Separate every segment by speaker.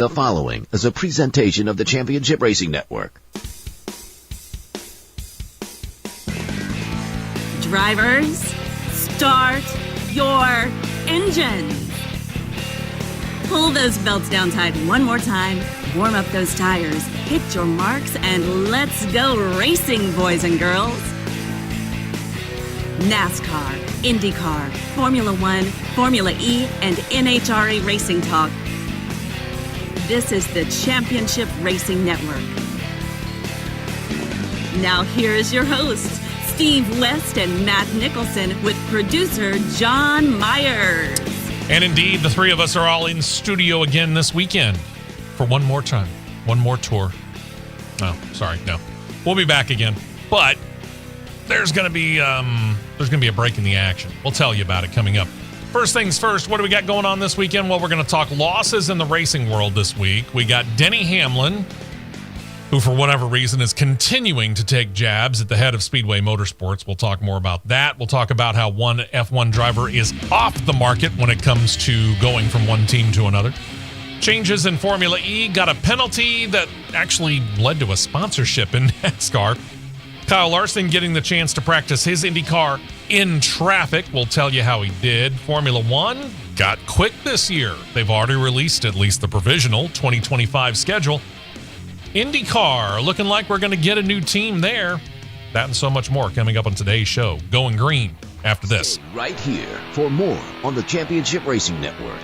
Speaker 1: The following is a presentation of the Championship Racing Network.
Speaker 2: Drivers, start your engines. Pull those belts down tight one more time, warm up those tires, hit your marks, and let's go racing, boys and girls. Nascar, Indycar, Formula One, Formula E, and NHRA Racing Talk. This is the Championship Racing Network. Now here's your hosts, Steve West and Matt Nicholson, with producer John Myers.
Speaker 3: And indeed, the three of us are all in studio again this weekend for one more time, one more tour. No. We'll be back again, but there's going to be a break in the action. We'll tell you about it coming up. First things first, what do we got going on this weekend? Well, we're going to talk losses in the racing world this week. We got Denny Hamlin, who for whatever reason is continuing to take jabs at the head of Speedway Motorsports. We'll talk more about that. We'll talk about how one F1 driver is off the market when it comes to going from one team to another. Changes in Formula E, got a penalty that actually led to a sponsorship in NASCAR. Kyle Larson getting the chance to practice his Indycar in traffic. We'll tell you how he did. Formula One got quick this year. They've already released at least the provisional 2025 schedule. Indycar, looking like we're going to get a new team there. That and so much more coming up on today's show. Going green after this.
Speaker 1: Stay right here for more on the Championship Racing Network.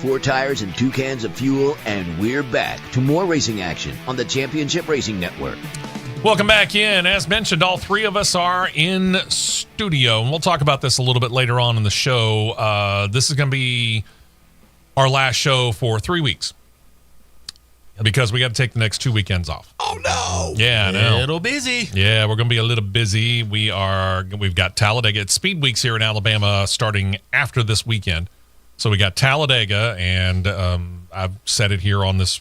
Speaker 1: Four tires and 2 cans of fuel, and we're back to more racing action on the Championship Racing Network.
Speaker 3: Welcome back in. As mentioned, all three of us are in studio, and we'll talk about this a little bit later on in the show. This is going to be our last show for 3 weeks. because we got to take the next 2 weekends off.
Speaker 4: Oh, no.
Speaker 3: Yeah, I know.
Speaker 4: A little busy.
Speaker 3: Yeah, we're going to be a little busy. We've got Talladega. It's Speed Weeks here in Alabama starting after this weekend. So we got Talladega, and I've said it here on this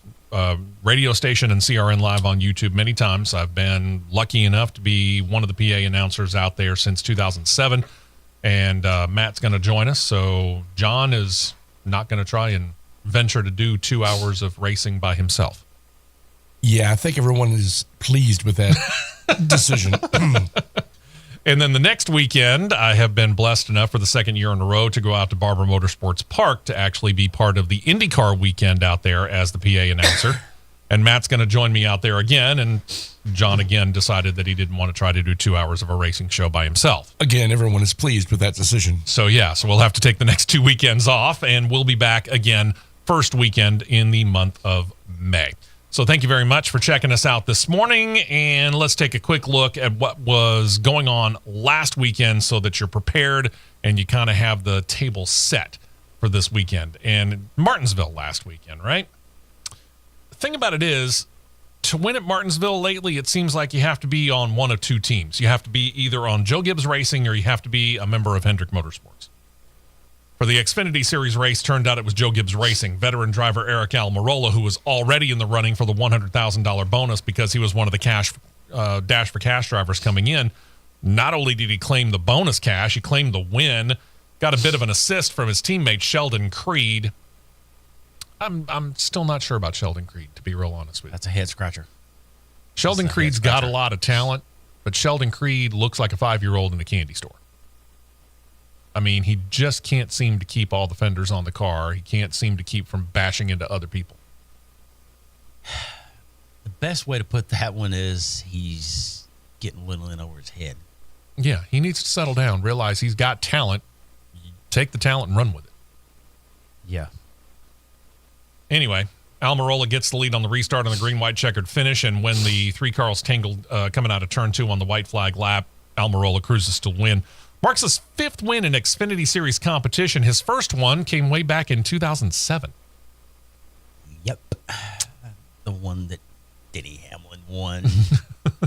Speaker 3: radio station and CRN Live on YouTube many times. I've been lucky enough to be one of the PA announcers out there since 2007, and Matt's going to join us. So John is not going to try and venture to do 2 hours of racing by himself.
Speaker 4: Yeah, I think everyone is pleased with that decision.
Speaker 3: And then the next weekend, I have been blessed enough for the second year in a row to go out to Barber Motorsports Park to actually be part of the IndyCar weekend out there as the PA announcer. And Matt's going to join me out there again. And John again decided that he didn't want to try to do 2 hours of a racing show by himself.
Speaker 4: Again, everyone is pleased with that decision.
Speaker 3: So we'll have to take the next 2 weekends off, and we'll be back again first weekend in the month of May. So thank you very much for checking us out this morning, and let's take a quick look at what was going on last weekend so that you're prepared and you kind of have the table set for this weekend. And Martinsville last weekend, right? The thing about it is, to win at Martinsville lately, it seems like you have to be on one of two teams. You have to be either on Joe Gibbs Racing or you have to be a member of Hendrick Motorsports. For the Xfinity Series race, turned out it was Joe Gibbs Racing. Veteran driver Eric Almirola, who was already in the running for the $100,000 bonus because he was one of the Dash for Cash drivers coming in. Not only did he claim the bonus cash, he claimed the win. Got a bit of an assist from his teammate Sheldon Creed. I'm still not sure about Sheldon Creed, to be real honest with you.
Speaker 5: That's a head scratcher.
Speaker 3: Sheldon Creed's got a lot of talent, but Sheldon Creed looks like a 5-year-old in a candy store. I mean, he just can't seem to keep all the fenders on the car. He can't seem to keep from bashing into other people.
Speaker 5: The best way to put that one is he's getting a little in over his head.
Speaker 3: Yeah, he needs to settle down, realize he's got talent. Take the talent and run with it.
Speaker 5: Yeah.
Speaker 3: Anyway, Almirola gets the lead on the restart on the green-white checkered finish, and when the three cars tangled coming out of turn 2 on the white flag lap, Almirola cruises to win. Marks his 5th win in Xfinity Series competition. His first one came way back in 2007.
Speaker 5: Yep. The one that Denny Hamlin won.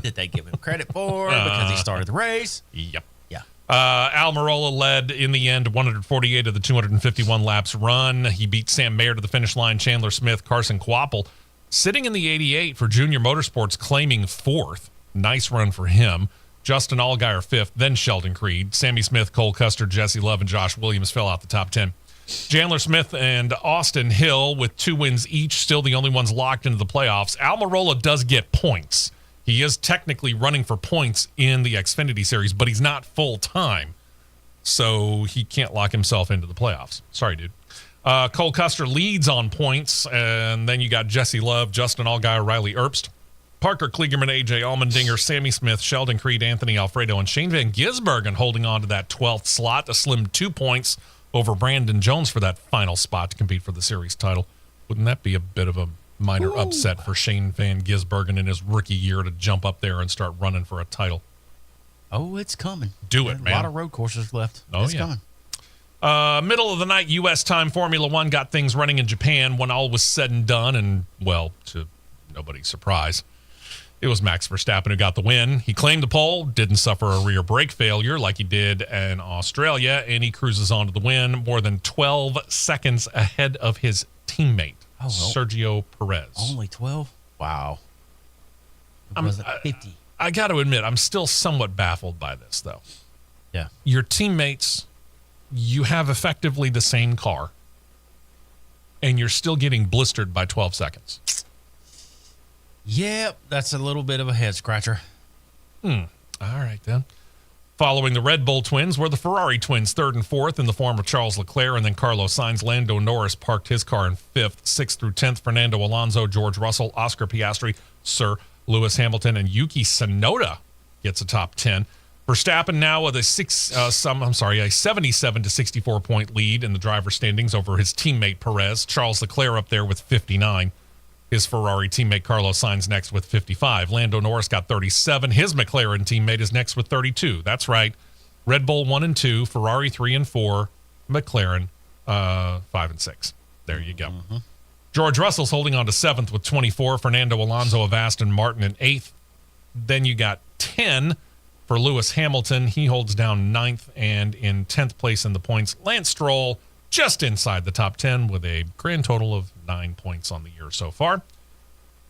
Speaker 5: Did they give him credit for because he started the race?
Speaker 3: Yep.
Speaker 5: Yeah.
Speaker 3: Almirola led in the end 148 of the 251 laps run. He beat Sam Mayer to the finish line, Chandler Smith, Carson Kvapil. Sitting in the 88 for Junior Motorsports, claiming 4th. Nice run for him. Justin Allgaier 5th, then Sheldon Creed. Sammy Smith, Cole Custer, Jesse Love, and Josh Williams fell out the top 10. Chandler Smith and Austin Hill with 2 wins each, still the only ones locked into the playoffs. Almirola does get points. He is technically running for points in the Xfinity Series, but he's not full-time, so he can't lock himself into the playoffs. Sorry, dude. Cole Custer leads on points, and then you got Jesse Love, Justin Allgaier, Riley Erbst, Parker Kligerman, A.J. Allmendinger, Sammy Smith, Sheldon Creed, Anthony Alfredo, and Shane Van Gisbergen holding on to that 12th slot, a slim 2 points over Brandon Jones for that final spot to compete for the series title. Wouldn't that be a bit of a minor upset for Shane Van Gisbergen in his rookie year to jump up there and start running for a title?
Speaker 5: Oh, it's coming.
Speaker 3: Do it, man.
Speaker 5: A lot of road courses left.
Speaker 3: Oh,
Speaker 5: it's
Speaker 3: yeah.
Speaker 5: coming.
Speaker 3: Middle of the night U.S. time, Formula One got things running in Japan when all was said and done, and, well, to nobody's surprise, it was Max Verstappen who got the win. He claimed the pole, didn't suffer a rear brake failure like he did in Australia, and he cruises on to the win more than 12 seconds ahead of his teammate, Sergio Perez.
Speaker 5: Only 12? Wow. It wasn't 50.
Speaker 3: I got to admit, I'm still somewhat baffled by this, though.
Speaker 5: Yeah.
Speaker 3: Your teammates, you have effectively the same car, and you're still getting blistered by 12 seconds.
Speaker 5: Yep, that's a little bit of a head scratcher.
Speaker 3: All right, then. Following the Red Bull twins were the Ferrari twins, 3rd and 4th in the form of Charles Leclerc and then Carlos Sainz. Lando Norris parked his car in 5th. 6th through 10th, Fernando Alonso, George Russell, Oscar Piastri, Sir Lewis Hamilton, and Yuki Tsunoda gets a top 10. Verstappen now with a 77 to 64 point lead in the driver's standings over his teammate Perez. Charles Leclerc up there with 59. His Ferrari teammate Carlos Sainz next with 55. Lando Norris got 37. His McLaren teammate is next with 32. That's right. Red Bull 1 and 2, Ferrari 3 and 4, McLaren 5 and 6. There you go. George Russell's holding on to 7th with 24. Fernando Alonso of Aston Martin in 8th. Then you got 10 for Lewis Hamilton. He holds down 9th, and in 10th place in the points, Lance Stroll just inside the top 10 with a grand total of 9 points on the year so far.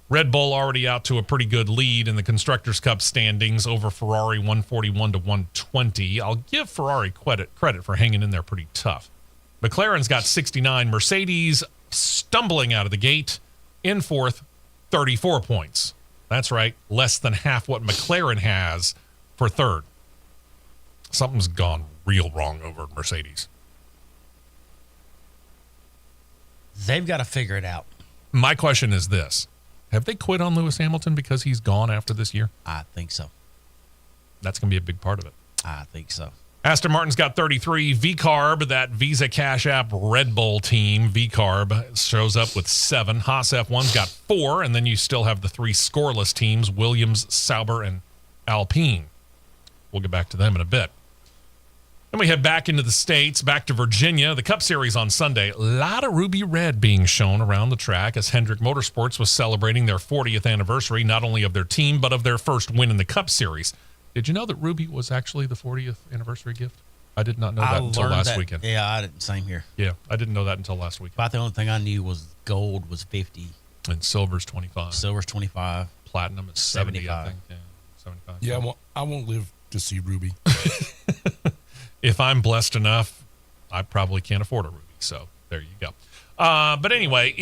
Speaker 3: Red Bull already out to a pretty good lead in the Constructors' Cup standings over Ferrari, 141 to 120. I'll give Ferrari credit for hanging in there pretty tough. McLaren's got 69. Mercedes stumbling out of the gate in 4th, 34 points. That's right, less than half what McLaren has for 3rd. Something's gone real wrong over at Mercedes.
Speaker 5: They've got to figure it out.
Speaker 3: My question is this. Have they quit on Lewis Hamilton because he's gone after this year?
Speaker 5: I think so.
Speaker 3: That's going to be a big part of it.
Speaker 5: I think so.
Speaker 3: Aston Martin's got 33. VCarb, that Visa Cash App Red Bull team, VCarb, shows up with 7. Haas F1's got 4, and then you still have the 3 scoreless teams, Williams, Sauber, and Alpine. We'll get back to them in a bit. Then we head back into the States, back to Virginia. The Cup Series on Sunday. A lot of ruby red being shown around the track as Hendrick Motorsports was celebrating their 40th anniversary, not only of their team, but of their first win in the Cup Series. Did you know that ruby was actually the 40th anniversary gift? I did not know that until last weekend.
Speaker 5: Yeah, I didn't. Same here.
Speaker 3: Yeah, I didn't know that until last weekend.
Speaker 5: About the only thing I knew was gold was 50.
Speaker 3: And silver's 25.
Speaker 5: Silver's 25.
Speaker 3: Platinum is 70,
Speaker 5: 75.
Speaker 3: I think. Yeah, 75.
Speaker 4: Yeah, I won't live to see Ruby.
Speaker 3: If I'm blessed enough, I probably can't afford a ruby. So there you go. But anyway,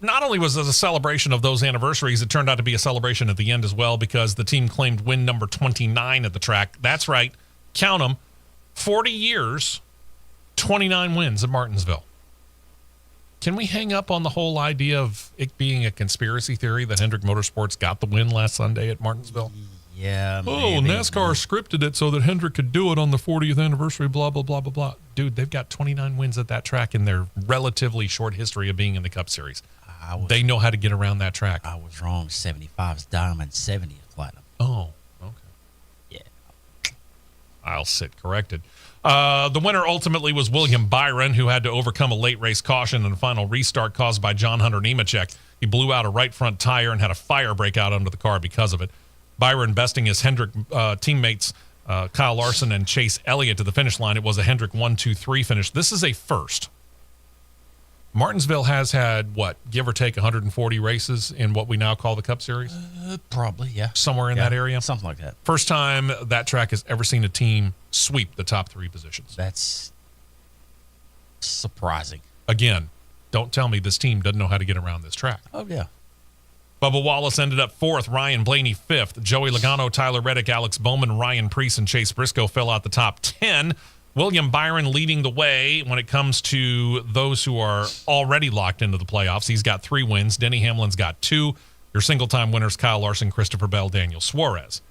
Speaker 3: not only was it a celebration of those anniversaries, it turned out to be a celebration at the end as well because the team claimed win number 29 at the track. That's right. Count them. 40 years, 29 wins at Martinsville. Can we hang up on the whole idea of it being a conspiracy theory that Hendrick Motorsports got the win last Sunday at Martinsville?
Speaker 5: Yeah.
Speaker 3: Oh,
Speaker 5: maybe.
Speaker 3: NASCAR scripted it so that Hendrick could do it on the 40th anniversary, blah, blah, blah, blah, blah. Dude, they've got 29 wins at that track in their relatively short history of being in the Cup Series. They know how to get around that track.
Speaker 5: I was wrong. 75 is diamond, 70 is platinum.
Speaker 3: Oh, okay.
Speaker 5: Yeah.
Speaker 3: I'll sit corrected. The winner ultimately was William Byron, who had to overcome a late race caution in a final restart caused by John Hunter Nemechek. He blew out a right front tire and had a fire break out under the car because of it. Byron besting his Hendrick teammates Kyle Larson and Chase Elliott to the finish line. It was a Hendrick 1-2-3 finish. This is a first. Martinsville has had, give or take 140 races in what we now call the Cup Series?
Speaker 5: Probably, yeah.
Speaker 3: Somewhere in that area?
Speaker 5: Something like that.
Speaker 3: First time that track has ever seen a team sweep the top 3 positions.
Speaker 5: That's surprising.
Speaker 3: Again, don't tell me this team doesn't know how to get around this track.
Speaker 5: Oh, yeah.
Speaker 3: Bubba Wallace ended up 4th, Ryan Blaney 5th. Joey Logano, Tyler Reddick, Alex Bowman, Ryan Preece, and Chase Briscoe fill out the top 10. William Byron leading the way when it comes to those who are already locked into the playoffs. He's got 3 wins. Denny Hamlin's got 2. Your single-time winners, Kyle Larson, Christopher Bell, Daniel Suarez.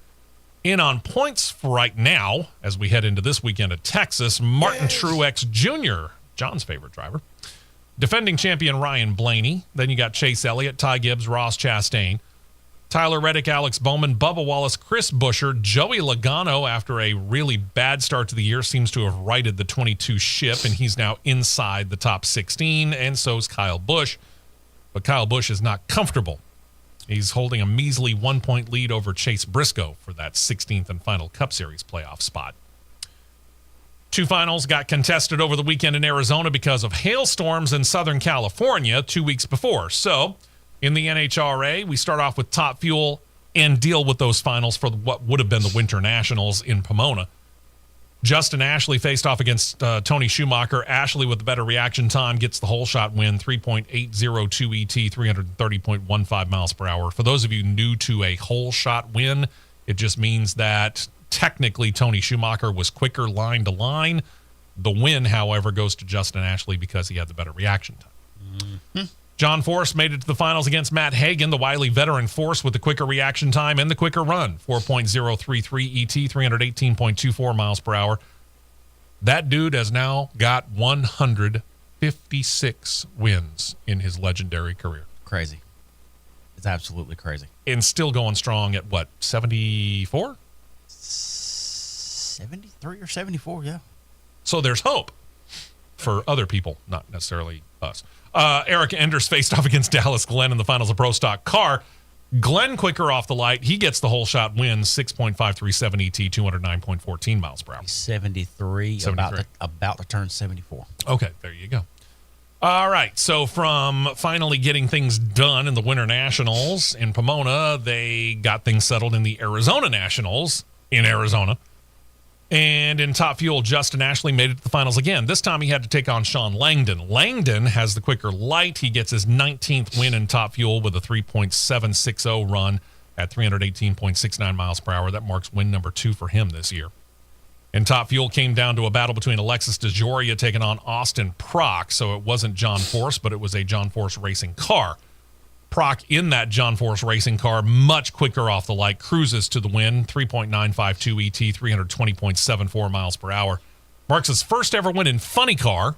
Speaker 3: In on points for right now, as we head into this weekend at Texas, Martin Truex Jr., John's favorite driver. Defending champion Ryan Blaney. Then you got Chase Elliott, Ty Gibbs, Ross Chastain, Tyler Reddick, Alex Bowman, Bubba Wallace, Chris Buescher, Joey Logano, after a really bad start to the year, seems to have righted the 22 ship, and he's now inside the top 16, and so is Kyle Busch. But Kyle Busch is not comfortable. He's holding a measly 1-point lead over Chase Briscoe for that 16th and final Cup Series playoff spot. 2 finals got contested over the weekend in Arizona because of hailstorms in Southern California 2 weeks before. So, in the NHRA, we start off with Top Fuel and deal with those finals for what would have been the Winter Nationals in Pomona. Justin Ashley faced off against Tony Schumacher. Ashley, with the better reaction time, gets the whole shot win, 3.802 ET, 330.15 miles per hour. For those of you new to a whole shot win, it just means that technically Tony Schumacher was quicker line to line. The win, however, goes to Justin Ashley because he had the better reaction time. Mm-hmm. John Force made it to the finals against Matt Hagan, the wily veteran Force with the quicker reaction time and the quicker run, 4.033 ET, 318.24 miles per hour. That dude has now got 156 wins in his legendary career.
Speaker 5: Crazy. It's absolutely crazy.
Speaker 3: And still going strong at 74?
Speaker 5: 73 or 74, yeah.
Speaker 3: So there's hope. for other people, not necessarily us. Eric Enders faced off against Dallas Glenn in the finals of Pro Stock Car. Glenn quicker off the light. He gets the whole shot win, 6.537 ET, 209.14 miles per hour.
Speaker 5: 73. About to turn 74.
Speaker 3: Okay, there you go. All right, so from finally getting things done in the Winter Nationals in Pomona, they got things settled in the Arizona Nationals in Arizona. And in Top Fuel, Justin Ashley made it to the finals again. This time he had to take on Sean Langdon. Langdon has the quicker light. He gets his 19th win in Top Fuel with a 3.760 run at 318.69 miles per hour. That marks win number 2 for him this year. And Top Fuel came down to a battle between Alexis DeJoria taking on Austin Prock. So it wasn't John Force, but it was a John Force racing car. Prock in that John Force racing car, much quicker off the light, cruises to the win, 3.952 ET, 320.74 miles per hour. Marks his first ever win in funny car,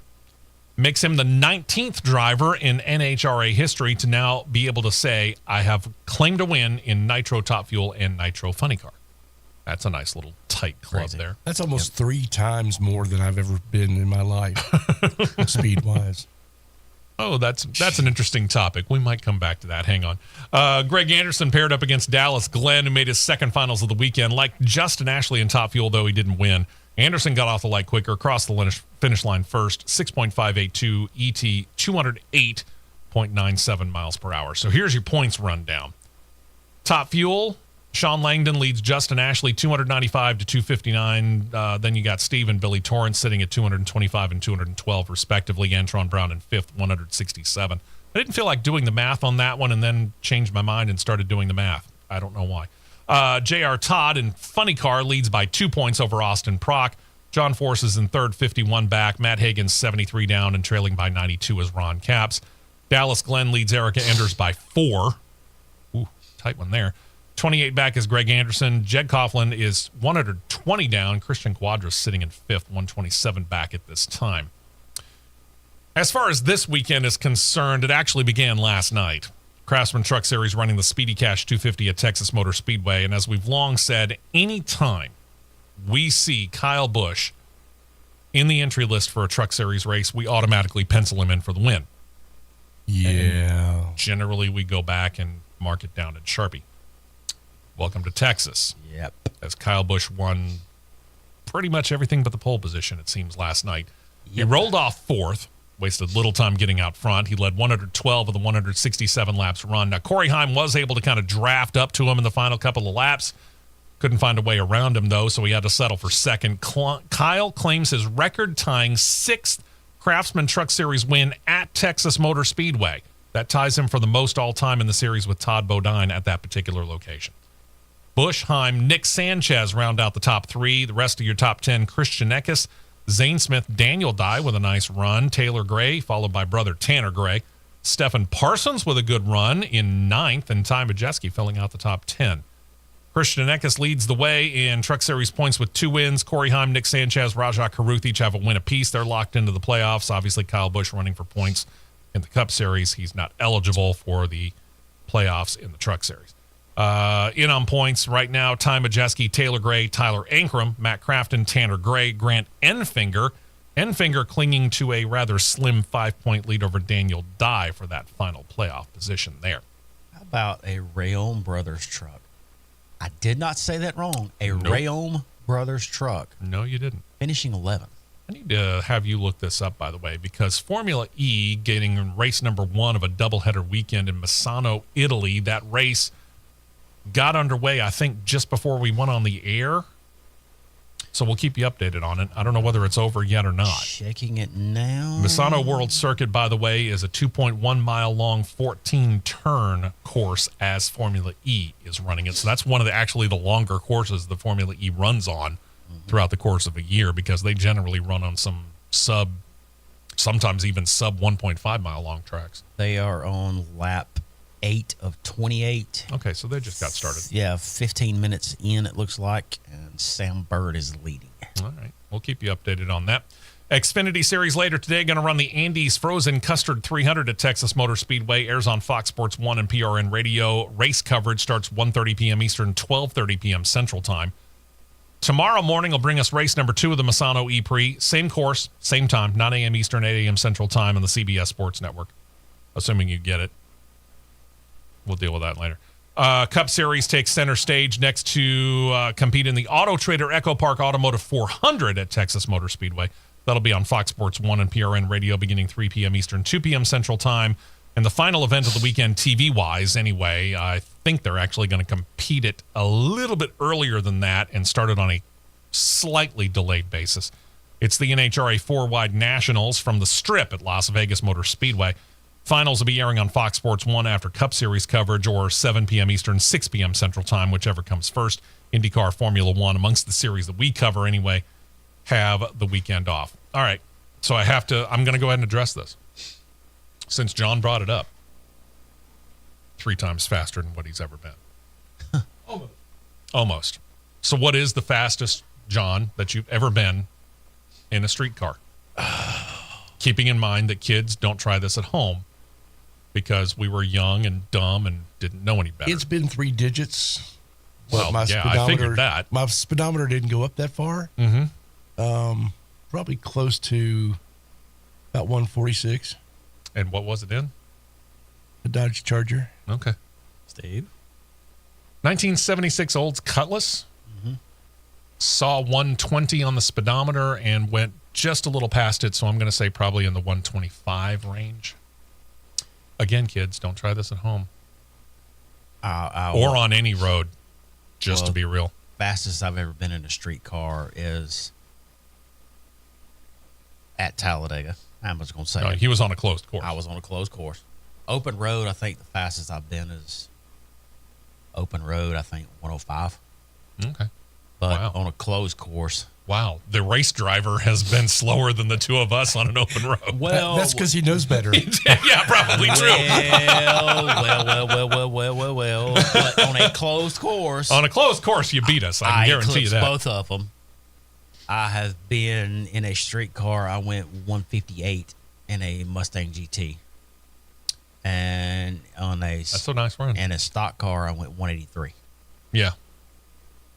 Speaker 3: makes him the 19th driver in NHRA history to now be able to say, I have claimed a win in Nitro Top Fuel and Nitro Funny Car. That's a nice little tight club there.
Speaker 4: That's almost 3 times more than I've ever been in my life, speed-wise.
Speaker 3: Oh, that's an interesting topic. We might come back to that. Hang on. Greg Anderson paired up against Dallas Glenn, who made his second finals of the weekend. Like Justin Ashley in Top Fuel, though, he didn't win. Anderson got off the light quicker, crossed the finish line first, 6.582 ET, 208.97 miles per hour. So here's your points rundown. Top Fuel, Sean Langdon leads Justin Ashley 295 to 259. Then you got Steve and Billy Torrance sitting at 225 and 212 respectively. Antron Brown in 5th, 167. I didn't feel like doing the math on that one and then changed my mind and started doing the math. I don't know why. J.R. Todd in Funny Car leads by 2 points over Austin Prock. John Force is in 3rd, 51 back. Matt Hagan's 73 down and trailing by 92 is Ron Capps. Dallas Glenn leads Erica Enders by 4. Ooh, tight one there. 28 back is Greg Anderson. Jed Coughlin is 120 down. Christian Quadras sitting in 5th, 127 back at this time. As far as this weekend is concerned, it actually began last night. Craftsman Truck Series running the Speedy Cash 250 at Texas Motor Speedway. And as we've long said, anytime we see Kyle Busch in the entry list for a Truck Series race, we automatically pencil him in for the win.
Speaker 4: Yeah.
Speaker 3: And generally, we go back and mark it down in Sharpie. Welcome to Texas.
Speaker 5: Yep.
Speaker 3: As Kyle Busch won pretty much everything but the pole position, it seems, last night. Yep. He rolled off 4th, wasted little time getting out front. He led 112 of the 167 laps run. Now, Corey Heim was able to kind of draft up to him in the final couple of laps. Couldn't find a way around him, though, so he had to settle for 2nd. Kyle claims his record-tying 6th Craftsman Truck Series win at Texas Motor Speedway. That ties him for the most all-time in the series with Todd Bodine at that particular location. Busch, Heim, Nick Sanchez round out the top 3. The rest of your top 10, Christian Eckes, Zane Smith, Daniel Dye with a nice run, Taylor Gray, followed by brother Tanner Gray, Stephen Parsons with a good run in 9th, and Ty Majeski filling out the top 10. Christian Eckes leads the way in Truck Series points with 2 wins. Corey Heim, Nick Sanchez, Rajah Caruth each have a win apiece. They're locked into the playoffs. Obviously, Kyle Busch running for points in the Cup Series. He's not eligible for the playoffs in the Truck Series. In on points right now, Ty Majeski, Taylor Gray, Tyler Ankrum, Matt Crafton, Tanner Gray, Grant Enfinger. Enfinger clinging to a rather slim 5-point lead over Daniel Dye for that final playoff position there.
Speaker 5: How about a Rayom Brothers truck? I did not say that wrong. Rayom Brothers truck.
Speaker 3: No, you didn't.
Speaker 5: Finishing 11th.
Speaker 3: I need to have you look this up, by the way, because Formula E getting race number 1 of a doubleheader weekend in Misano, Italy. That race got underway, I think, just before we went on the air. So we'll keep you updated on it. I don't know whether it's over yet or not.
Speaker 5: Checking it now.
Speaker 3: Misano World Circuit, by the way, is a 2.1 mile long, 14-turn course as Formula E is running it. So that's one of the longer courses the Formula E runs on throughout the course of a year, because they generally run on some sometimes even sub 1.5 mile long tracks.
Speaker 5: They are on lap 8 of 28.
Speaker 3: Okay, so they just got started.
Speaker 5: Yeah, 15 minutes in, it looks like, and Sam Bird is leading.
Speaker 3: All right, we'll keep you updated on that. Xfinity Series later today, going to run the Andes Frozen Custard 300 at Texas Motor Speedway. Airs on Fox Sports 1 and PRN Radio. Race coverage starts 1:30 p.m. Eastern, 12:30 p.m. Central Time. Tomorrow morning will bring us race number 2 of the Misano E-Prix. Same course, same time, 9 a.m. Eastern, 8 a.m. Central Time on the CBS Sports Network. Assuming you get it. We'll deal with that later. Cup Series takes center stage next to compete in the Auto Trader Echo Park Automotive 400 at Texas Motor Speedway. That'll be on Fox Sports 1 and PRN Radio beginning 3 p.m. Eastern, 2 p.m. Central Time. And the final event of the weekend, TV-wise anyway, I think they're actually going to compete it a little bit earlier than that and start it on a slightly delayed basis. It's the NHRA 4-Wide Nationals from the Strip at Las Vegas Motor Speedway. Finals will be airing on Fox Sports 1 after Cup Series coverage, or 7 p.m. Eastern, 6 p.m. Central Time, whichever comes first. IndyCar, Formula One, amongst the series that we cover anyway, have the weekend off. All right, so I'm going to go ahead and address this. Since John brought it up, 3 times faster than what he's ever been. Almost. So what is the fastest, John, that you've ever been in a street car? Keeping in mind that kids don't try this at home because we were young and dumb and didn't know any better.
Speaker 4: It's been 3 digits.
Speaker 3: Well, I figured that.
Speaker 4: My speedometer didn't go up that far.
Speaker 3: Mm-hmm.
Speaker 4: Probably close to about 146.
Speaker 3: And what was it in?
Speaker 4: A Dodge Charger.
Speaker 3: Okay.
Speaker 5: Steve?
Speaker 3: 1976 Olds Cutlass. Mm-hmm. Saw 120 on the speedometer and went just a little past it, so I'm going to say probably in the 125 range. Again, kids, don't try this at home. Or on any road, just to be real.
Speaker 5: Fastest I've ever been in a street car is at Talladega. I'm just going to say.
Speaker 3: No, he was on a closed course.
Speaker 5: I was on a closed course. Open road, I think the fastest I've been is open road, I think 105.
Speaker 3: Okay.
Speaker 5: But on a closed course.
Speaker 3: Wow. The race driver has been slower than the two of us on an open road.
Speaker 5: Well,
Speaker 4: that's because he knows better.
Speaker 3: Yeah, probably true.
Speaker 5: Well. But on a closed course.
Speaker 3: On a closed course, you beat us. I can guarantee you that.
Speaker 5: Both of them. I have been in a street car. I went 158 in a Mustang GT. And on a
Speaker 3: That's a nice run.
Speaker 5: And a stock car, I went 183.
Speaker 3: Yeah.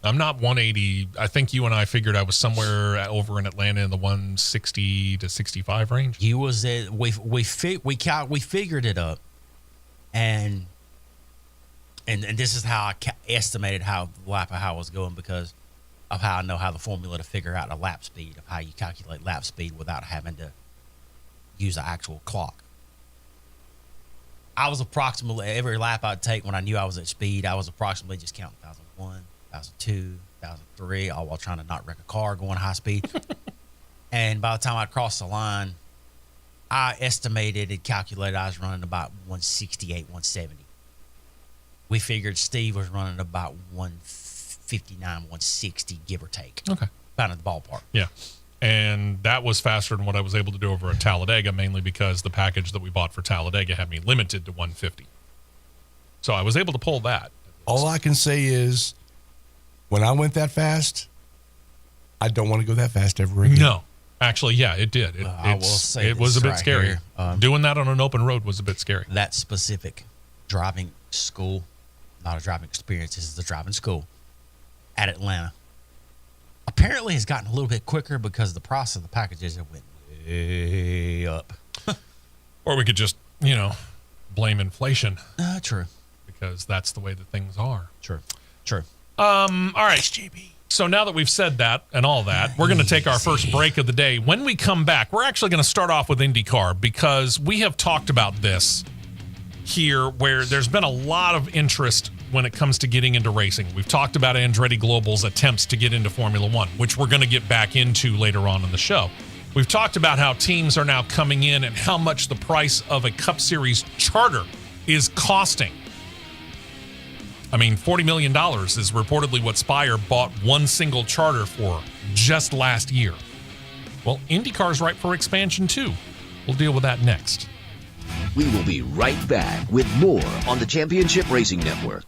Speaker 3: I'm not 180. I think you and I figured I was somewhere over in Atlanta in the 160 to 65 range.
Speaker 5: You was at we figured it up, and this is how I estimated how I was going because of how I know how the formula to figure out a lap speed of how you calculate lap speed without having to use the actual clock. I was approximately every lap I'd take when I knew I was at speed. I was approximately just counting 1,001. 1,002, 1,003, all while trying to not wreck a car going high speed. And by the time I crossed the line, I estimated and calculated I was running about 168, 170. We figured Steve was running about 159, 160, give or take.
Speaker 3: Okay.
Speaker 5: About in the ballpark.
Speaker 3: Yeah. And that was faster than what I was able to do over at Talladega, mainly because the package that we bought for Talladega had me limited to 150. So I was able to pull that.
Speaker 4: All I can say is, when I went that fast, I don't want to go that fast ever again.
Speaker 3: No. Actually, yeah, it did.
Speaker 5: I will say
Speaker 3: it was a bit
Speaker 5: right
Speaker 3: scary.
Speaker 5: Here,
Speaker 3: doing that on an open road was a bit scary.
Speaker 5: That specific driving school, not a driving experience, this is the driving school at Atlanta, apparently has gotten a little bit quicker because the price of the packages have went way up.
Speaker 3: Or we could just, blame inflation.
Speaker 5: True.
Speaker 3: Because that's the way that things are.
Speaker 5: True.
Speaker 3: All right, JB. So now that we've said that and all that, we're going to take our first break of the day. When we come back, we're actually going to start off with IndyCar because we have talked about this here where there's been a lot of interest when it comes to getting into racing. We've talked about Andretti Global's attempts to get into Formula One, which we're going to get back into later on in the show. We've talked about how teams are now coming in and how much the price of a Cup Series charter is costing. I mean, $40 million is reportedly what Spire bought one single charter for just last year. Well, IndyCar's ripe for expansion, too. We'll deal with that next.
Speaker 1: We will be right back with more on the Championship Racing Network.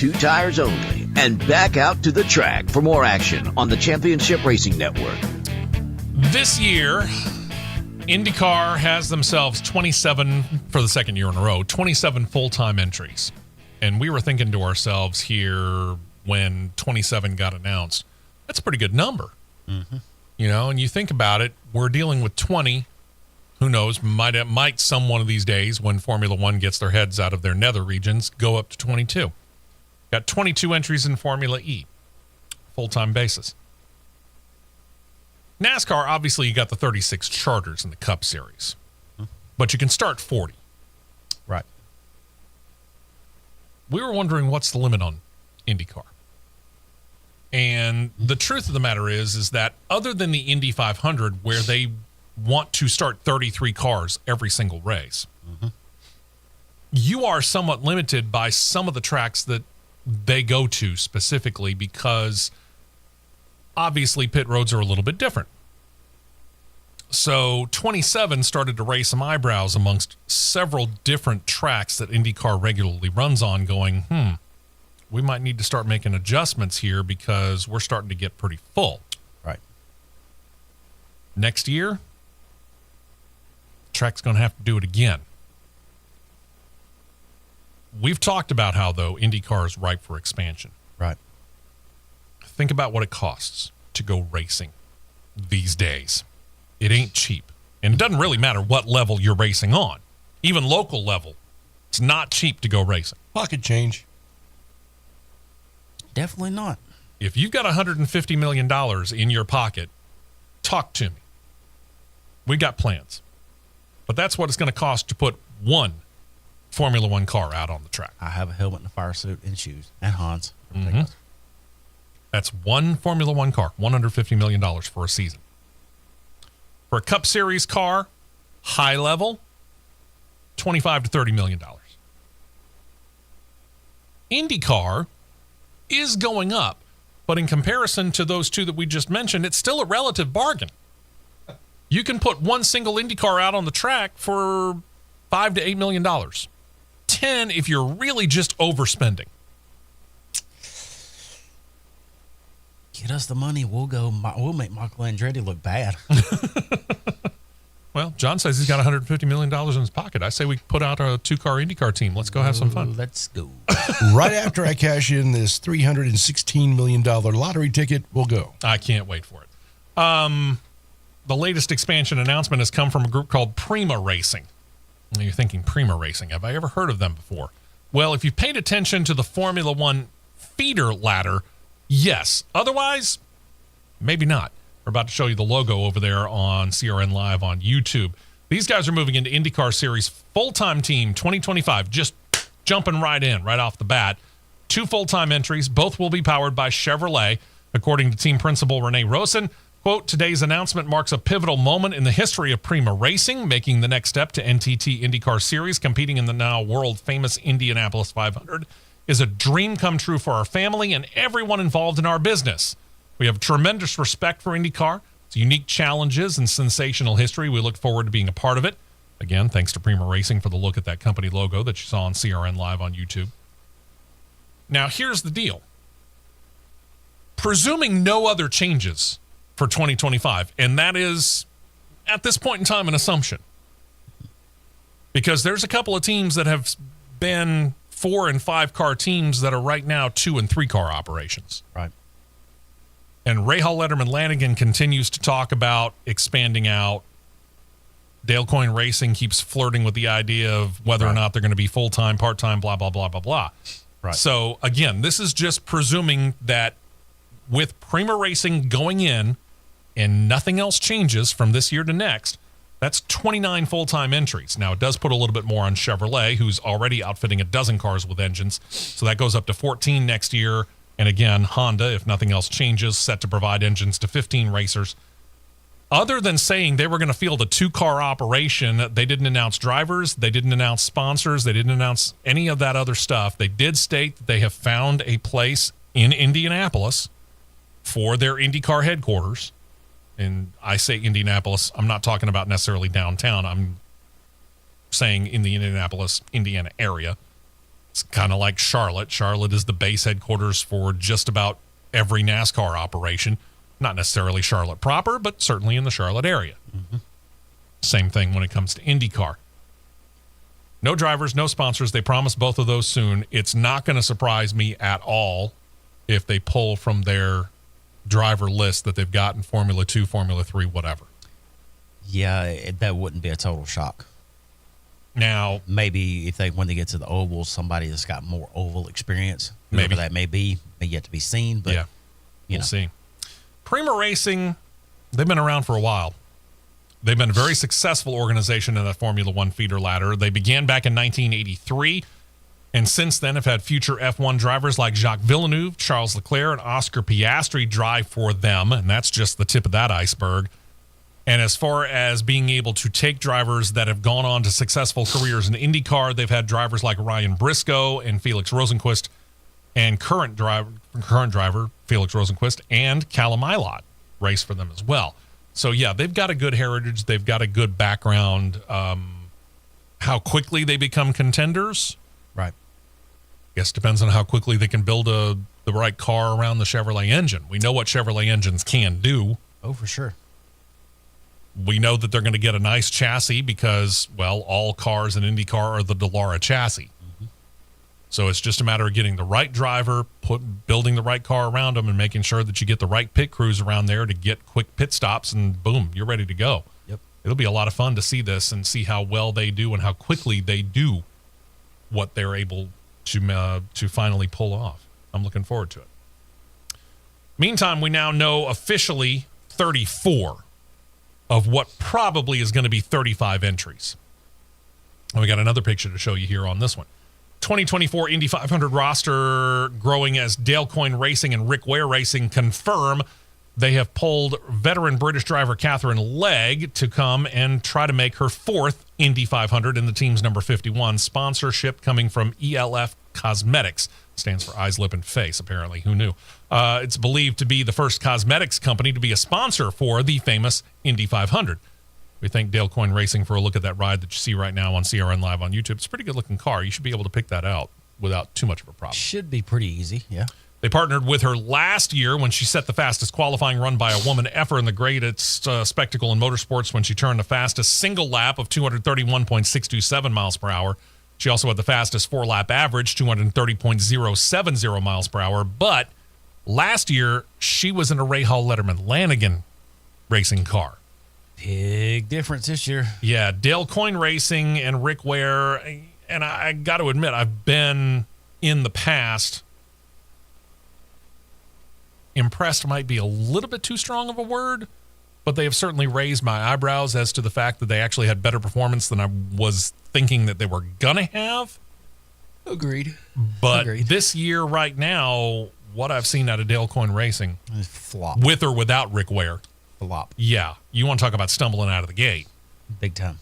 Speaker 1: 2 tires only, and back out to the track for more action on the Championship Racing Network.
Speaker 3: This year, IndyCar has themselves 27, for the second year in a row, 27 full-time entries. And we were thinking to ourselves here when 27 got announced, that's a pretty good number.
Speaker 5: Mm-hmm.
Speaker 3: You know, and you think about it, we're dealing with 20. Who knows, might some one of these days when Formula One gets their heads out of their nether regions, go up to 22. Got 22 entries in Formula E, full-time basis. NASCAR, obviously, you got the 36 charters in the Cup Series. But you can start 40.
Speaker 5: Right.
Speaker 3: We were wondering what's the limit on IndyCar. And the truth of the matter is that other than the Indy 500, where they want to start 33 cars every single race, you are somewhat limited by some of the tracks that they go to specifically because obviously pit roads are a little bit different. So 27 started to raise some eyebrows amongst several different tracks that IndyCar regularly runs on going, we might need to start making adjustments here because we're starting to get pretty full.
Speaker 5: Right.
Speaker 3: Next year, track's going to have to do it again. We've talked about how, though, IndyCar is ripe for expansion.
Speaker 5: Right.
Speaker 3: Think about what it costs to go racing these days. It ain't cheap. And it doesn't really matter what level you're racing on. Even local level, it's not cheap to go racing.
Speaker 4: Pocket change.
Speaker 5: Definitely not.
Speaker 3: If you've got $150 million in your pocket, talk to me. We got plans. But that's what it's going to cost to put one Formula One car out on the track.
Speaker 5: I have a helmet and a fire suit and shoes and Hans.
Speaker 3: That's one Formula One car, $150 million for a season. For a Cup Series car, high level, $25 to $30 million. IndyCar is going up, but in comparison to those two that we just mentioned, it's still a relative bargain. You can put one single IndyCar out on the track for $5 to $8 million. 10 if you're really just overspending.
Speaker 5: Get us the money. We'll make Michael Andretti look bad.
Speaker 3: Well, John says he's got $150 million in his pocket. I say we put out a 2-car IndyCar team. Let's go have some fun.
Speaker 5: Let's go.
Speaker 4: Right after I cash in this $316 million lottery ticket, we'll go.
Speaker 3: I can't wait for it. The latest expansion announcement has come from a group called Prima Racing. And you're thinking, Prima Racing, have I ever heard of them before? Well, if you paid attention to the Formula One feeder ladder, yes. Otherwise, maybe not. We're about to show you the logo over there on CRN Live on YouTube. These guys are moving into IndyCar Series full-time team 2025, just jumping right in, right off the bat. 2 full-time entries. Both will be powered by Chevrolet, according to team principal Renee Rosen. Quote, today's announcement marks a pivotal moment in the history of Prima Racing, making the next step to NTT IndyCar Series, competing in the now world-famous Indianapolis 500, is a dream come true for our family and everyone involved in our business. We have tremendous respect for IndyCar, its unique challenges and sensational history. We look forward to being a part of it. Again, thanks to Prima Racing for the look at that company logo that you saw on CRN Live on YouTube. Now, here's the deal. Presuming no other changes for 2025, and that is, at this point in time, an assumption. Because there's a couple of teams that have been 4- and 5-car teams that are right now 2- and 3-car operations.
Speaker 5: Right.
Speaker 3: And Rahal Letterman Lanigan continues to talk about expanding out. Dale Coyne Racing keeps flirting with the idea of whether or not they're going to be full-time, part-time, blah, blah, blah, blah, blah.
Speaker 5: Right.
Speaker 3: So, again, this is just presuming that with Prima Racing going in and nothing else changes from this year to next, that's 29 full-time entries. Now, it does put a little bit more on Chevrolet, who's already outfitting a dozen cars with engines. So that goes up to 14 next year. And again, Honda, if nothing else changes, set to provide engines to 15 racers. Other than saying they were going to field a 2-car operation, they didn't announce drivers, they didn't announce sponsors, they didn't announce any of that other stuff. They did state that they have found a place in Indianapolis for their IndyCar headquarters. And I say Indianapolis, I'm not talking about necessarily downtown. I'm saying in the Indianapolis, Indiana area. It's kind of like Charlotte. Charlotte is the base headquarters for just about every NASCAR operation. Not necessarily Charlotte proper, but certainly in the Charlotte area. Mm-hmm. Same thing when it comes to IndyCar. No drivers, no sponsors. They promise both of those soon. It's not going to surprise me at all if they pull from their driver list that they've got in Formula 2, Formula 3, whatever.
Speaker 5: Yeah, that wouldn't be a total shock.
Speaker 3: Now,
Speaker 5: maybe when they get to the ovals, somebody that's got more oval experience, whoever that may be, may yet to be seen. But
Speaker 3: yeah, we'll see. Prima Racing, they've been around for a while. They've been a very successful organization in the Formula One feeder ladder. They began back in 1983, and since then have had future F1 drivers like Jacques Villeneuve, Charles Leclerc, and Oscar Piastri drive for them, and that's just the tip of that iceberg. And as far as being able to take drivers that have gone on to successful careers in IndyCar, they've had drivers like Ryan Briscoe and Felix Rosenqvist, and current driver Felix Rosenqvist and Callum Ilott race for them as well. So yeah, they've got a good heritage. They've got a good background. How quickly they become contenders,
Speaker 5: right?
Speaker 3: Guess depends on how quickly they can build the right car around the Chevrolet engine. We know what Chevrolet engines can do.
Speaker 5: Oh, for sure.
Speaker 3: We know that they're going to get a nice chassis because, well, all cars in IndyCar are the Dallara chassis. Mm-hmm. So it's just a matter of getting the right driver, building the right car around them, and making sure that you get the right pit crews around there to get quick pit stops, and boom, you're ready to go.
Speaker 5: Yep.
Speaker 3: It'll be a lot of fun to see this and see how well they do and how quickly they do what they're able to finally pull off. I'm looking forward to it. Meantime, we now know officially 34 of what probably is going to be 35 entries. And we got another picture to show you here on this one. 2024 Indy 500 roster growing as Dale Coyne Racing and Rick Ware Racing confirm they have pulled veteran British driver Catherine Legg to come and try to make her fourth Indy 500 in the team's number 51. Sponsorship coming from ELF Cosmetics. Stands for eyes, lip, and face, apparently. Who knew? It's believed to be the first cosmetics company to be a sponsor for the famous Indy 500. We thank Dale Coyne Racing for a look at that ride that you see right now on CRN Live on YouTube. It's a pretty good-looking car. You should be able to pick that out without too much of a problem.
Speaker 5: Should be pretty easy, yeah.
Speaker 3: They partnered with her last year when she set the fastest qualifying run by a woman ever in the greatest spectacle in motorsports when she turned the fastest single lap of 231.627 miles per hour. She also had the fastest four-lap average, 230.070 miles per hour. But last year, she was in a Rahal Letterman Lanigan racing car.
Speaker 5: Big difference this year.
Speaker 3: Yeah, Dale Coyne Racing and Rick Ware. And I got to admit, I've been in the past impressed might be a little bit too strong of a word, but they have certainly raised my eyebrows as to the fact that they actually had better performance than I was thinking that they were gonna have.
Speaker 5: Agreed.
Speaker 3: But this year, right now, what I've seen out of Dale Coyne Racing,
Speaker 5: flop,
Speaker 3: with or without Rick Ware,
Speaker 5: flop.
Speaker 3: Yeah, you want to talk about stumbling out of the gate?
Speaker 5: Big time.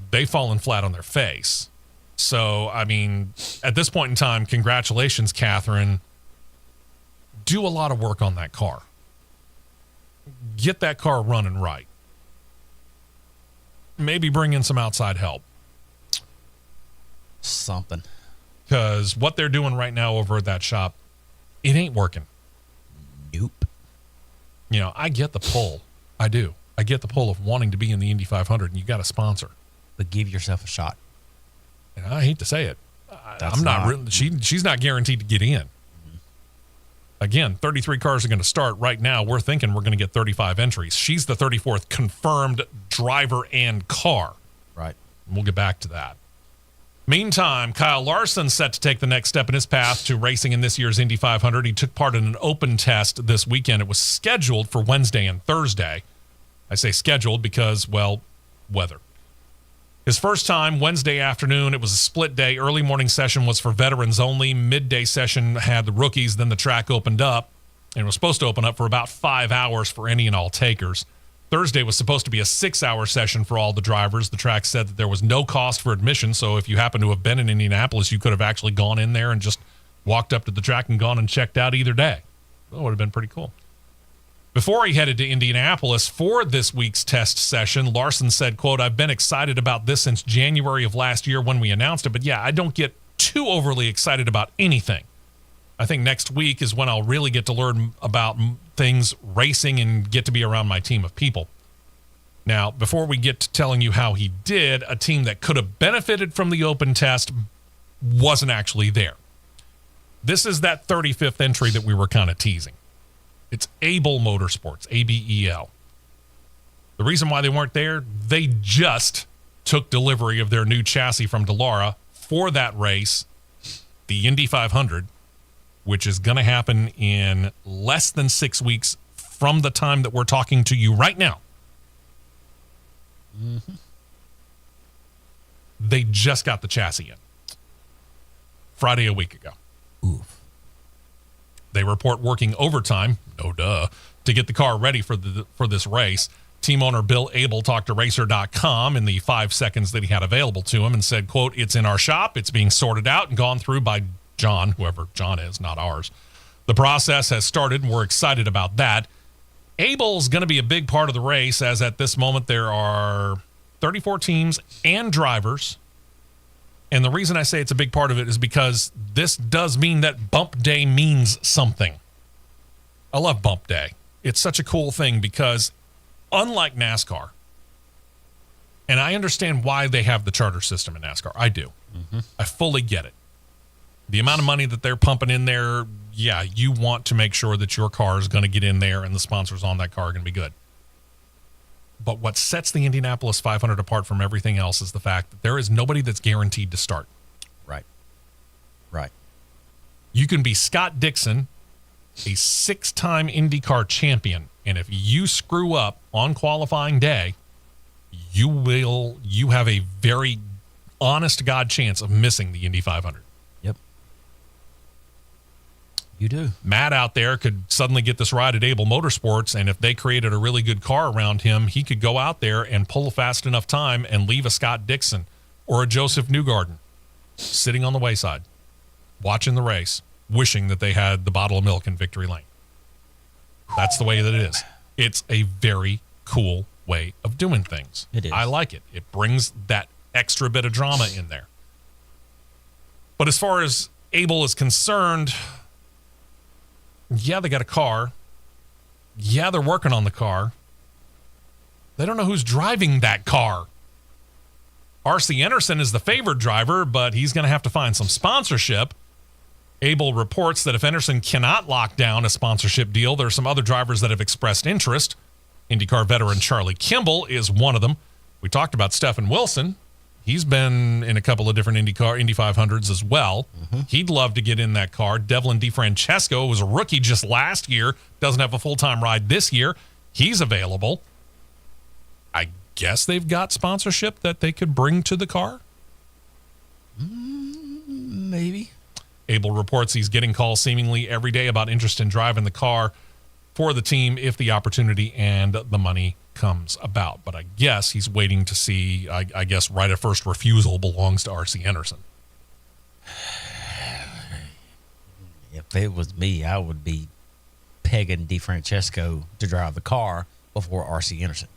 Speaker 3: They've fallen flat on their face. So, I mean, at this point in time, congratulations, Catherine. Do a lot of work on that car. Get that car running right. Maybe bring in some outside help.
Speaker 5: Something.
Speaker 3: Because what they're doing right now over at that shop, it ain't working.
Speaker 5: Nope.
Speaker 3: You know, I get the pull. I do. I get the pull of wanting to be in the Indy 500, and you got a sponsor.
Speaker 5: But give yourself a shot.
Speaker 3: And I hate to say it. I'm not really, she's not guaranteed to get in. Again, 33 cars are going to start right now. We're thinking we're going to get 35 entries. She's the 34th confirmed driver and car.
Speaker 5: Right.
Speaker 3: We'll get back to that. Meantime, Kyle Larson set to take the next step in his path to racing in this year's Indy 500. He took part in an open test this weekend. It was scheduled for Wednesday and Thursday. I say scheduled because, well, weather. His first time, Wednesday afternoon, it was a split day. Early morning session was for veterans only. Midday session had the rookies. Then the track opened up, and it was supposed to open up for about 5 hours for any and all takers. Thursday was supposed to be a 6-hour session for all the drivers. The track said that there was no cost for admission, so if you happen to have been in Indianapolis, you could have actually gone in there and just walked up to the track and gone and checked out either day. That would have been pretty cool. Before he headed to Indianapolis for this week's test session, Larson said, quote, "I've been excited about this since January of last year when we announced it, but yeah, I don't get too overly excited about anything. I think next week is when I'll really get to learn about things racing and get to be around my team of people. Now, before we get to telling you how he did, a team that could have benefited from the open test wasn't actually there. This is that 35th entry that we were kind of teasing. It's Able Motorsports, ABEL. The reason why they weren't there, they just took delivery of their new chassis from Dallara for that race, the Indy 500, which is going to happen in less than 6 weeks from the time that we're talking to you right now. Mm-hmm. They just got the chassis in Friday a week ago.
Speaker 5: Oof.
Speaker 3: They report working overtime, no duh, to get the car ready for this race. Team owner Bill Abel talked to Racer.com in the 5 seconds that he had available to him and said, quote, "It's in our shop. It's being sorted out and gone through by John," whoever John is, not ours. "The process has started, and we're excited about that." Abel's going to be a big part of the race, as at this moment there are 34 teams and drivers. And the reason I say it's a big part of it is because this does mean that Bump Day means something. I love Bump Day. It's such a cool thing because unlike NASCAR, and I understand why they have the charter system in NASCAR. I do. Mm-hmm. I fully get it. The amount of money that they're pumping in there, yeah, you want to make sure that your car is going to get in there and the sponsors on that car are going to be good. But what sets the Indianapolis 500 apart from everything else is the fact that there is nobody that's guaranteed to start.
Speaker 5: Right. Right.
Speaker 3: You can be Scott Dixon, a 6-time IndyCar champion, and if you screw up on qualifying day, you have a very honest to God chance of missing the Indy 500.
Speaker 5: Yep. You do.
Speaker 3: Matt out there could suddenly get this ride at Able Motorsports, and if they created a really good car around him, he could go out there and pull a fast enough time and leave a Scott Dixon or a Joseph Newgarden sitting on the wayside, watching the race, wishing that they had the bottle of milk in victory lane. That's the way that it is. It's a very cool way of doing things.
Speaker 5: It is.
Speaker 3: I like it. It brings that extra bit of drama in there. But as far as Able is concerned, yeah, they got a car. Yeah, they're working on the car. They don't know who's driving that car. R.C. Anderson is the favored driver, but he's going to have to find some sponsorship. Able reports that if Anderson cannot lock down a sponsorship deal, there are some other drivers that have expressed interest. IndyCar veteran Charlie Kimball is one of them. We talked about Stephen Wilson. He's been in a couple of different Indy 500s as well. Mm-hmm. He'd love to get in that car. Devlin DeFrancesco was a rookie just last year. Doesn't have a full-time ride this year. He's available. I guess they've got sponsorship that they could bring to the car?
Speaker 5: Maybe.
Speaker 3: Able reports he's getting calls seemingly every day about interest in driving the car for the team if the opportunity and the money comes about. But I guess he's waiting to see, I guess, right of first refusal belongs to R.C. Anderson.
Speaker 5: If it was me, I would be pegging DeFrancesco to drive the car before R.C. Anderson.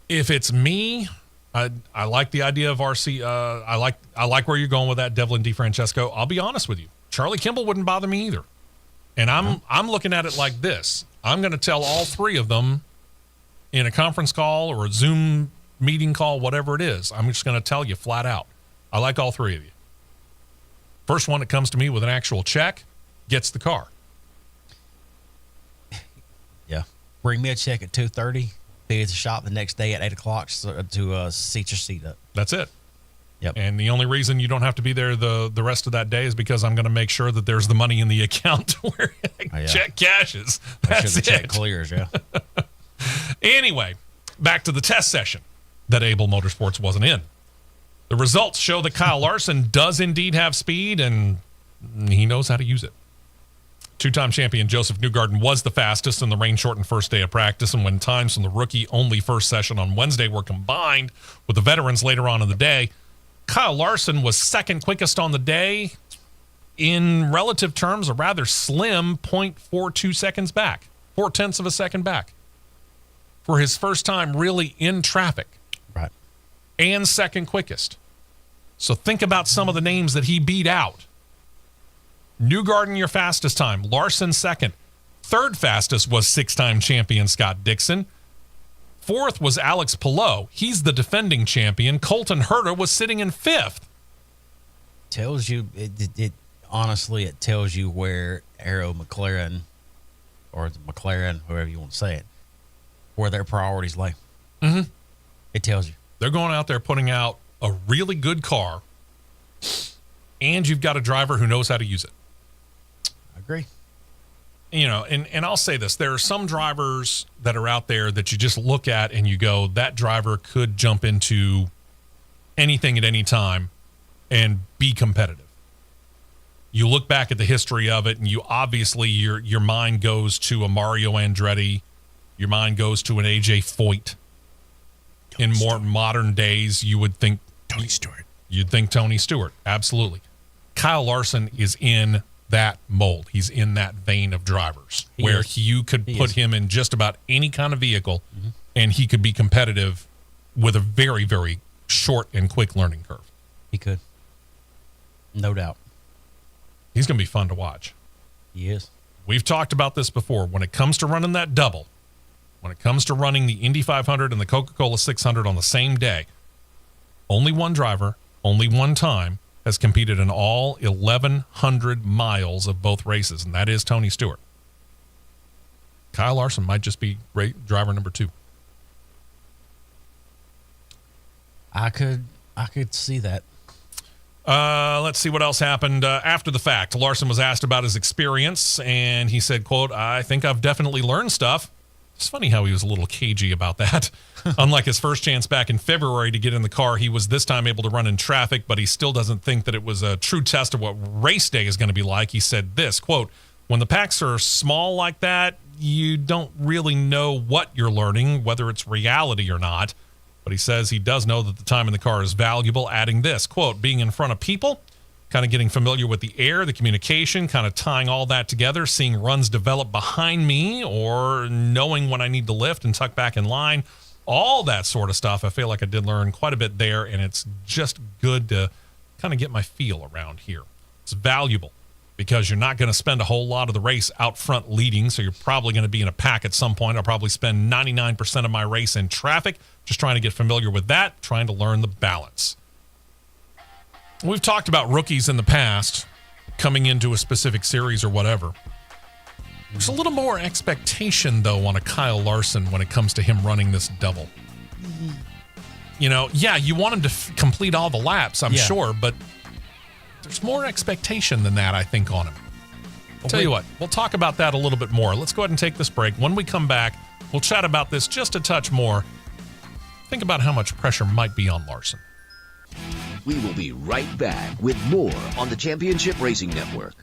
Speaker 3: If it's me, I like the idea of R.C. I like where you're going with that, Devlin DeFrancesco. I'll be honest with you. Charlie Kimball wouldn't bother me either. And I'm looking at it like this. I'm going to tell all three of them in a conference call or a Zoom meeting call, whatever it is. I'm just going to tell you flat out. I like all three of you. First one that comes to me with an actual check gets the car.
Speaker 5: Yeah. Bring me a check at 2:30. Be at the shop the next day at 8 o'clock to seat your seat up.
Speaker 3: That's it.
Speaker 5: Yep.
Speaker 3: And the only reason you don't have to be there the rest of that day is because I'm going to make sure that there's the money in the account where check cashes. That's
Speaker 5: the check
Speaker 3: it.
Speaker 5: clears, yeah.
Speaker 3: Anyway, back to the test session that Able Motorsports wasn't in. The results show that Kyle Larson does indeed have speed, and he knows how to use it. Two-time champion Joseph Newgarden was the fastest in the rain-shortened first day of practice, and when times from the rookie-only first session on Wednesday were combined with the veterans later on in the day, Kyle Larson was second quickest on the day. In relative terms, a rather slim 0.42 seconds back, 0.4 of a second back for his first time really in traffic.
Speaker 5: Right.
Speaker 3: And second quickest. So think about some of the names that he beat out Newgarden, your fastest time. Larson, second. Third fastest was 6-time champion Scott Dixon. Fourth was Alex Palou. He's the defending champion. Colton Herta was sitting in fifth.
Speaker 5: Tells you, honestly, it tells you where Arrow McLaren, or McLaren, however you want to say it, where their priorities lay.
Speaker 3: Mm-hmm.
Speaker 5: It tells you.
Speaker 3: They're going out there putting out a really good car, and you've got a driver who knows how to use it.
Speaker 5: I agree.
Speaker 3: You know, and I'll say this. There are some drivers that are out there that you just look at and you go, that driver could jump into anything at any time and be competitive. You look back at the history of it, and you obviously, your mind goes to a Mario Andretti. Your mind goes to an AJ Foyt. In more modern days, you would think
Speaker 4: Tony Stewart.
Speaker 3: You'd think Tony Stewart. Absolutely. Kyle Larson is in that mold. He's in that vein of drivers where you could put him in just about any kind of vehicle, and he could be competitive with a very, very short and quick learning curve.
Speaker 5: He could. No doubt.
Speaker 3: He's going to be fun to watch.
Speaker 5: He is.
Speaker 3: We've talked about this before. When it comes to running that double, when it comes to running the Indy 500 and the Coca-Cola 600 on the same day, only one driver, only one time, has competed in all 1,100 miles of both races, and that is Tony Stewart. Kyle Larson might just be driver number 2.
Speaker 5: I could see that.
Speaker 3: Let's see what else happened after the fact. Larson was asked about his experience, and he said, quote, "I think I've definitely learned stuff." It's funny how he was a little cagey about that. Unlike his first chance back in February to get in the car, he was this time able to run in traffic, but he still doesn't think that it was a true test of what race day is going to be like. He said this, quote, "When the packs are small like that, you don't really know what you're learning, whether it's reality or not." But he says he does know that the time in the car is valuable, adding this, quote, "Being in front of people, kind of getting familiar with the air, the communication, kind of tying all that together, seeing runs develop behind me or knowing when I need to lift and tuck back in line, all that sort of stuff. I feel like I did learn quite a bit there, and it's just good to kind of get my feel around here. It's valuable because you're not going to spend a whole lot of the race out front leading, so you're probably going to be in a pack at some point. I'll probably spend 99% of my race in traffic, just trying to get familiar with that, trying to learn the balance." We've talked about rookies in the past coming into a specific series or whatever. There's a little more expectation, though, on a Kyle Larson when it comes to him running this double. You know, yeah, you want him to complete all the laps, I'm sure, but there's more expectation than that, I think, on him. Tell you what, we'll talk about that a little bit more. Let's go ahead and take this break. When we come back, we'll chat about this just a touch more. Think about how much pressure might be on Larson.
Speaker 1: We will be right back with more on the Championship Racing Network.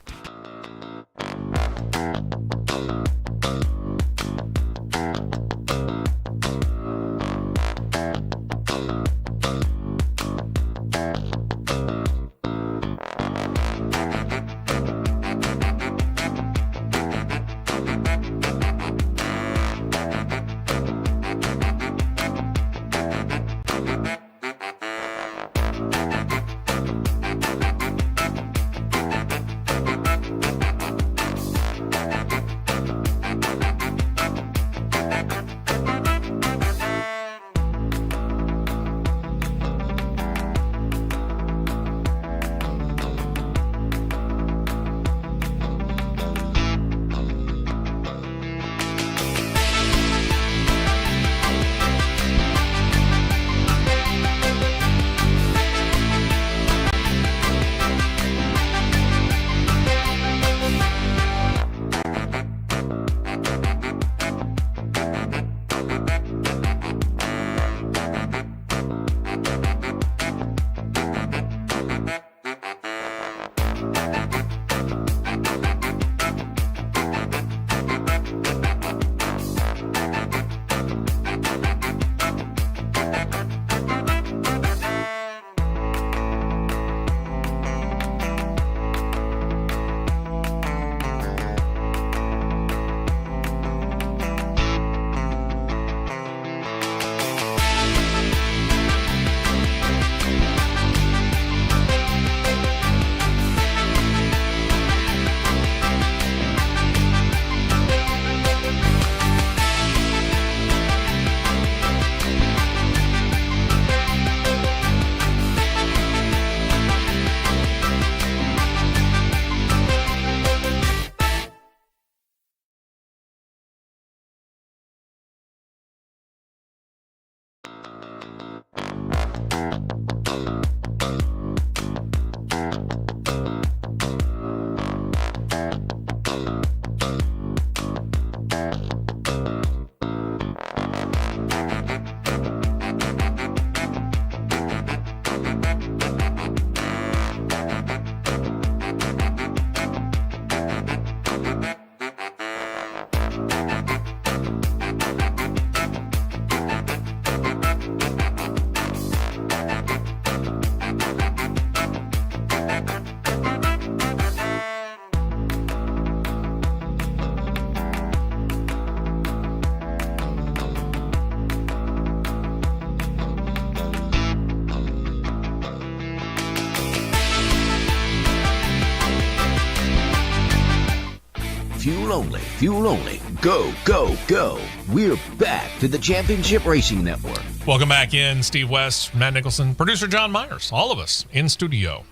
Speaker 1: Fuel only, fuel only. Go, go, go. We're back to the Championship Racing Network.
Speaker 3: Welcome back in. Steve West, Matt Nicholson, producer John Myers, all of us in studio.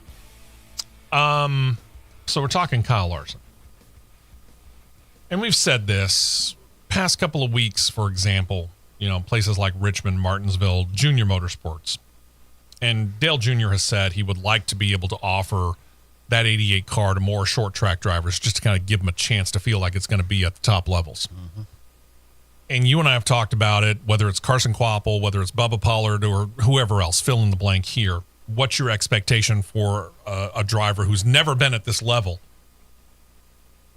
Speaker 3: So we're talking Kyle Larson. And we've said this past couple of weeks, for example, places like Richmond, Martinsville, Junior Motorsports. And Dale Jr. has said he would like to be able to offer that 88 car to more short track drivers just to kind of give them a chance to feel like it's going to be at the top levels. Mm-hmm. And you and I have talked about it, whether it's Carson Kvapil, whether it's Bubba Pollard, or whoever else, fill in the blank here. What's your expectation for a driver who's never been at this level?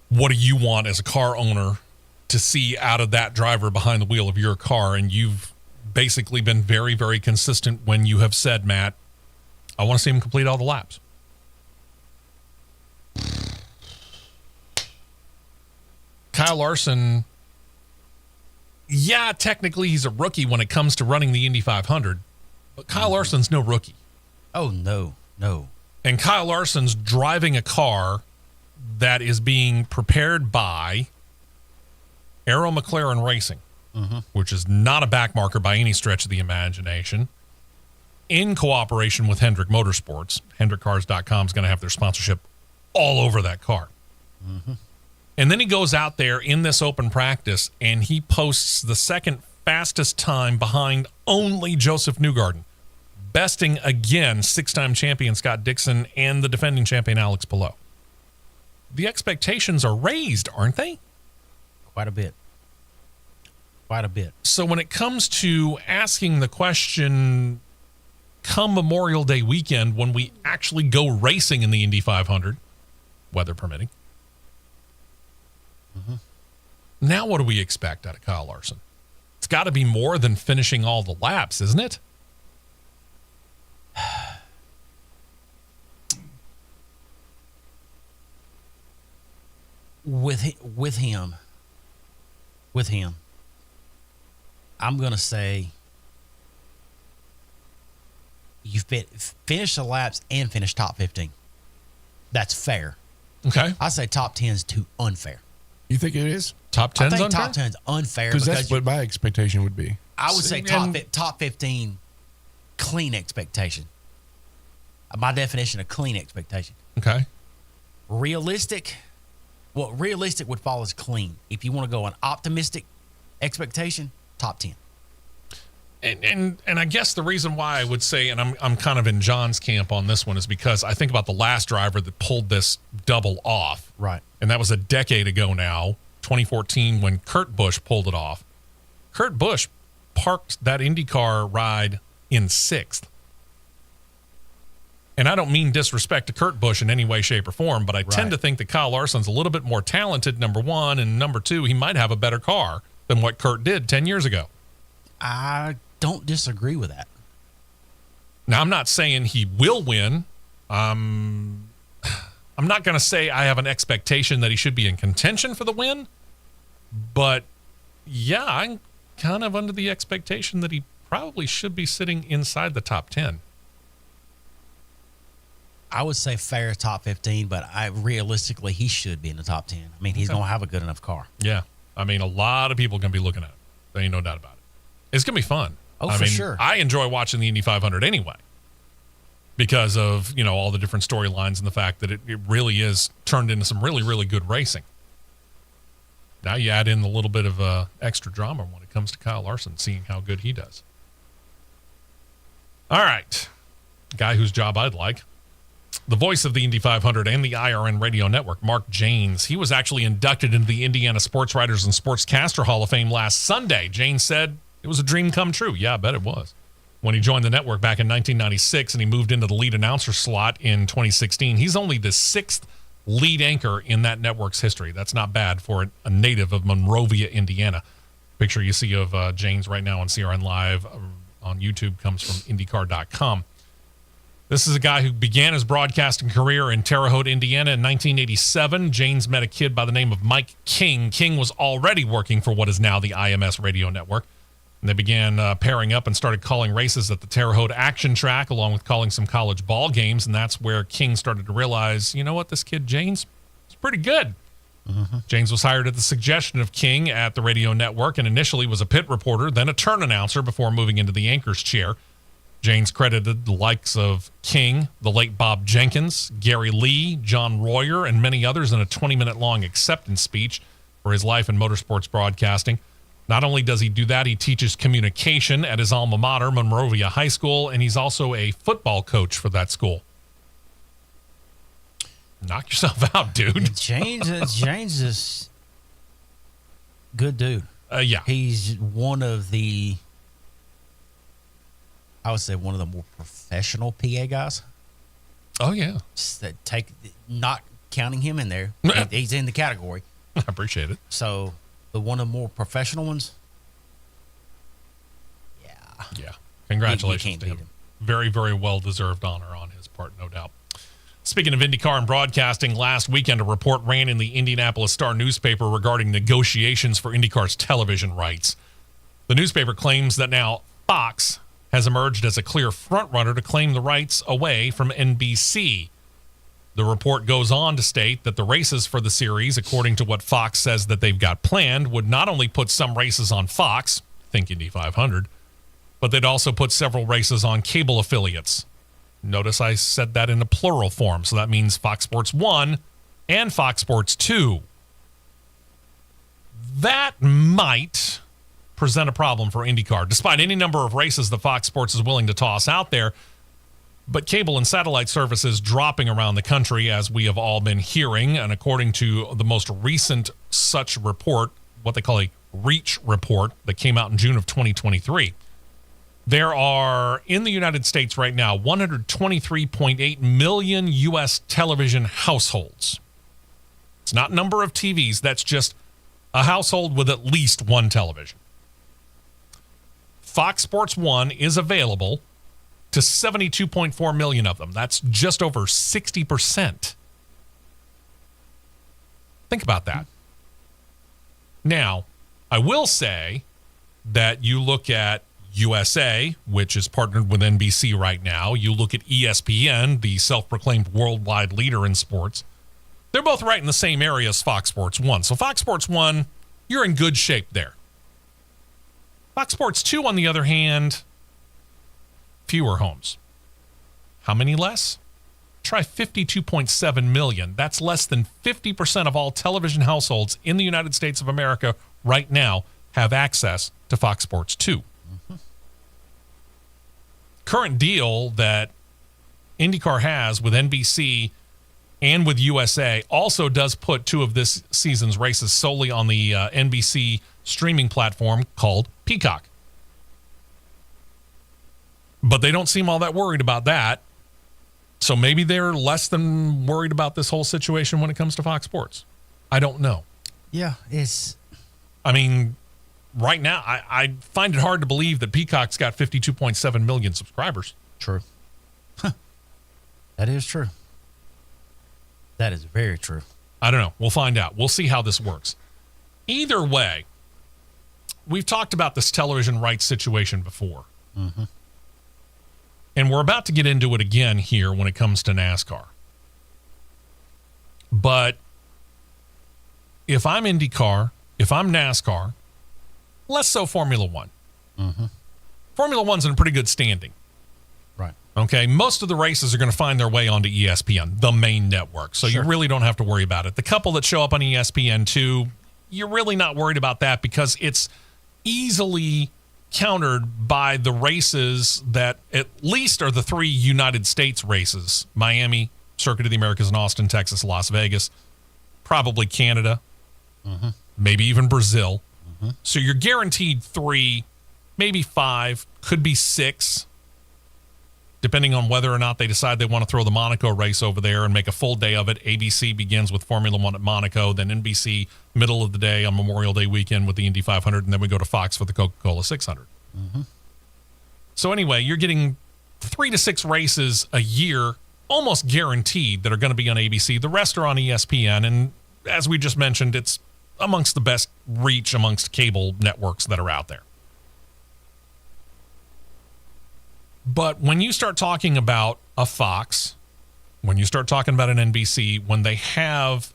Speaker 3: What do you want as a car owner to see out of that driver behind the wheel of your car? And you've basically been very, very consistent when you have said, Matt, I want to see him complete all the laps. Kyle Larson, yeah, technically he's a rookie when it comes to running the Indy 500, but Kyle Larson's no rookie.
Speaker 5: Oh, no.
Speaker 3: And Kyle Larson's driving a car that is being prepared by Arrow McLaren Racing, which is not a backmarker by any stretch of the imagination, in cooperation with Hendrick Motorsports. HendrickCars.com is going to have their sponsorship all over that car. Mm-hmm. And then he goes out there in this open practice and he posts the second fastest time behind only Joseph Newgarden, besting again six-time champion Scott Dixon and the defending champion Alex Palou. The expectations are raised, aren't they?
Speaker 5: Quite a bit.
Speaker 3: So when it comes to asking the question come Memorial Day weekend when we actually go racing in the Indy 500, weather permitting, now what do we expect out of Kyle Larson? It's got to be more than finishing all the laps, isn't it?
Speaker 5: With him, I'm going to say you finish the laps and finish top 15. That's fair.
Speaker 3: Okay.
Speaker 5: I say top 10 is too unfair.
Speaker 4: You think it is?
Speaker 3: Top 10's
Speaker 5: unfair?
Speaker 3: unfair?
Speaker 5: Top 10 is unfair.
Speaker 4: Because that's what my expectation would be.
Speaker 5: I would say top 15 clean expectation. My definition of clean expectation.
Speaker 3: Okay.
Speaker 5: Realistic would fall as clean. If you want to go an optimistic expectation, top 10.
Speaker 3: And I guess the reason why I would say, and I'm kind of in John's camp on this one, is because I think about the last driver that pulled this double off.
Speaker 5: Right.
Speaker 3: And that was a decade ago now, 2014, when Kurt Busch pulled it off. Kurt Busch parked that IndyCar ride in sixth. And I don't mean disrespect to Kurt Busch in any way, shape, or form, but I tend to think that Kyle Larson's a little bit more talented, number one, and number two, he might have a better car than what Kurt did 10 years ago.
Speaker 5: I don't disagree with that.
Speaker 3: Now, I'm not saying he will win. I'm not going to say I have an expectation that he should be in contention for the win, but yeah, I'm kind of under the expectation that he probably should be sitting inside the top 10.
Speaker 5: I would say fair top 15, but realistically, he should be in the top 10. I mean, he's going to have a good enough car.
Speaker 3: Yeah. I mean, a lot of people are going to be looking at it. There ain't no doubt about it. It's going to be fun.
Speaker 5: Oh, for sure.
Speaker 3: I enjoy watching the Indy 500 anyway because of, all the different storylines and the fact that it really is turned into some really, really good racing. Now you add in a little bit of extra drama when it comes to Kyle Larson, seeing how good he does. All right. Guy whose job I'd like. The voice of the Indy 500 and the IRN radio network, Mark Janes. He was actually inducted into the Indiana Sports Writers and Sportscaster Hall of Fame last Sunday. Janes said it was a dream come true. Yeah, I bet it was. When he joined the network back in 1996 and he moved into the lead announcer slot in 2016, he's only the sixth lead anchor in that network's history. That's not bad for a native of Monrovia, Indiana. Picture you see of Janes right now on CRN Live on YouTube comes from IndyCar.com. This is a guy who began his broadcasting career in Terre Haute, Indiana in 1987. Janes met a kid by the name of Mike King. King was already working for what is now the IMS radio network. And they began pairing up and started calling races at the Terre Haute Action Track, along with calling some college ball games. And that's where King started to realize, you know what, this kid Janes is pretty good. James was hired at the suggestion of King at the radio network and initially was a pit reporter, then a turn announcer before moving into the anchor's chair. James credited the likes of King, the late Bob Jenkins, Gary Lee, John Royer, and many others in a 20-minute-long acceptance speech for his life in motorsports broadcasting. Not only does he do that, he teaches communication at his alma mater, Monrovia High School, and he's also a football coach for that school. Knock yourself out, dude.
Speaker 5: James is good dude.
Speaker 3: Yeah.
Speaker 5: He's one of the, I would say, one of the more professional PA guys.
Speaker 3: Oh, yeah.
Speaker 5: Just that not counting him in there. He's in the category.
Speaker 3: I appreciate it.
Speaker 5: So, the one of the more professional ones.
Speaker 3: Yeah. Congratulations
Speaker 5: You can't
Speaker 3: to
Speaker 5: beat
Speaker 3: him.
Speaker 5: him.
Speaker 3: Very, very well-deserved honor on his part, no doubt. Speaking of IndyCar and broadcasting, last weekend a report ran in the Indianapolis Star newspaper regarding negotiations for IndyCar's television rights. The newspaper claims that now Fox has emerged as a clear frontrunner to claim the rights away from NBC. The report goes on to state that the races for the series, according to what Fox says that they've got planned, would not only put some races on Fox, think Indy 500, but they'd also put several races on cable affiliates. Notice I said that in a plural form, so that means Fox Sports 1 and Fox Sports 2. That might present a problem for IndyCar, despite any number of races that Fox Sports is willing to toss out there. But cable and satellite services dropping around the country, as we have all been hearing, and according to the most recent such report, what they call a REACH report that came out in June of 2023, there are, in the United States right now, 123.8 million U.S. television households. It's not number of TVs. That's just a household with at least one television. Fox Sports 1 is available to 72.4 million of them. That's just over 60%. Think about that. Now, I will say that you look at USA, which is partnered with NBC right now. You look at ESPN, the self-proclaimed worldwide leader in sports. They're both right in the same area as Fox Sports 1. So Fox Sports 1, you're in good shape there. Fox Sports 2, on the other hand, fewer homes. How many less? Try 52.7 million. That's less than 50% of all television households in the United States of America right now have access to Fox Sports 2. Current deal that IndyCar has with NBC and with USA also does put two of this season's races solely on the NBC streaming platform called Peacock. But they don't seem all that worried about that. So maybe they're less than worried about this whole situation when it comes to Fox Sports. I don't know.
Speaker 5: Yeah,
Speaker 3: I mean, right now, I find it hard to believe that Peacock's got 52.7 million subscribers.
Speaker 5: True. That is true. That is very true.
Speaker 3: I don't know. We'll find out. We'll see how this works. Either way, we've talked about this television rights situation before.
Speaker 5: Mm-hmm.
Speaker 3: And we're about to get into it again here when it comes to NASCAR. But if I'm IndyCar, if I'm NASCAR, less so Formula One.
Speaker 5: Mm-hmm.
Speaker 3: Formula One's in pretty good standing.
Speaker 5: Right.
Speaker 3: Okay, most of the races are going to find their way onto ESPN, the main network. So
Speaker 5: Sure.
Speaker 3: you really don't have to worry about it. The couple that show up on ESPN2, you're really not worried about that because it's easily countered by the races that at least are the three United States races: Miami, Circuit of the Americas in Austin, Texas, Las Vegas, probably Canada, maybe even Brazil. So you're guaranteed 3, maybe 5, could be 6, depending on whether or not they decide they want to throw the Monaco race over there and make a full day of it. ABC begins with Formula One at Monaco, then NBC middle of the day on Memorial Day weekend with the Indy 500, and then we go to Fox for the Coca-Cola 600. So anyway, you're getting 3 to 6 races a year, almost guaranteed, that are going to be on ABC. The rest are on ESPN, and as we just mentioned, it's amongst the best reach amongst cable networks that are out there. But when you start talking about a Fox, when you start talking about an NBC, when they have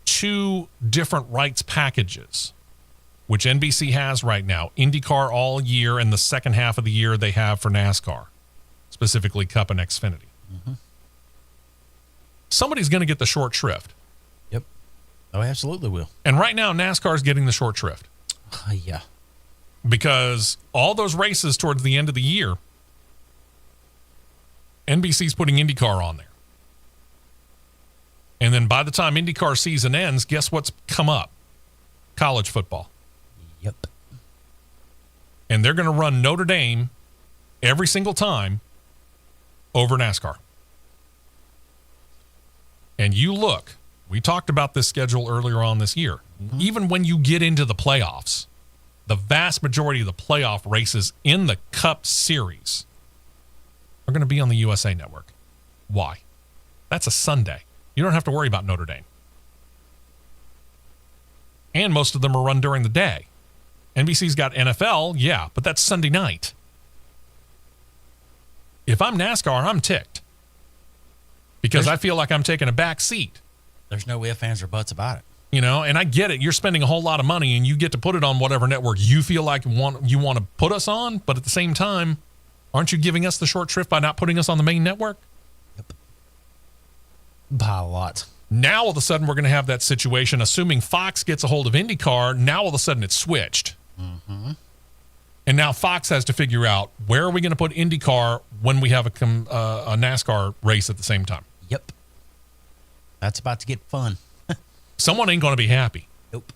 Speaker 3: two different rights packages, which NBC has right now. IndyCar all year, and the second half of the year they have for NASCAR, specifically Cup and Xfinity.
Speaker 5: Mm-hmm.
Speaker 3: Somebody's going to get the short shrift.
Speaker 5: Yep. Oh, absolutely will.
Speaker 3: And right now, NASCAR is getting the short shrift.
Speaker 5: Yeah.
Speaker 3: Because all those races towards the end of the year, NBC's putting IndyCar on there. And then by the time IndyCar season ends, guess what's come up? College football.
Speaker 5: Yep.
Speaker 3: And they're going to run Notre Dame every single time over NASCAR. And you look, we talked about this schedule earlier on this year. Mm-hmm. Even when you get into the playoffs, the vast majority of the playoff races in the Cup Series are going to be on the USA Network. Why? That's a Sunday. You don't have to worry about Notre Dame. And most of them are run during the day. NBC's got NFL, yeah, but that's Sunday night. If I'm NASCAR, I'm ticked. Because I feel like I'm taking a back seat.
Speaker 5: There's no ifs, ands, or buts about it.
Speaker 3: You know, and I get it. You're spending a whole lot of money, and you get to put it on whatever network you feel like you want to put us on. But at the same time, aren't you giving us the short shrift by not putting us on the main network?
Speaker 5: Yep. By a lot.
Speaker 3: Now, all of a sudden, we're going to have that situation. Assuming Fox gets a hold of IndyCar, now all of a sudden it's switched.
Speaker 5: Mm-hmm.
Speaker 3: And now Fox has to figure out, where are we going to put IndyCar when we have a NASCAR race at the same time?
Speaker 5: Yep. That's about to get fun.
Speaker 3: Someone ain't going to be happy.
Speaker 5: Nope.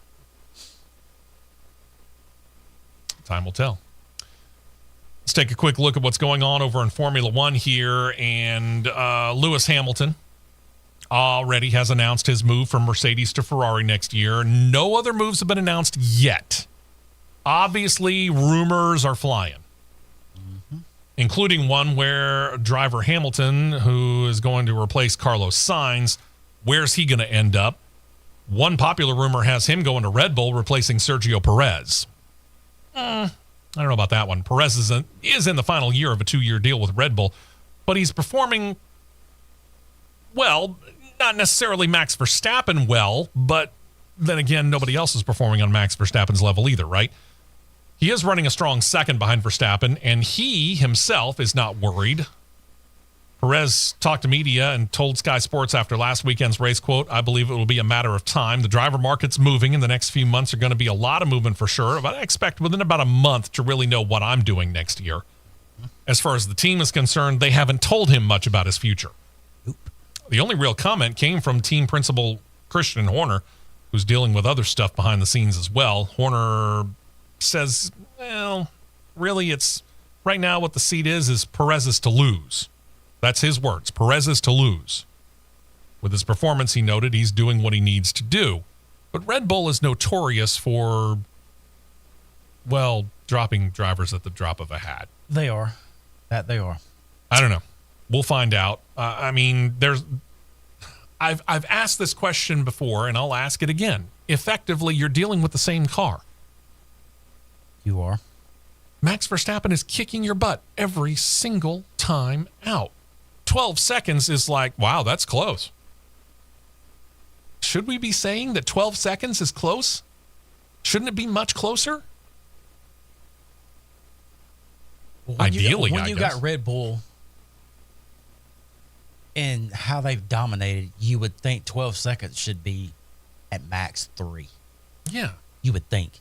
Speaker 3: Time will tell. Let's take a quick look at what's going on over in Formula One here. And Lewis Hamilton already has announced his move from Mercedes to Ferrari next year. No other moves have been announced yet. Obviously, rumors are flying, including one where driver Hamilton, who is going to replace Carlos Sainz, where's he going to end up? One popular rumor has him going to Red Bull, replacing Sergio Perez. I don't know about that one. Perez is in the final year of a 2-year deal with Red Bull, but he's performing well, not necessarily Max Verstappen well, but then again, nobody else is performing on Max Verstappen's level either, right? He is running a strong second behind Verstappen, and he himself is not worried. Perez talked to media and told Sky Sports after last weekend's race, quote, "I believe it will be a matter of time. The driver market's moving. In the next few months are going to be a lot of movement for sure, but I expect within about a month to really know what I'm doing next year." As far as the team is concerned, they haven't told him much about his future.
Speaker 5: Oop.
Speaker 3: The only real comment came from team principal Christian Horner, who's dealing with other stuff behind the scenes as well. Horner says, well, really it's right now what the seat is Perez is to lose. That's his words. Perez is to lose. With his performance, he noted he's doing what he needs to do. But Red Bull is notorious for, well, dropping drivers at the drop of a hat.
Speaker 5: They are. That they are.
Speaker 3: I don't know. We'll find out. I mean, I've asked this question before, and I'll ask it again. Effectively, you're dealing with the same car.
Speaker 5: You are.
Speaker 3: Max Verstappen is kicking your butt every single time out. 12 seconds is like, wow, that's close. Should we be saying that 12 seconds is close? Shouldn't it be much closer?
Speaker 5: Well,
Speaker 3: Ideally,
Speaker 5: when
Speaker 3: I
Speaker 5: you
Speaker 3: guess.
Speaker 5: got Red Bull and how they've dominated, you would think 12 seconds should be at max 3.
Speaker 3: Yeah.
Speaker 5: You would think.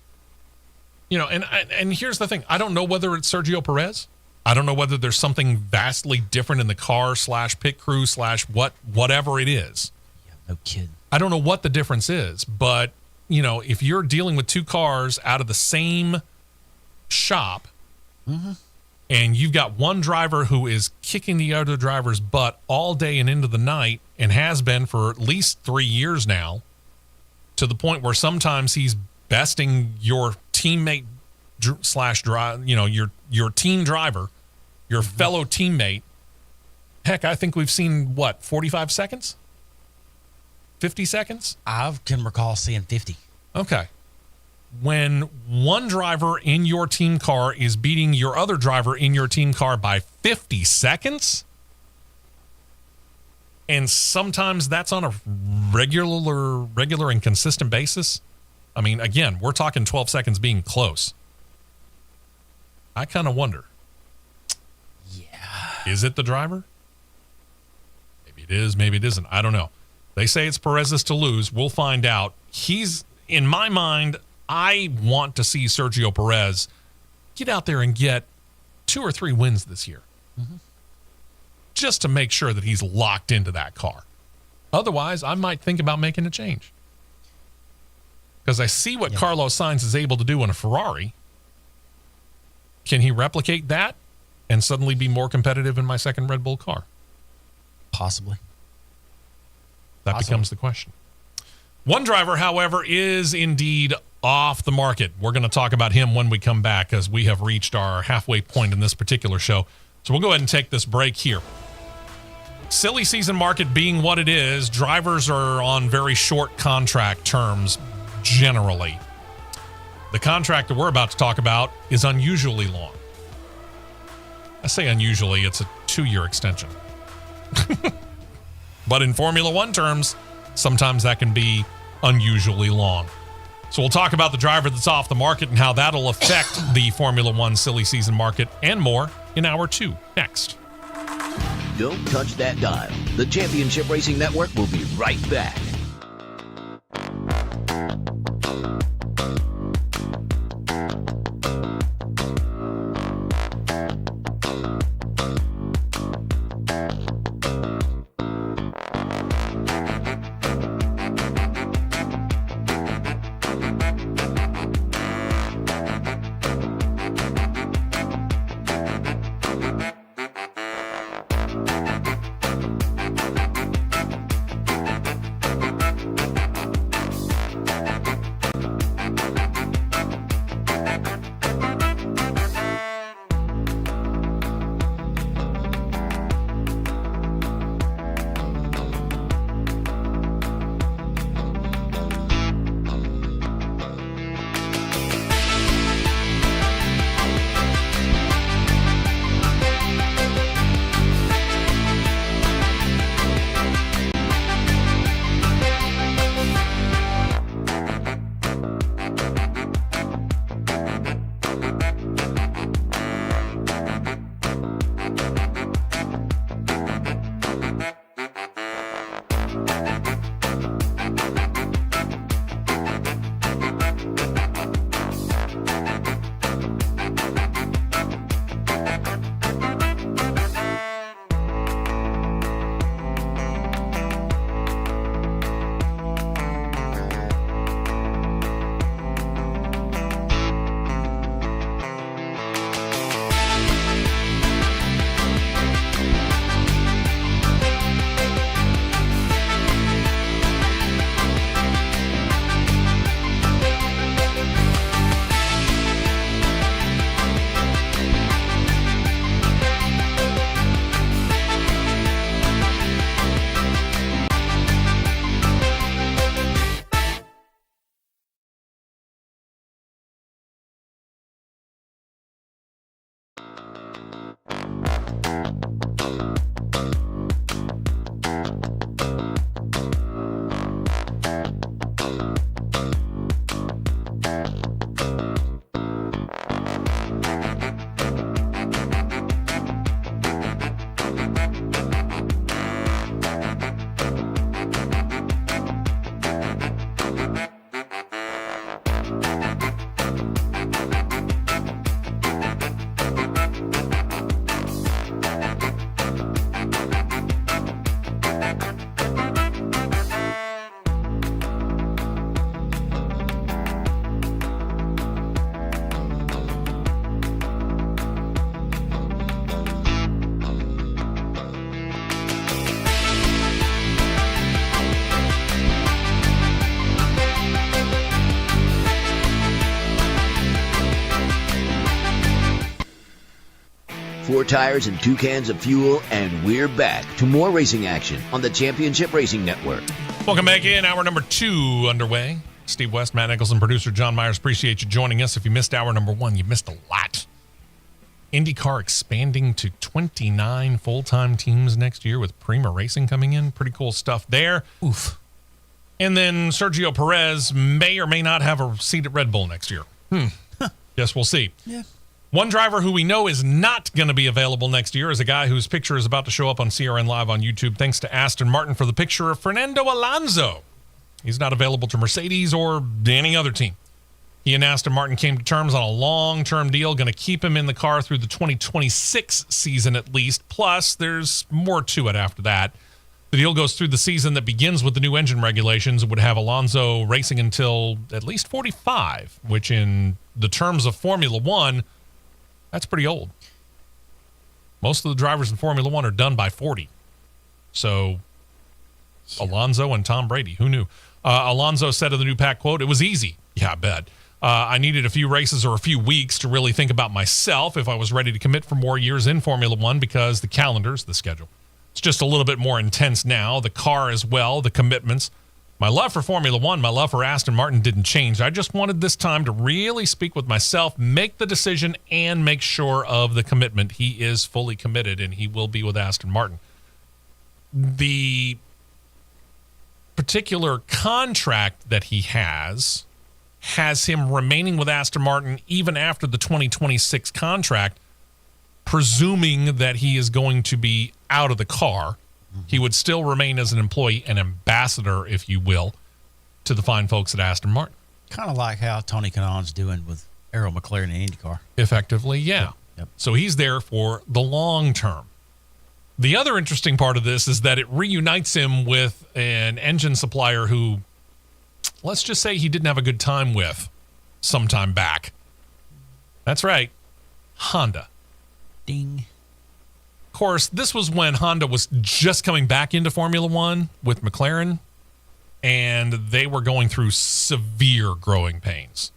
Speaker 3: You know, and here's the thing. I don't know whether it's Sergio Perez. I don't know whether there's something vastly different in the car / pit crew / whatever it is.
Speaker 5: Yeah, no kidding.
Speaker 3: I don't know what the difference is, but, you know, if you're dealing with two cars out of the same shop, and you've got one driver who is kicking the other driver's butt all day and into the night and has been for at least 3 years now, to the point where sometimes he's besting your teammate / you know, your team driver, your fellow teammate. Heck, I think we've seen, 45 seconds? 50 seconds?
Speaker 5: I can recall seeing 50.
Speaker 3: Okay. When one driver in your team car is beating your other driver in your team car by 50 seconds, and sometimes that's on a regular and consistent basis, I mean, again, we're talking 12 seconds being close. I kind of wonder.
Speaker 5: Yeah.
Speaker 3: Is it the driver? Maybe it is, maybe it isn't. I don't know. They say it's Perez's to lose. We'll find out. In my mind, I want to see Sergio Perez get out there and get 2 or 3 wins this year. Mm-hmm. Just to make sure that he's locked into that car. Otherwise, I might think about making a change. Because I see what Carlos Sainz is able to do in a Ferrari. Can he replicate that and suddenly be more competitive in my second Red Bull car?
Speaker 5: Possibly.
Speaker 3: That becomes the question. One driver, however, is indeed off the market. We're going to talk about him when we come back, as we have reached our halfway point in this particular show. So we'll go ahead and take this break here. Silly season market being what it is, drivers are on very short contract terms generally. The contract that we're about to talk about is unusually long. I say unusually, it's a 2-year extension. But in Formula One terms, sometimes that can be unusually long. So we'll talk about the driver that's off the market and how that'll affect the Formula One silly season market and more in hour 2 next.
Speaker 1: Don't touch that dial. The Championship Racing Network will be right back. Four tires and 2 cans of fuel, and we're back to more racing action on the Championship Racing Network.
Speaker 3: Welcome back in. Hour number 2 underway. Steve West, Matt Nicholson, producer John Myers. Appreciate you joining us. If you missed hour number 1, you missed a lot. Indycar expanding to 29 full-time teams next year with Prima Racing coming in. Pretty cool stuff there.
Speaker 5: Oof.
Speaker 3: And then Sergio Perez may or may not have a seat at Red Bull next year. Guess we'll see.
Speaker 5: Yeah.
Speaker 3: One driver who we know is not going to be available next year is a guy whose picture is about to show up on CRN Live on YouTube, thanks to Aston Martin for the picture of Fernando Alonso. He's not available to Mercedes or any other team. He and Aston Martin came to terms on a long-term deal, going to keep him in the car through the 2026 season at least. Plus, there's more to it after that. The deal goes through the season that begins with the new engine regulations. It would have Alonso racing until at least 45, which in the terms of Formula One, that's pretty old. Most of the drivers in Formula One are done by 40. So, Alonso and Tom Brady, who knew? Alonso said of the new pack quote, "It was easy. Yeah, I bet. I needed a few races or a few weeks to really think about myself if I was ready to commit for more years in Formula One because the calendars, the schedule. It's just a little bit more intense now. The car as well, the commitments. My love for Formula One, my love for Aston Martin didn't change. I just wanted this time to really speak with myself, make the decision, and make sure of the commitment. He is fully committed, and he will be with Aston Martin." The particular contract that he has him remaining with Aston Martin even after the 2026 contract, presuming that he is going to be out of the car. He would still remain as an employee, an ambassador, if you will, to the fine folks at Aston Martin.
Speaker 5: Kind of like how Tony Kanaan's doing with Errol McLaren in Indycar.
Speaker 3: Effectively, yeah.
Speaker 5: Yep.
Speaker 3: So he's there for the long term. The other interesting part of this is that it reunites him with an engine supplier who, let's just say, he didn't have a good time with sometime back. That's right, Honda.
Speaker 5: Ding.
Speaker 3: Of course, this was when Honda was just coming back into Formula One with McLaren, and they were going through severe growing pains.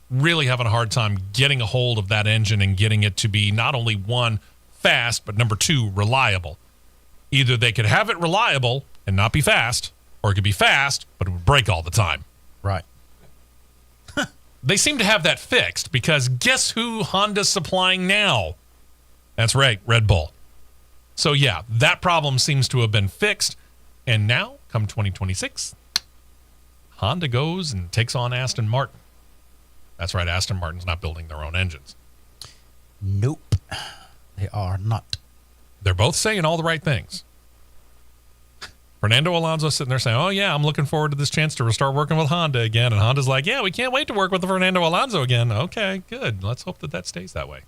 Speaker 3: Really having a hard time getting a hold of that engine and getting it to be not only one, fast, but number two, reliable. Either they could have it reliable and not be fast, or it could be fast, but it would break all the time.
Speaker 5: Right.
Speaker 3: They seem to have that fixed because guess who Honda's supplying now? That's right, Red Bull. So yeah, that problem seems to have been fixed. And now, come 2026, Honda goes and takes on Aston Martin. That's right, Aston Martin's not building their own engines.
Speaker 5: Nope. They are not.
Speaker 3: They're both saying all the right things. Fernando Alonso sitting there saying, "Oh yeah, I'm looking forward to this chance to start working with Honda again." And Honda's like, "Yeah, we can't wait to work with Fernando Alonso again." Okay, good. Let's hope that stays that way.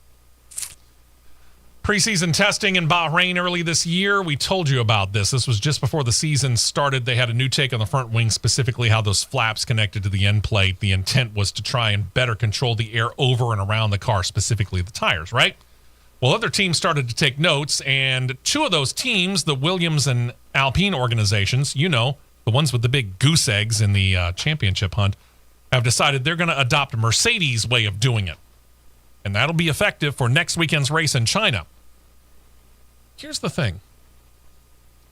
Speaker 3: Preseason testing in Bahrain early this year. We told you about this. This was just before the season started. They had a new take on the front wing, specifically how those flaps connected to the end plate. The intent was to try and better control the air over and around the car, specifically the tires, right? Well, other teams started to take notes, and two of those teams, the Williams and Alpine organizations, you know, the ones with the big goose eggs in the championship hunt, have decided they're going to adopt Mercedes' way of doing it. And that'll be effective for next weekend's race in China. Here's the thing.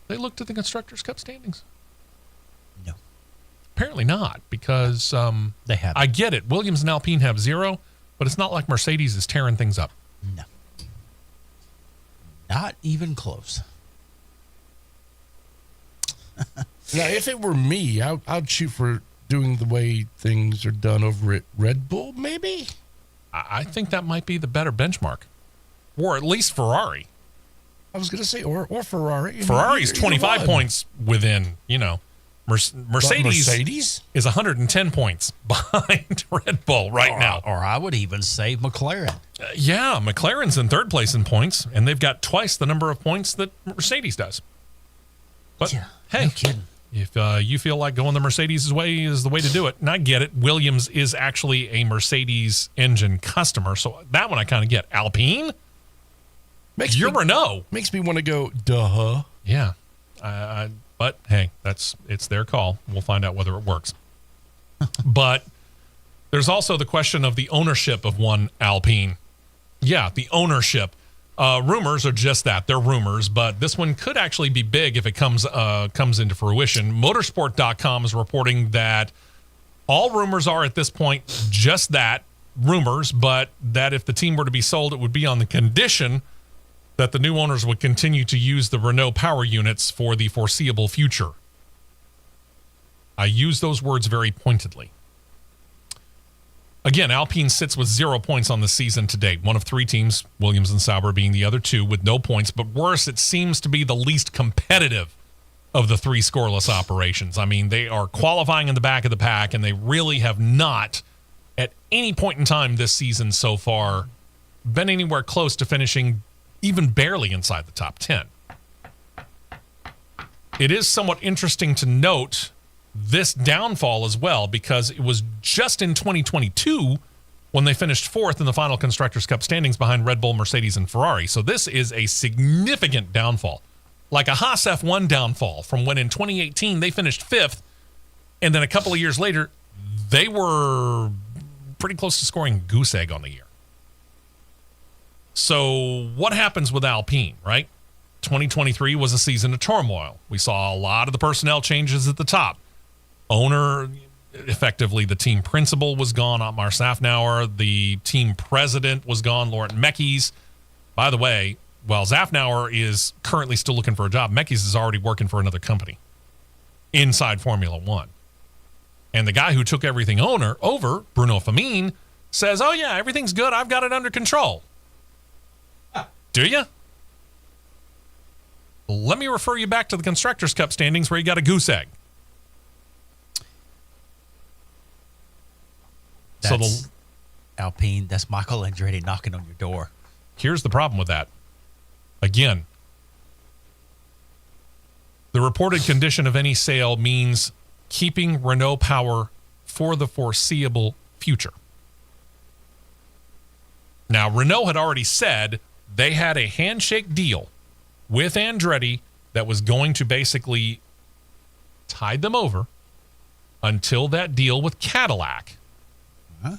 Speaker 3: They looked at the Constructors' Cup standings?
Speaker 5: No.
Speaker 3: Apparently not, because
Speaker 5: they have.
Speaker 3: I get it. Williams and Alpine have 0, but it's not like Mercedes is tearing things up.
Speaker 5: No. Not even close.
Speaker 4: Now, if it were me, I'd shoot for doing the way things are done over at Red Bull, maybe?
Speaker 3: I think that might be the better benchmark. Or at least Ferrari.
Speaker 4: I was going to say, or Ferrari.
Speaker 3: Ferrari's 25 points within, you know. Mercedes is 110 points behind Red Bull now.
Speaker 5: Or I would even say McLaren.
Speaker 3: Yeah, McLaren's in third place in points, and they've got twice the number of points that Mercedes does. But,
Speaker 5: yeah,
Speaker 3: hey,
Speaker 5: no kidding.
Speaker 3: If you feel like going the Mercedes' way is the way to do it, and I get it, Williams is actually a Mercedes engine customer, so that one I kind of get. Alpine? You're Renault.
Speaker 4: Makes me want to go, duh.
Speaker 3: Yeah. But, hey, it's their call. We'll find out whether it works. But there's also the question of the ownership of one Alpine. Yeah, the ownership. Rumors are just that. They're rumors, but this one could actually be big if it comes into fruition. Motorsport.com is reporting that all rumors are at this point just that, rumors, but that if the team were to be sold, it would be on the condition that the new owners would continue to use the Renault power units for the foreseeable future. I use those words very pointedly. Again, Alpine sits with 0 points on the season to date. One of 3 teams, Williams and Sauber being the other 2, with no points. But worse, it seems to be the least competitive of the 3 scoreless operations. I mean, they are qualifying in the back of the pack, and they really have not, at any point in time this season so far, been anywhere close to finishing even barely inside the top 10. It is somewhat interesting to note this downfall as well, because it was just in 2022 when they finished 4th in the final Constructors' Cup standings behind Red Bull, Mercedes, and Ferrari. So this is a significant downfall. Like a Haas F1 downfall from when in 2018 they finished 5th, and then a couple of years later, they were pretty close to scoring goose egg on the year. So what happens with Alpine, right? 2023 was a season of turmoil. We saw a lot of the personnel changes at the top. Owner, effectively the team principal was gone, Otmar Safnauer. The team president was gone, Laurent Mekies. By the way, while Safnauer is currently still looking for a job, Mekies is already working for another company inside Formula One. And the guy who took everything over, Bruno Famine, says, oh yeah, everything's good. I've got it under control. Do you? Let me refer you back to the Constructors' Cup standings where you got a goose egg.
Speaker 5: That's Alpine. That's Michael Andretti knocking on your door.
Speaker 3: Here's the problem with that. Again, the reported condition of any sale means keeping Renault power for the foreseeable future. Now, Renault had already said they had a handshake deal with Andretti that was going to basically tide them over until that deal with Cadillac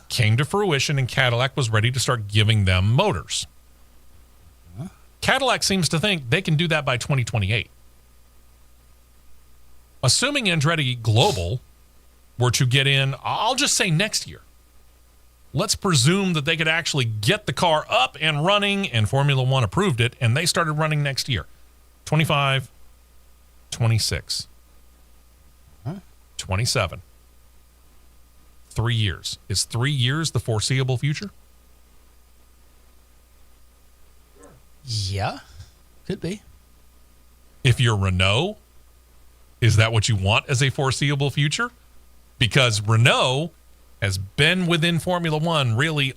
Speaker 3: came to fruition and Cadillac was ready to start giving them motors. Cadillac seems to think they can do that by 2028. Assuming Andretti Global were to get in, I'll just say next year. Let's presume that they could actually get the car up and running, and Formula One approved it, and they started running next year. 25, 26, 27. 3 years. Is 3 years the foreseeable future?
Speaker 5: Yeah, could be.
Speaker 3: If you're Renault, is that what you want as a foreseeable future? Because Renault has been within Formula One really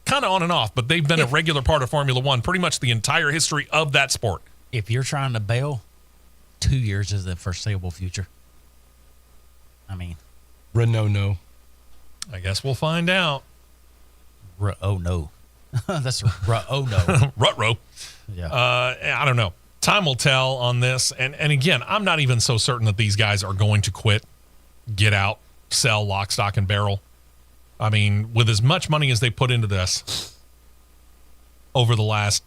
Speaker 3: kind of on and off, but they've been a regular part of Formula One pretty much the entire history of that sport.
Speaker 5: If you're trying to bail, 2 years is the foreseeable future. I mean,
Speaker 4: Renault, no.
Speaker 3: I guess we'll find out.
Speaker 5: Oh no. That's oh no.
Speaker 3: Ruh-roh.
Speaker 5: Yeah.
Speaker 3: I don't know. Time will tell on this. And again, I'm not even so certain that these guys are going to quit, get out, sell lock, stock, and barrel. I mean, with as much money as they put into this over the last,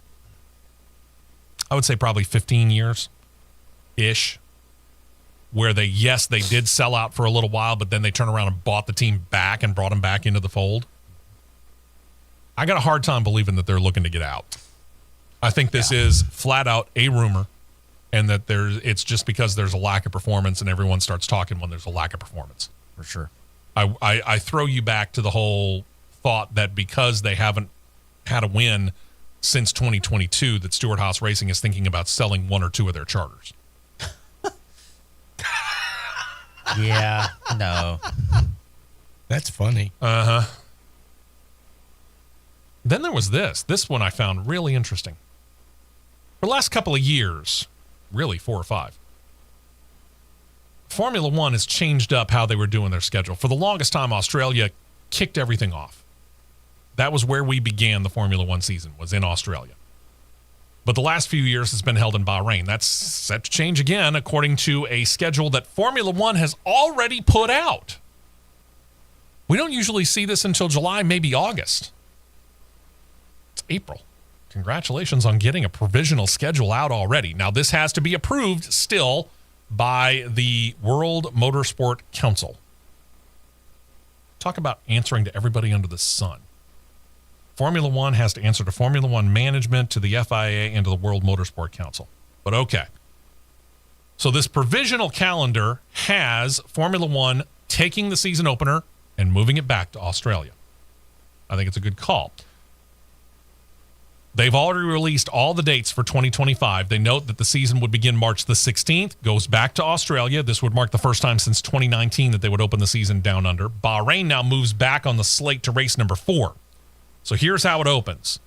Speaker 3: I would say probably 15 years-ish, where they did sell out for a little while, but then they turned around and bought the team back and brought them back into the fold. I got a hard time believing that they're looking to get out. I think this is flat out a rumor, and that it's just because there's a lack of performance and everyone starts talking when there's a lack of performance.
Speaker 5: For sure.
Speaker 3: I throw you back to the whole thought that because they haven't had a win since 2022, that Stewart-Haas Racing is thinking about selling 1 or 2 of their charters.
Speaker 5: Yeah, no.
Speaker 4: That's funny.
Speaker 3: Uh-huh. Then there was this one I found really interesting. For the last couple of years, really 4 or 5, Formula One has changed up how they were doing their schedule. For the longest time, Australia kicked everything off. That was where we began the Formula One season, was in Australia. But the last few years it's been held in Bahrain. That's set to change again, according to a schedule that Formula One has already put out. We don't usually see this until July, maybe August. It's April. Congratulations on getting a provisional schedule out already. Now, this has to be approved still by the World Motorsport Council. Talk about answering to everybody under the sun. Formula One has to answer to Formula One management, to the FIA, and to the World Motorsport Council. But okay. So this provisional calendar has Formula One taking the season opener and moving it back to Australia. I think it's a good call. They've already released all the dates for 2025. They note that the season would begin March the 16th, goes back to Australia. This would mark the first time since 2019 that they would open the season down under. Bahrain now moves back on the slate to race number 4. So here's how it opens.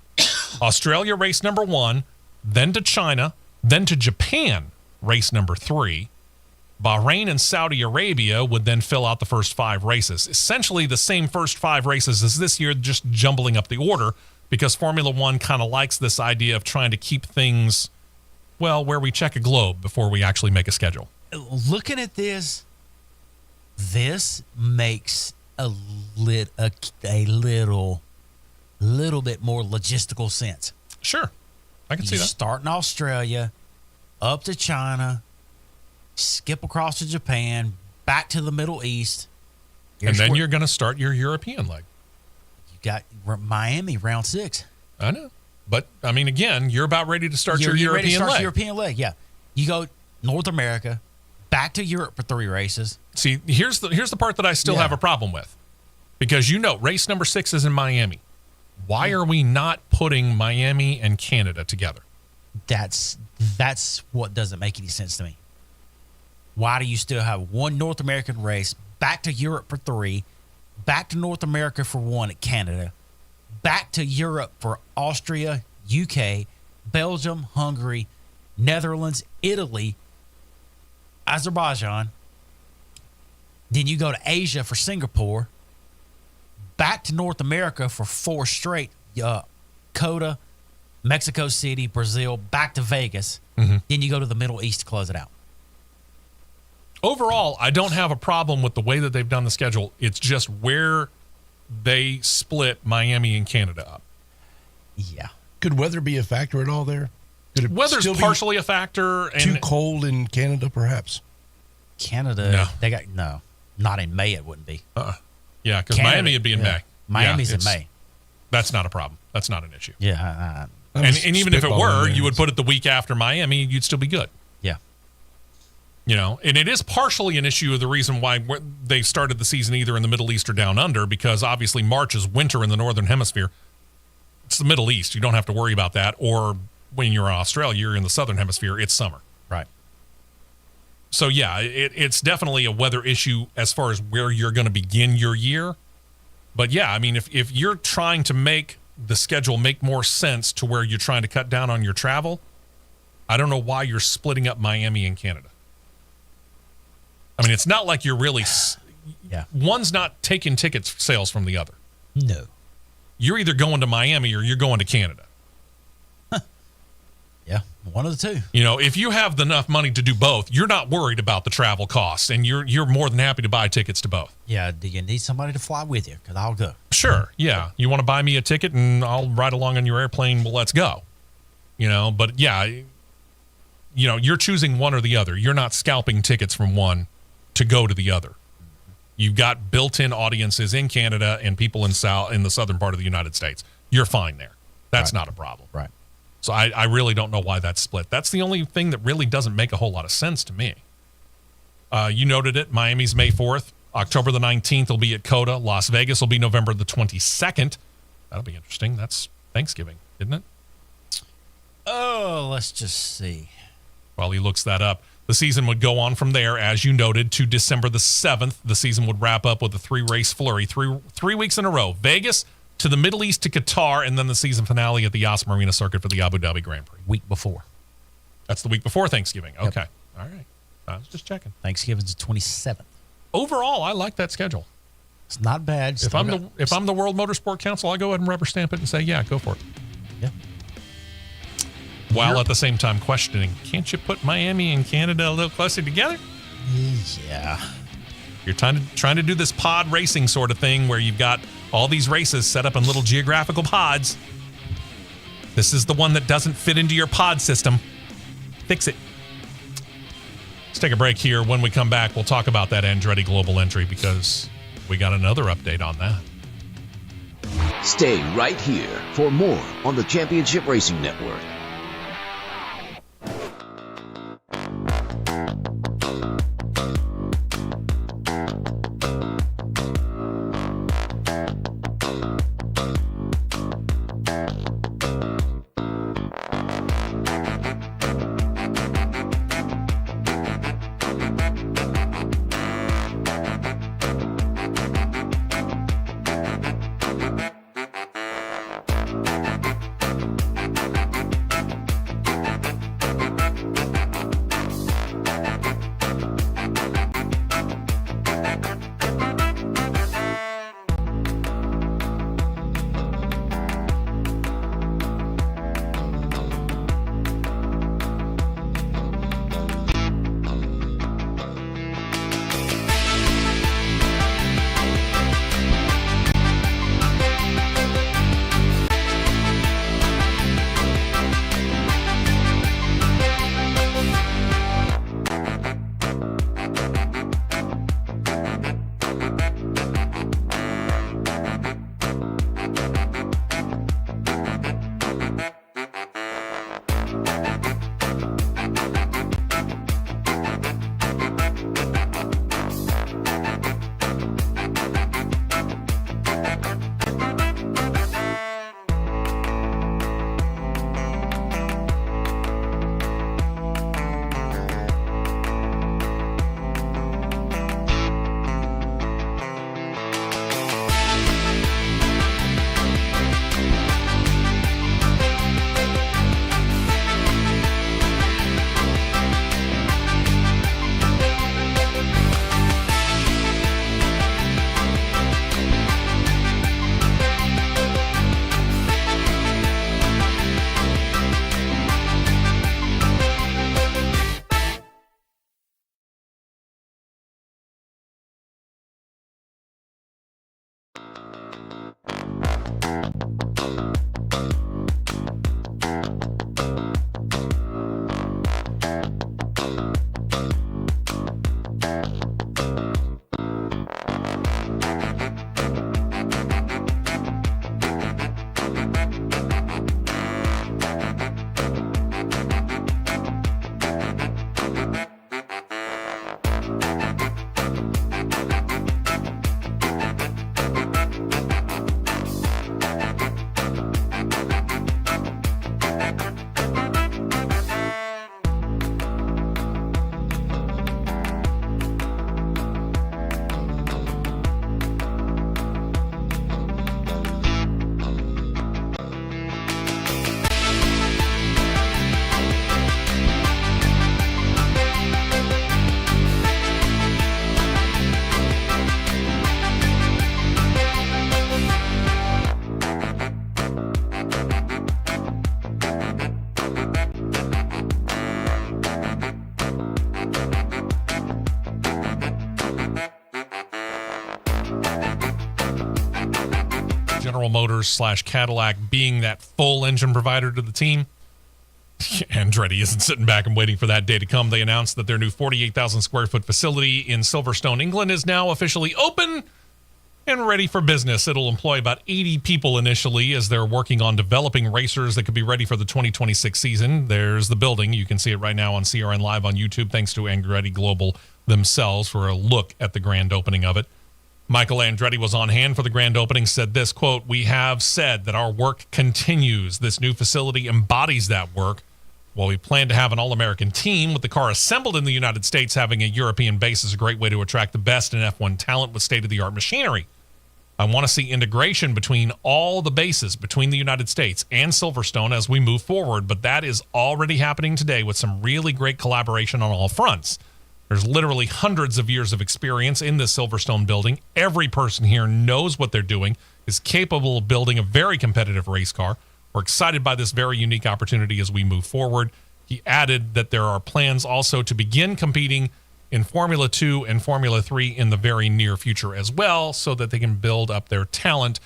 Speaker 3: Australia, race number 1, then to China, then to Japan, race number 3. Bahrain and Saudi Arabia would then fill out the first 5 races. Essentially the same first 5 races as this year, just jumbling up the order, because Formula One kind of likes this idea of trying to keep things, well, where we check a globe before we actually make a schedule.
Speaker 5: Looking at this makes a little bit more logistical sense.
Speaker 3: Sure. I can see
Speaker 5: You
Speaker 3: that.
Speaker 5: start in Australia, up to China, skip across to Japan, back to the Middle East.
Speaker 3: And then you're going to start your European leg.
Speaker 5: You got Miami round 6.
Speaker 3: I know. But, I mean, again, you're about ready to start your
Speaker 5: You're ready to
Speaker 3: European
Speaker 5: start
Speaker 3: leg.
Speaker 5: your European leg, yeah. You go North America, back to Europe for 3 races.
Speaker 3: See, here's the part that I still have a problem with. Because race number 6 is in Miami. Why are we not putting Miami and Canada together?
Speaker 5: That's what doesn't make any sense to me. Why do you still have one North American race, back to Europe for 3, back to North America for 1 at Canada, back to Europe for Austria, UK, Belgium, Hungary, Netherlands, Italy, Azerbaijan. Then you go to Asia for Singapore, back to North America for 4 straight, COTA, Mexico City, Brazil, back to Vegas. Then you go to the Middle East to close it out.
Speaker 3: Overall, I don't have a problem with the way that they've done the schedule. It's just where they split Miami and Canada up.
Speaker 5: Yeah.
Speaker 4: Could weather be a factor at all there? Could it
Speaker 3: Weather's
Speaker 4: still be
Speaker 3: partially a factor. And
Speaker 4: too cold in Canada, perhaps?
Speaker 5: Canada,
Speaker 3: No.
Speaker 5: they got, no, not in May it wouldn't be.
Speaker 3: Yeah, because
Speaker 5: Canada,
Speaker 3: Miami would be in
Speaker 5: yeah.
Speaker 3: May.
Speaker 5: Miami's
Speaker 3: Yeah,
Speaker 5: in May.
Speaker 3: That's not a problem. That's not an issue.
Speaker 5: Yeah.
Speaker 3: And even if it were,
Speaker 4: spitballing
Speaker 3: you would
Speaker 4: there.
Speaker 3: put it the week after Miami, you'd still be good.
Speaker 5: Yeah.
Speaker 3: And it is partially an issue of the reason why they started the season either in the Middle East or down under, because obviously March is winter in the Northern Hemisphere. It's the Middle East. You don't have to worry about that. Or when you're in Australia, you're in the Southern Hemisphere, it's summer.
Speaker 5: Right.
Speaker 3: So, yeah, it's definitely a weather issue as far as where you're going to begin your year. But, yeah, I mean, if you're trying to make the schedule make more sense to where you're trying to cut down on your travel, I don't know why you're splitting up Miami and Canada. I mean, it's not like you're really
Speaker 5: Yeah.
Speaker 3: one's not taking tickets sales from the other.
Speaker 5: No.
Speaker 3: You're either going to Miami or you're going to Canada.
Speaker 5: Yeah. One of the two.
Speaker 3: If you have enough money to do both, you're not worried about the travel costs, and you're more than happy to buy tickets to both.
Speaker 5: Yeah. Do you need somebody to fly with you? Because I'll go.
Speaker 3: Sure, yeah. You want to buy me a ticket and I'll ride along on your airplane, well, let's go. But yeah, you're choosing one or the other. You're not scalping tickets from one to go to the other. You've got built-in audiences in Canada and people in the southern part of the United States. You're fine there. That's not a problem.
Speaker 5: Right.
Speaker 3: So I really don't know why that's split. That's the only thing that really doesn't make a whole lot of sense to me. You noted it. Miami's May 4th. October the 19th will be at COTA. Las Vegas will be November the 22nd. That'll be interesting. That's Thanksgiving, isn't it?
Speaker 5: Oh, let's just see.
Speaker 3: While he looks that up, the season would go on from there, as you noted, to December the 7th. The season would wrap up with a 3-race flurry, three weeks in a row. Vegas to the Middle East to Qatar, and then the season finale at the Yas Marina circuit for the Abu Dhabi Grand Prix.
Speaker 5: Week before.
Speaker 3: That's the week before Thanksgiving.
Speaker 5: Yep.
Speaker 3: Okay. All right. I was just checking.
Speaker 5: Thanksgiving's the 27th.
Speaker 3: Overall, I like that schedule.
Speaker 5: It's not bad.
Speaker 3: If I'm the World Motorsport Council, I go ahead and rubber stamp it and say, yeah, go for it.
Speaker 5: Yeah.
Speaker 3: While at the same time questioning, can't you put Miami and Canada a little closer together?
Speaker 5: Yeah.
Speaker 3: You're trying to do this pod racing sort of thing where you've got all these races set up in little geographical pods. This is the one that doesn't fit into your pod system. Fix it. Let's take a break here. When we come back, we'll talk about that Andretti Global entry because we got another update on that.
Speaker 1: Stay right here for more on the Championship Racing Network.
Speaker 3: General Motors / Cadillac being that full engine provider to the team. Andretti isn't sitting back and waiting for that day to come. They announced that their new 48,000 square foot facility in Silverstone, England is now officially open and ready for business. It'll employ about 80 people initially as they're working on developing racers that could be ready for the 2026 season. There's the building. You can see it right now on CRN Live on YouTube, thanks to Andretti Global themselves for a look at the grand opening of it. Michael Andretti was on hand for the grand opening, said this, quote, "We have said that our work continues. This new facility embodies that work. While we plan to have an all-American team with the car assembled in the United States, having a European base is a great way to attract the best in F1 talent with state-of-the-art machinery. I want to see integration between all the bases between the United States and Silverstone as we move forward, but that is already happening today with some really great collaboration on all fronts. There's literally hundreds of years of experience in this Silverstone building. Every person here knows what they're doing, is capable of building a very competitive race car. We're excited by this very unique opportunity as we move forward." He added that there are plans also to begin competing in Formula 2 and Formula 3 in the very near future as well, so that they can build up their talent,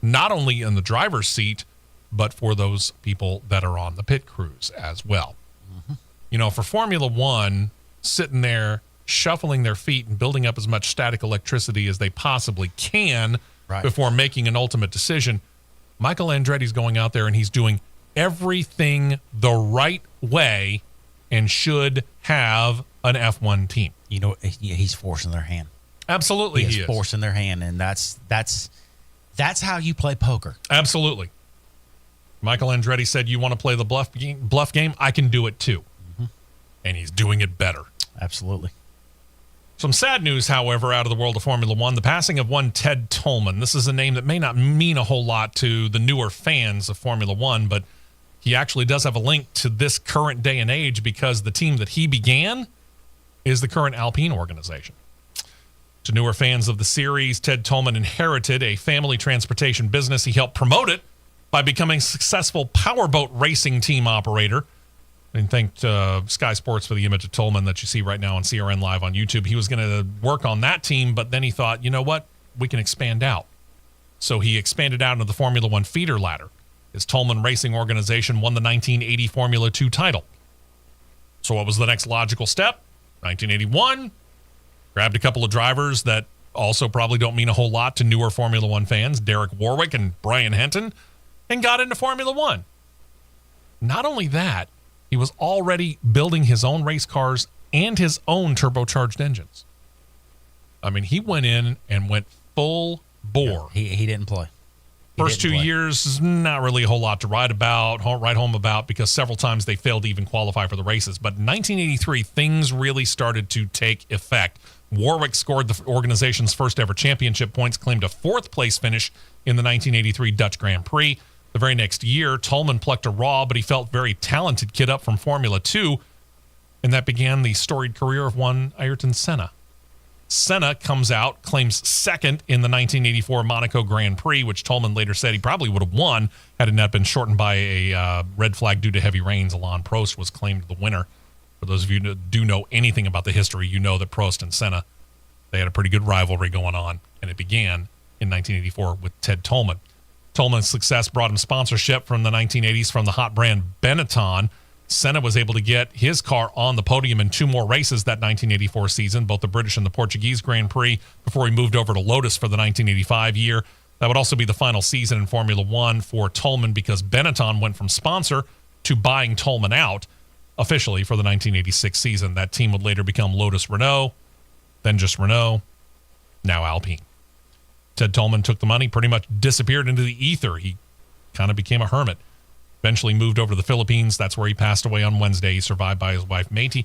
Speaker 3: not only in the driver's seat, but for those people that are on the pit crews as well. Mm-hmm. You know, for Formula 1, sitting there, shuffling their feet and building up as much static electricity as they possibly can before making an ultimate decision, Michael Andretti's going out there and he's doing everything the right way and should have an F1 team.
Speaker 5: You know, he's forcing their hand.
Speaker 3: Absolutely, he is
Speaker 5: forcing their hand, and that's how you play poker.
Speaker 3: Absolutely. Michael Andretti said, "You want to play the bluff game? I can do it too." Mm-hmm. And he's doing it better.
Speaker 5: Absolutely.
Speaker 3: Some sad news, however, out of the world of Formula One, the passing of one Ted Tolman. This is a name that may not mean a whole lot to the newer fans of Formula One, but he actually does have a link to this current day and age because the team that he began is the current Alpine organization. To newer fans of the series, Ted Tolman inherited a family transportation business. He helped promote it by becoming a successful powerboat racing team operator. And thanked Sky Sports for the image of Tolman that you see right now on CRN Live on YouTube. He was going to work on that team, but then he thought, you know what? We can expand out. So he expanded out into the Formula One feeder ladder. His Tolman Racing organization won the 1980 Formula 2 title. So what was the next logical step? 1981, grabbed a couple of drivers that also probably don't mean a whole lot to newer Formula One fans, Derek Warwick and Brian Henton, and got into Formula One. Not only that, he was already building his own race cars and his own turbocharged engines. I mean, he went in and went full bore.
Speaker 5: Yeah, he didn't play.
Speaker 3: First 2 years, not really a whole lot to write home about because several times they failed to even qualify for the races. But in 1983, things really started to take effect. Warwick scored the organization's first ever championship points, claimed a fourth place finish in the 1983 Dutch Grand Prix. The very next year, Tolman plucked a raw, but he felt very talented kid up from Formula 2, and that began the storied career of one Ayrton Senna. Senna comes out, claims second in the 1984 Monaco Grand Prix, which Tolman later said he probably would have won had it not been shortened by a red flag due to heavy rains. Alain Prost was claimed the winner. For those of you who do know anything about the history, you know that Prost and Senna, they had a pretty good rivalry going on, and it began in 1984 with Ted Tolman. Tolman's success brought him sponsorship from the 1980s from the hot brand Benetton. Senna was able to get his car on the podium in two more races that 1984 season, both the British and the Portuguese Grand Prix, before he moved over to Lotus for the 1985 year. That would also be the final season in Formula One for Tolman because Benetton went from sponsor to buying Tolman out officially for the 1986 season. That team would later become Lotus Renault, then just Renault, now Alpine. Ted Tolman took the money, pretty much disappeared into the ether. He kind of became a hermit. Eventually moved over to the Philippines. That's where he passed away on Wednesday. He's survived by his wife, Métis,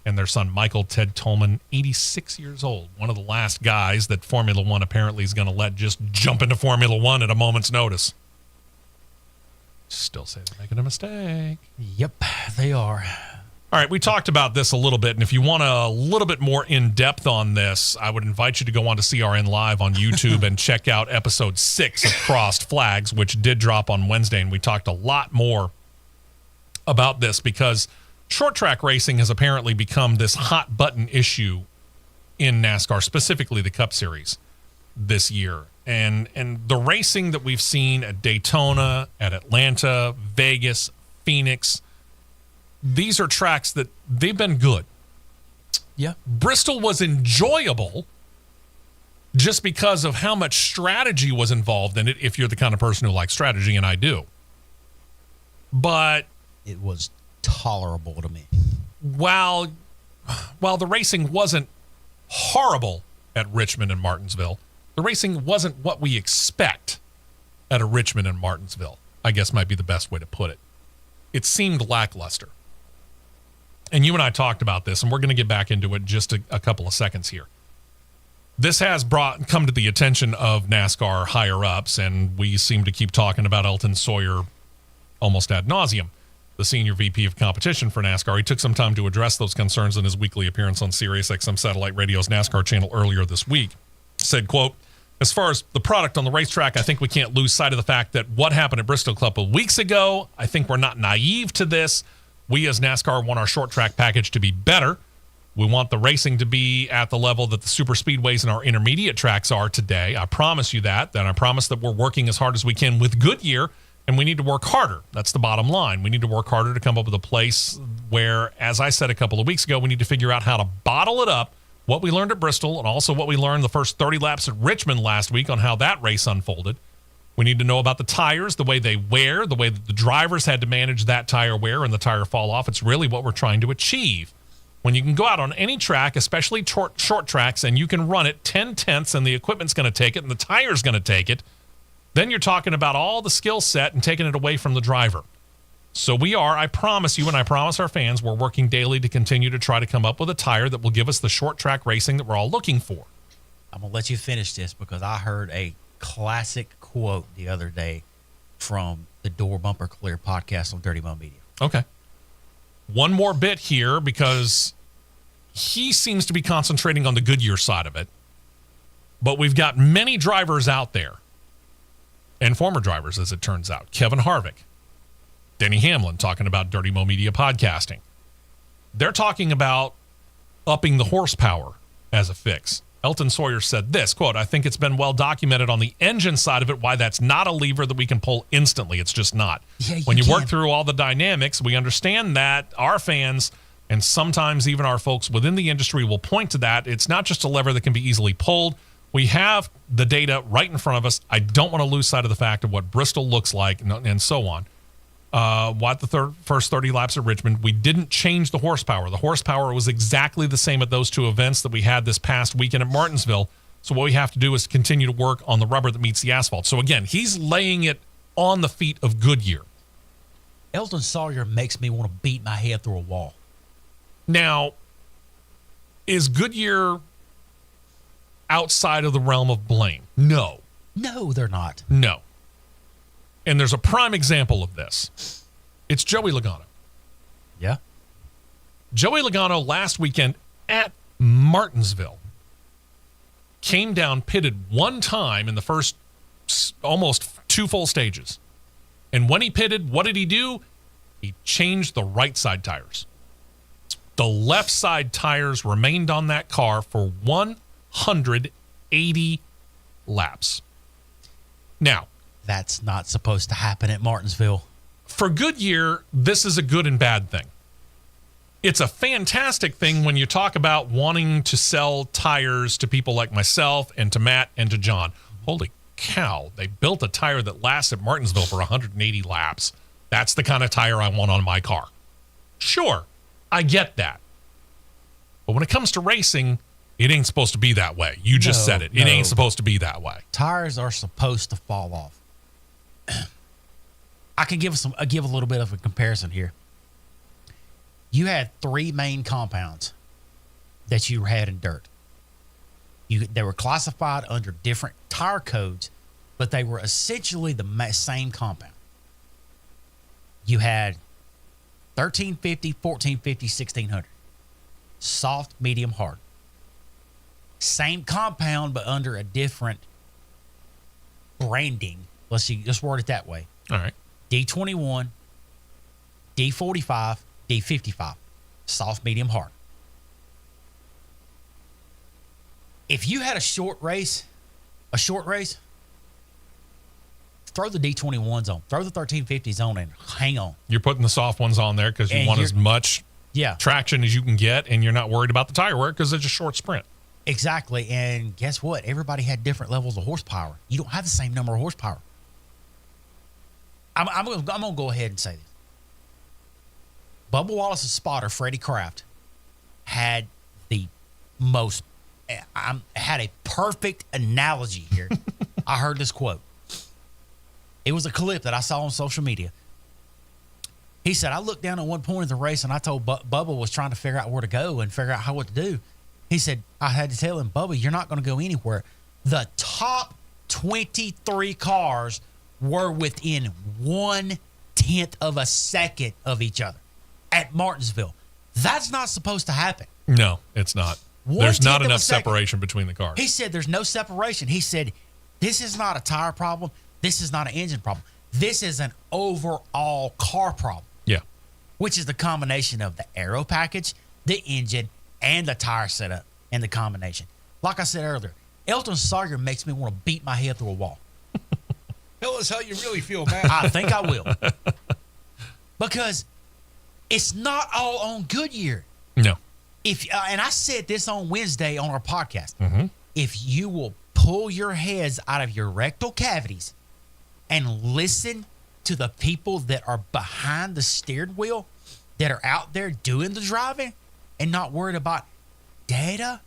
Speaker 3: and their son, Michael Ted Tolman, 86 years old. One of the last guys that Formula One apparently is going to let just jump into Formula One at a moment's notice. Still say they're making a mistake.
Speaker 5: Yep, they are.
Speaker 3: All right, we talked about this a little bit, and if you want a little bit more in-depth on this, I would invite you to go on to CRN Live on YouTube and check out episode 6 of Crossed Flags, which did drop on Wednesday, and we talked a lot more about this because short track racing has apparently become this hot-button issue in NASCAR, specifically the Cup Series. this year. And the racing that we've seen at Daytona, at Atlanta, Vegas, Phoenix, these are tracks that they've been good.
Speaker 5: Yeah.
Speaker 3: Bristol was enjoyable just because of how much strategy was involved in it, if you're the kind of person who likes strategy, and I do. But
Speaker 5: it was tolerable to me.
Speaker 3: While the racing wasn't horrible at Richmond and Martinsville, the racing wasn't what we expect at a Richmond and Martinsville, I guess might be the best way to put it. It seemed lackluster. And you and I talked about this, and we're going to get back into it in just a couple of seconds here. This has come to the attention of NASCAR higher-ups, and we seem to keep talking about Elton Sawyer almost ad nauseum, the senior VP of competition for NASCAR. He took some time to address those concerns in his weekly appearance on SiriusXM Satellite Radio's NASCAR channel earlier this week. Said, quote, "As far as the product on the racetrack, I think we can't lose sight of the fact that what happened at Bristol a couple of weeks ago, I think we're not naive to this. We as NASCAR want our short track package to be better. We want the racing to be at the level that the super speedways and our intermediate tracks are today. I promise you that. Then I promise that we're working as hard as we can with Goodyear, and we need to work harder. That's the bottom line. We need to work harder to come up with a place where, as I said a couple of weeks ago, we need to figure out how to bottle it up, what we learned at Bristol and also what we learned the first 30 laps at Richmond last week on how that race unfolded. We need to know about the tires, the way they wear, the way that the drivers had to manage that tire wear and the tire fall off. It's really what we're trying to achieve. When you can go out on any track, especially short tracks, and you can run it 10/10ths and the equipment's going to take it and the tire's going to take it, then you're talking about all the skill set and taking it away from the driver. So we are, I promise you and I promise our fans, we're working daily to continue to try to come up with a tire that will give us the short track racing that we're all looking for.
Speaker 5: I'm going to let you finish this because I heard a classic quote the other day from the Door Bumper Clear podcast on Dirty Mo Media.
Speaker 3: Okay. One more bit here because he seems to be concentrating on the Goodyear side of it. But we've got many drivers out there, and former drivers, as it turns out. Kevin Harvick, Denny Hamlin talking about Dirty Mo Media podcasting. They're talking about upping the horsepower as a fix. Elton Sawyer said this, quote, "I think it's been well documented on the engine side of it why that's not a lever that we can pull instantly. It's just not.
Speaker 5: Yeah,
Speaker 3: when you work through all the dynamics, we understand that our fans and sometimes even our folks within the industry will point to that. It's not just a lever that can be easily pulled. We have the data right in front of us. I don't want to lose sight of the fact of what Bristol looks like and so on. What the first 30 laps at Richmond, we didn't change the horsepower. The horsepower was exactly the same at those two events that we had this past weekend at Martinsville. So what we have to do is continue to work on the rubber that meets the asphalt." So again, he's laying it on the feet of Goodyear.
Speaker 5: Elton Sawyer makes me want to beat my head through a wall.
Speaker 3: Now, is Goodyear outside of the realm of blame? No.
Speaker 5: No, they're not.
Speaker 3: No. And there's a prime example of this. It's Joey Logano.
Speaker 5: Yeah.
Speaker 3: Joey Logano last weekend at Martinsville came down, pitted one time in the first almost two full stages. And when he pitted, what did he do? He changed the right side tires. The left side tires remained on that car for 180 laps. Now,
Speaker 5: that's not supposed to happen at Martinsville.
Speaker 3: For Goodyear, this is a good and bad thing. It's a fantastic thing when you talk about wanting to sell tires to people like myself and to Matt and to John. Holy cow, they built a tire that lasts at Martinsville for 180 laps. That's the kind of tire I want on my car. Sure, I get that. But when it comes to racing, it ain't supposed to be that way. You just said it. It ain't supposed to be that way.
Speaker 5: Tires are supposed to fall off. I can give a little bit of a comparison here. You had three main compounds that you had in dirt. They were classified under different tire codes, but they were essentially the same compound. You had 1350, 1450, 1600. Soft, medium, hard. Same compound, but under a different branding. Let's word it that way.
Speaker 3: All right.
Speaker 5: D21, D45, D55. Soft, medium, hard. If you had a short race a short race, throw the D21s on, throw the 1350s on, and hang on.
Speaker 3: You're putting the soft ones on there because you
Speaker 5: And
Speaker 3: want
Speaker 5: you're-
Speaker 3: as much
Speaker 5: Yeah,
Speaker 3: traction as you can get, and you're not worried about the tire wear because it's a short sprint.
Speaker 5: exactly. And guess what? Everybody had different levels of horsepower. You don't have the same number of horsepower. I'm going to go ahead and say this. Bubba Wallace's spotter, Freddie Kraft, had the most, had a perfect analogy here. I heard this quote. It was a clip that I saw on social media. He said, I looked down at one point in the race and I told Bubba was trying to figure out where to go and figure out what to do. He said, I had to tell him, Bubba, you're not going to go anywhere. The top 23 cars were within 1/10 of a second of each other at Martinsville. That's not supposed to happen.
Speaker 3: No, it's not.
Speaker 5: 1/10
Speaker 3: There's not
Speaker 5: of a
Speaker 3: enough
Speaker 5: second.
Speaker 3: separation between the cars.
Speaker 5: He said there's no separation. He said, this is not a tire problem. This is not an engine problem. This is an overall car problem,
Speaker 3: Yeah.
Speaker 5: which is the combination of the aero package, the engine, and the tire setup and the combination. Like I said earlier, Elton Sawyer makes me want to beat my head through a wall.
Speaker 4: Tell us how you really feel, man.
Speaker 5: I think I will. Because it's not all on Goodyear.
Speaker 3: No.
Speaker 5: And I said this on Wednesday on our podcast.
Speaker 3: Mm-hmm.
Speaker 5: If you will pull your heads out of your rectal cavities and listen to the people that are behind the steering wheel, that are out there doing the driving and not worried about data,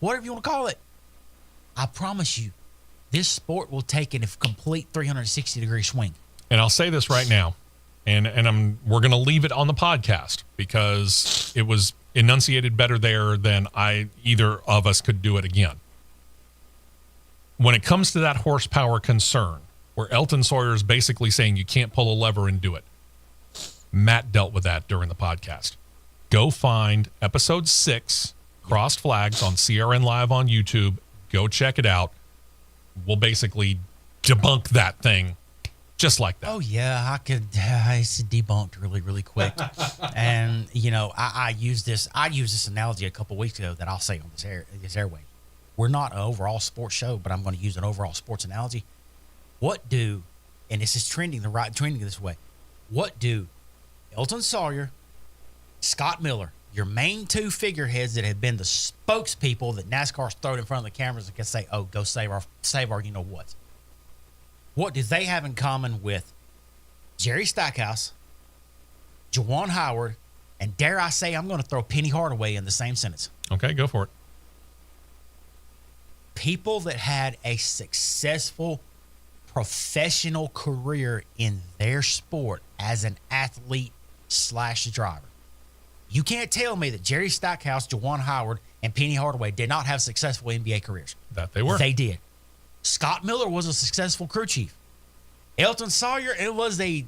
Speaker 5: whatever you want to call it, I promise you, this sport will take in a complete 360-degree swing.
Speaker 3: And I'll say this right now, and we're going to leave it on the podcast because it was enunciated better there than either of us could do it again. When it comes to that horsepower concern, where Elton Sawyer is basically saying you can't pull a lever and do it, Matt dealt with that during the podcast. Go find episode 6, Crossed Flags, on CRN Live on YouTube. Go check it out. We'll basically debunk that thing just like that.
Speaker 5: Oh yeah, it's debunked really, really quick. And I used this analogy a couple weeks ago that I'll say on this airway. We're not an overall sports show, but I'm going to use an overall sports analogy. And this is trending this way. What do Elton Sawyer, Scott Miller, your main two figureheads that have been the spokespeople that NASCAR's thrown in front of the cameras and can say, oh, go save our you know what? What do they have in common with Jerry Stackhouse, Juwan Howard, and dare I say I'm going to throw Penny Hardaway in the same sentence?
Speaker 3: Okay, go for it.
Speaker 5: People that had a successful professional career in their sport as an athlete / driver. You can't tell me that Jerry Stackhouse, Juwan Howard, and Penny Hardaway did not have successful NBA careers.
Speaker 3: That they were.
Speaker 5: They did. Scott Miller was a successful crew chief. Elton Sawyer, it was a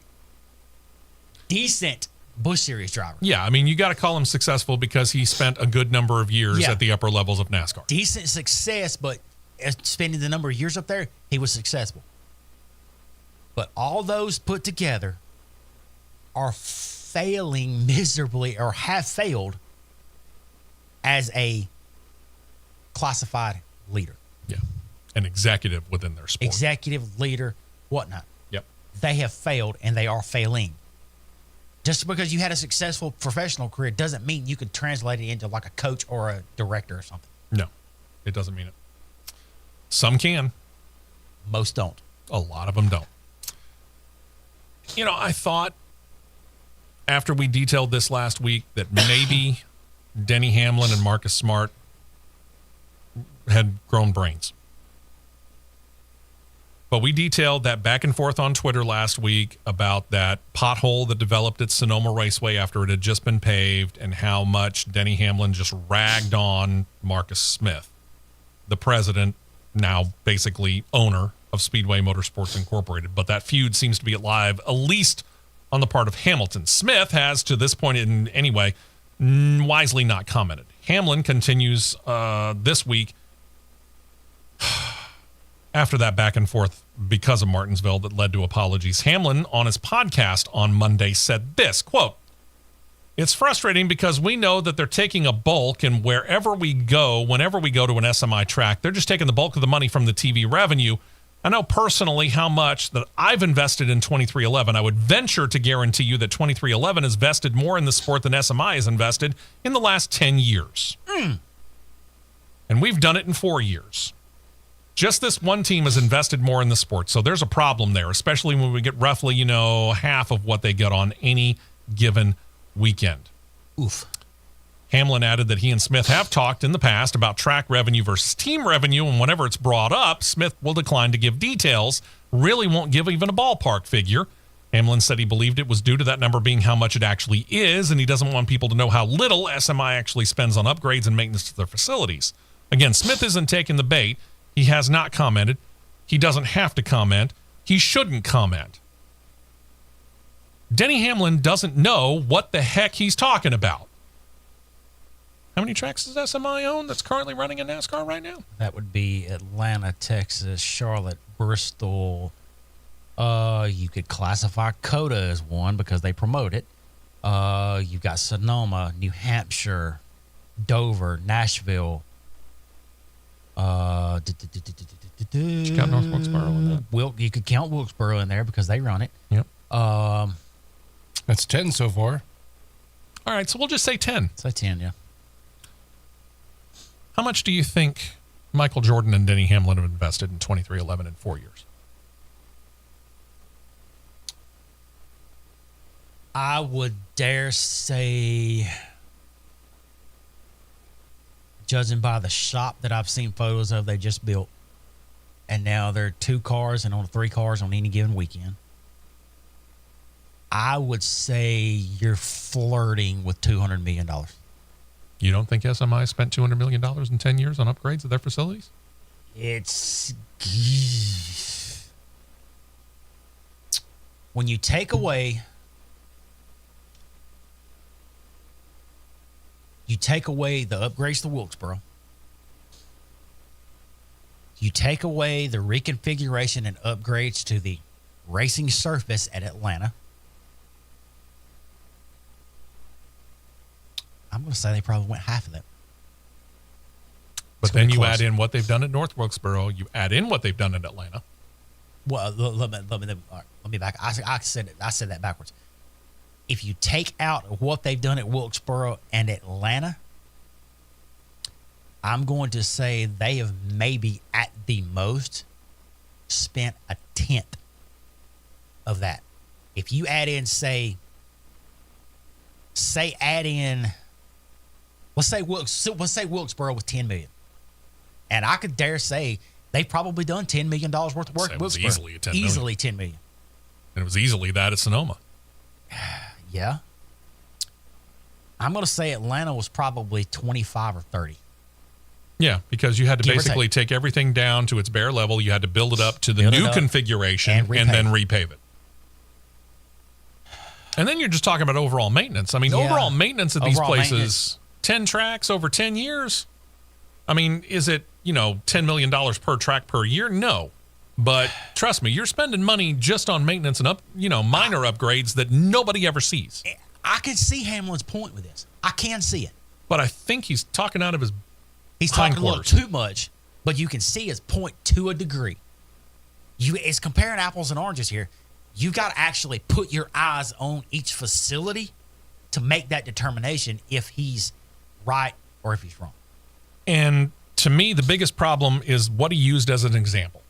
Speaker 5: decent Busch Series driver.
Speaker 3: Yeah, I mean, you got to call him successful because he spent a good number of years at the upper levels of NASCAR.
Speaker 5: Decent success, but spending the number of years up there, he was successful. But all those put together are failing miserably or have failed as a classified leader.
Speaker 3: Yeah, an executive within their sport.
Speaker 5: Executive, leader, whatnot.
Speaker 3: Yep.
Speaker 5: They have failed and they are failing. Just because you had a successful professional career doesn't mean you could translate it into like a coach or a director or something.
Speaker 3: No, it doesn't mean it. Some can.
Speaker 5: Most don't.
Speaker 3: A lot of them don't. I thought after we detailed this last week that maybe Denny Hamlin and Marcus Smart had grown brains. But we detailed that back and forth on Twitter last week about that pothole that developed at Sonoma Raceway after it had just been paved and how much Denny Hamlin just ragged on Marcus Smith, the president, now basically owner of Speedway Motorsports Incorporated. But that feud seems to be alive, at least on the part of Hamilton. Smith has, to this point in anyway, wisely not commented. Hamlin continues this week after that back and forth because of Martinsville that led to apologies. Hamlin, on his podcast on Monday, said this, quote, It's frustrating because we know that they're taking a bulk, and whenever we go to an SMI track, they're just taking the bulk of the money from the TV revenue. I know personally how much that I've invested in 2311. I would venture to guarantee you that 2311 has vested more in the sport than SMI has invested in the last 10 years. And we've done it in 4 years. Just this one team has invested more in the sport. So there's a problem there, especially when we get roughly, half of what they get on any given weekend.
Speaker 5: Oof.
Speaker 3: Hamlin added that he and Smith have talked in the past about track revenue versus team revenue, and whenever it's brought up, Smith will decline to give details, really won't give even a ballpark figure. Hamlin said he believed it was due to that number being how much it actually is, and he doesn't want people to know how little SMI actually spends on upgrades and maintenance to their facilities. Again, Smith isn't taking the bait. He has not commented. He doesn't have to comment. He shouldn't comment. Denny Hamlin doesn't know what the heck he's talking about. How many tracks does SMI own that's currently running in NASCAR right now?
Speaker 5: That would be Atlanta, Texas, Charlotte, Bristol. You could classify COTA as one because they promote it. You've got Sonoma, New Hampshire, Dover, Nashville.
Speaker 3: Did you count North Wilkesboro in that?
Speaker 5: You could count Wilkesboro in there because they run it.
Speaker 3: Yep.
Speaker 4: That's 10 so far.
Speaker 3: All right, so we'll just say 10.
Speaker 5: Say 10, yeah.
Speaker 3: How much do you think Michael Jordan and Denny Hamlin have invested in 2311 in 4 years?
Speaker 5: I would dare say, judging by the shop that I've seen photos of they just built, and now they're 2 cars and on 3 cars on any given weekend, I would say you're flirting with $200 million.
Speaker 3: You don't think SMI spent $200 million in 10 years on upgrades of their facilities?
Speaker 5: It's... When you take away... the upgrades to Wilkesboro. You take away the reconfiguration and upgrades to the racing surface at Atlanta. I'm going to say they probably went half of that.
Speaker 3: But then you add in what they've done at North Wilkesboro. You add in what they've done in Atlanta.
Speaker 5: Well, let me back. I said that backwards. If you take out what they've done at Wilkesboro and Atlanta, I'm going to say they have maybe at the most spent 1/10 of that. If you add in, let's say Wilkesboro was $10 million, and I could dare say they've probably done $10 million worth of work at Wilkesboro.
Speaker 3: Easily $10 million. And it was easily that at Sonoma.
Speaker 5: Yeah. I'm going to say Atlanta was probably 25 or 30.
Speaker 3: Yeah, because you had to basically take everything down to its bare level. You had to build it up to the new configuration and then repave it. And then you're just talking about overall maintenance. I mean, overall maintenance at these places, 10 tracks over 10 years. I mean, is it, $10 million per track per year? No. But trust me, you're spending money just on maintenance and minor upgrades that nobody ever sees.
Speaker 5: I can see Hamlin's point with this. I can see it.
Speaker 3: But I think he's talking out of his
Speaker 5: He's talking a little too much, but you can see his point to a degree. It's comparing apples and oranges here. You got to actually put your eyes on each facility to make that determination if he's right or if he's wrong.
Speaker 3: And to me, the biggest problem is what he used as an example.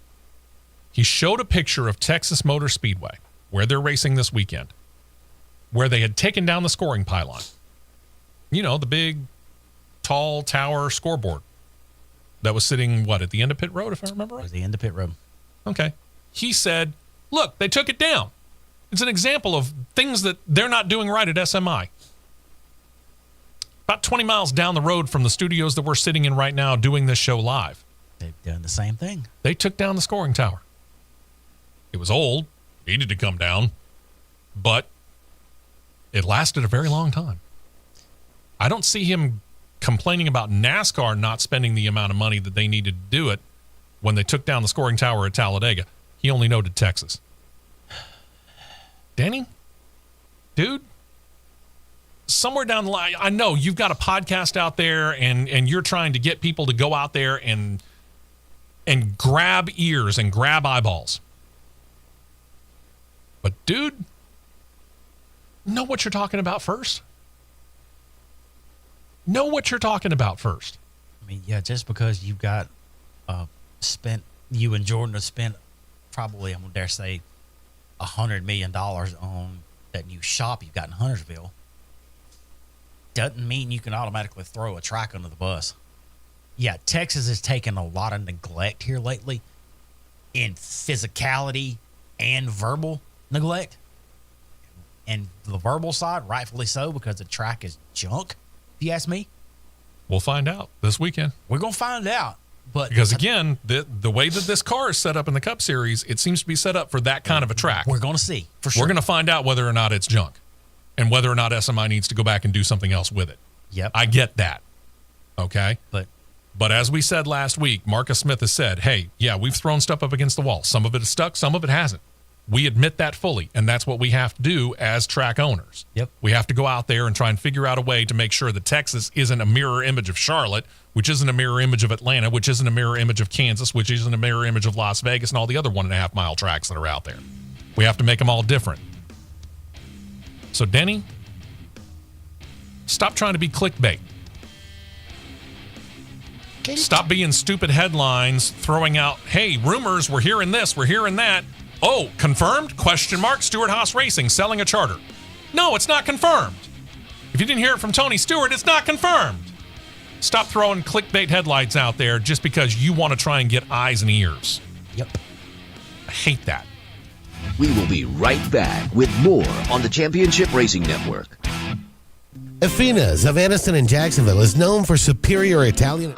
Speaker 3: He showed a picture of Texas Motor Speedway, where they're racing this weekend, where they had taken down the scoring pylon. The big, tall tower scoreboard that was sitting, at the end of pit road, if I remember right?
Speaker 5: It was the end of pit road.
Speaker 3: Okay. He said, look, they took it down. It's an example of things that they're not doing right at SMI. About 20 miles down the road from the studios that we're sitting in right now doing this show live.
Speaker 5: They've done the same thing.
Speaker 3: They took down the scoring tower. It was old, needed to come down, but it lasted a very long time. I don't see him complaining about NASCAR not spending the amount of money that they needed to do it when they took down the scoring tower at Talladega. He only noted Texas. Danny? Dude? somewhere down the line, I know you've got a podcast out there and you're trying to get people to go out there and grab ears and grab eyeballs. But, dude, know what you're talking about first. Know what you're talking about first.
Speaker 5: I mean, yeah, just because you've got you and Jordan have spent probably, I'm going to dare say, $100 million on that new shop you've got in Huntersville, doesn't mean you can automatically throw a track under the bus. Yeah, Texas has taken a lot of neglect here lately in physicality and verbal neglect. And the verbal side, rightfully so, because the track is junk, if you ask me.
Speaker 3: We'll find out this weekend.
Speaker 5: We're going to find out. But
Speaker 3: because, again, the way that this car is set up in the Cup Series, it seems to be set up for that kind of a track.
Speaker 5: We're going to see, for sure.
Speaker 3: We're going to find out whether or not it's junk and whether or not SMI needs to go back and do something else with it.
Speaker 5: Yep.
Speaker 3: I get that. Okay?
Speaker 5: But
Speaker 3: as we said last week, Marcus Smith has said, hey, yeah, we've thrown stuff up against the wall. Some of it is stuck, some of it hasn't. We admit that fully, and that's what we have to do as track owners.
Speaker 5: Yep.
Speaker 3: We have to go out there and try and figure out a way to make sure that Texas isn't a mirror image of Charlotte, which isn't a mirror image of Atlanta, which isn't a mirror image of Kansas, which isn't a mirror image of Las Vegas and all the other 1.5 mile tracks that are out there. We have to make them all different. So, Denny, stop trying to be clickbait. Stop being stupid headlines, throwing out, hey, rumors, we're hearing this, we're hearing that. Oh, confirmed? Question mark. Stewart Haas Racing selling a charter. No, it's not confirmed. If you didn't hear it from Tony Stewart, it's not confirmed. Stop throwing clickbait headlines out there just because you want to try and get eyes and ears.
Speaker 5: Yep.
Speaker 3: I hate that.
Speaker 1: We will be right back with more on the Championship Racing Network.
Speaker 6: Affina's of Anniston and Jacksonville is known for superior Italian.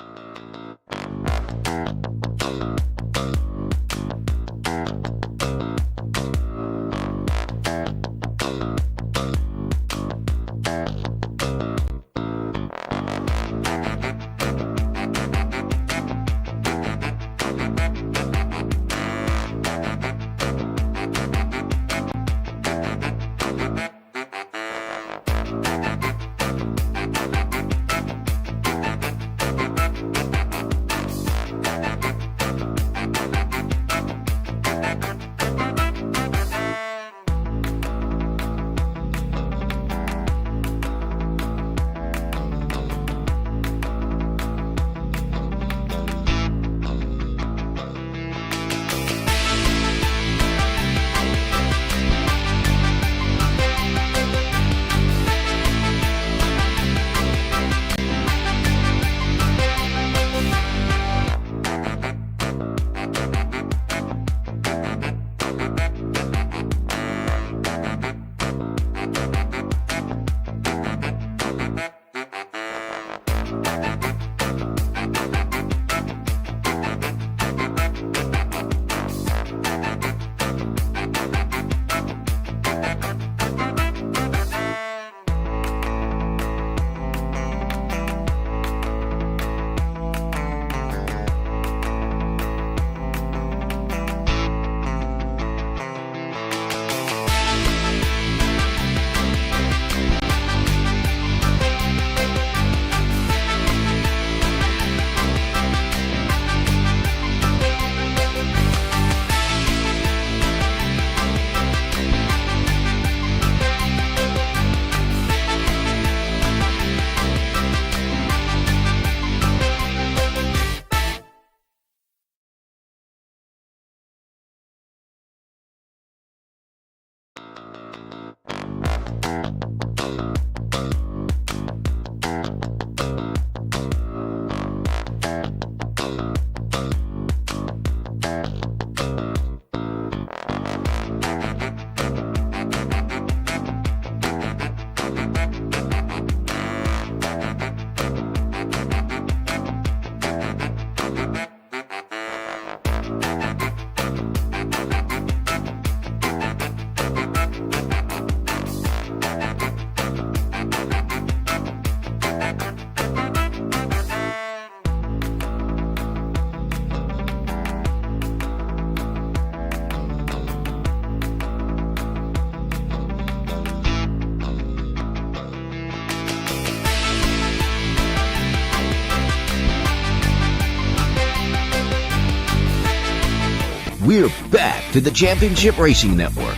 Speaker 1: we're back to the Championship Racing Network.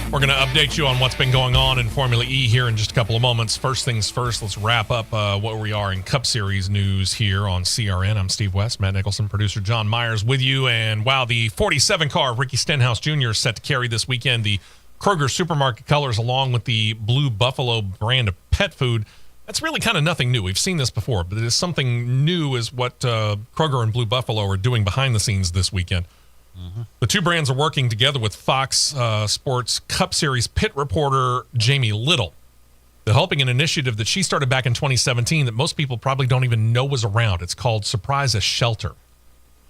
Speaker 3: We're going to update you on what's been going on in Formula E here in just a couple of moments. First things first, let's wrap up what we are in Cup Series news here on CRN. I'm Steve West, Matt Nicholson, producer John Myers with you. And wow, the 47 car of Ricky Stenhouse Jr. is set to carry this weekend the Kroger supermarket colors along with the Blue Buffalo brand of pet food. That's really kind of nothing new. We've seen this before, but it is something new is what Kroger and Blue Buffalo are doing behind the scenes this weekend. The two brands are working together with Fox Sports Cup Series pit reporter Jamie Little. They're helping an initiative that she started back in 2017 that most people probably don't even know was around. It's called Surprise a Shelter.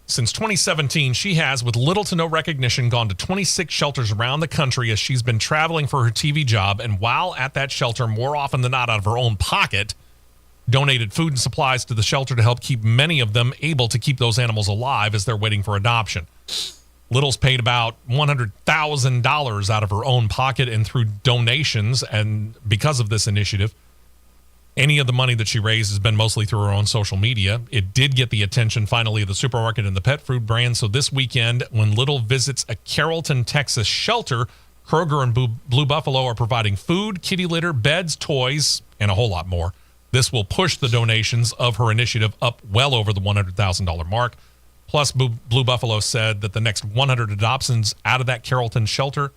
Speaker 3: Since 2017, she has, with little to no recognition, gone to 26 shelters around the country as she's been traveling for her TV job, and while at that shelter, more often than not out of her own pocket, donated food and supplies to the shelter to help keep many of them able to keep those animals alive as they're waiting for adoption. Little's paid about $100,000 out of her own pocket and through donations, and because of this initiative, any of the money that she raised has been mostly through her own social media. It did get the attention, finally, of the supermarket and the pet food brand, so this weekend, when Little visits a Carrollton, Texas shelter, Kroger and Blue Buffalo are providing food, kitty litter, beds, toys, and a whole lot more. This will push the donations of her initiative up well over the $100,000 mark. Plus, Blue Buffalo said that the next 100 adoptions out of that Carrollton shelter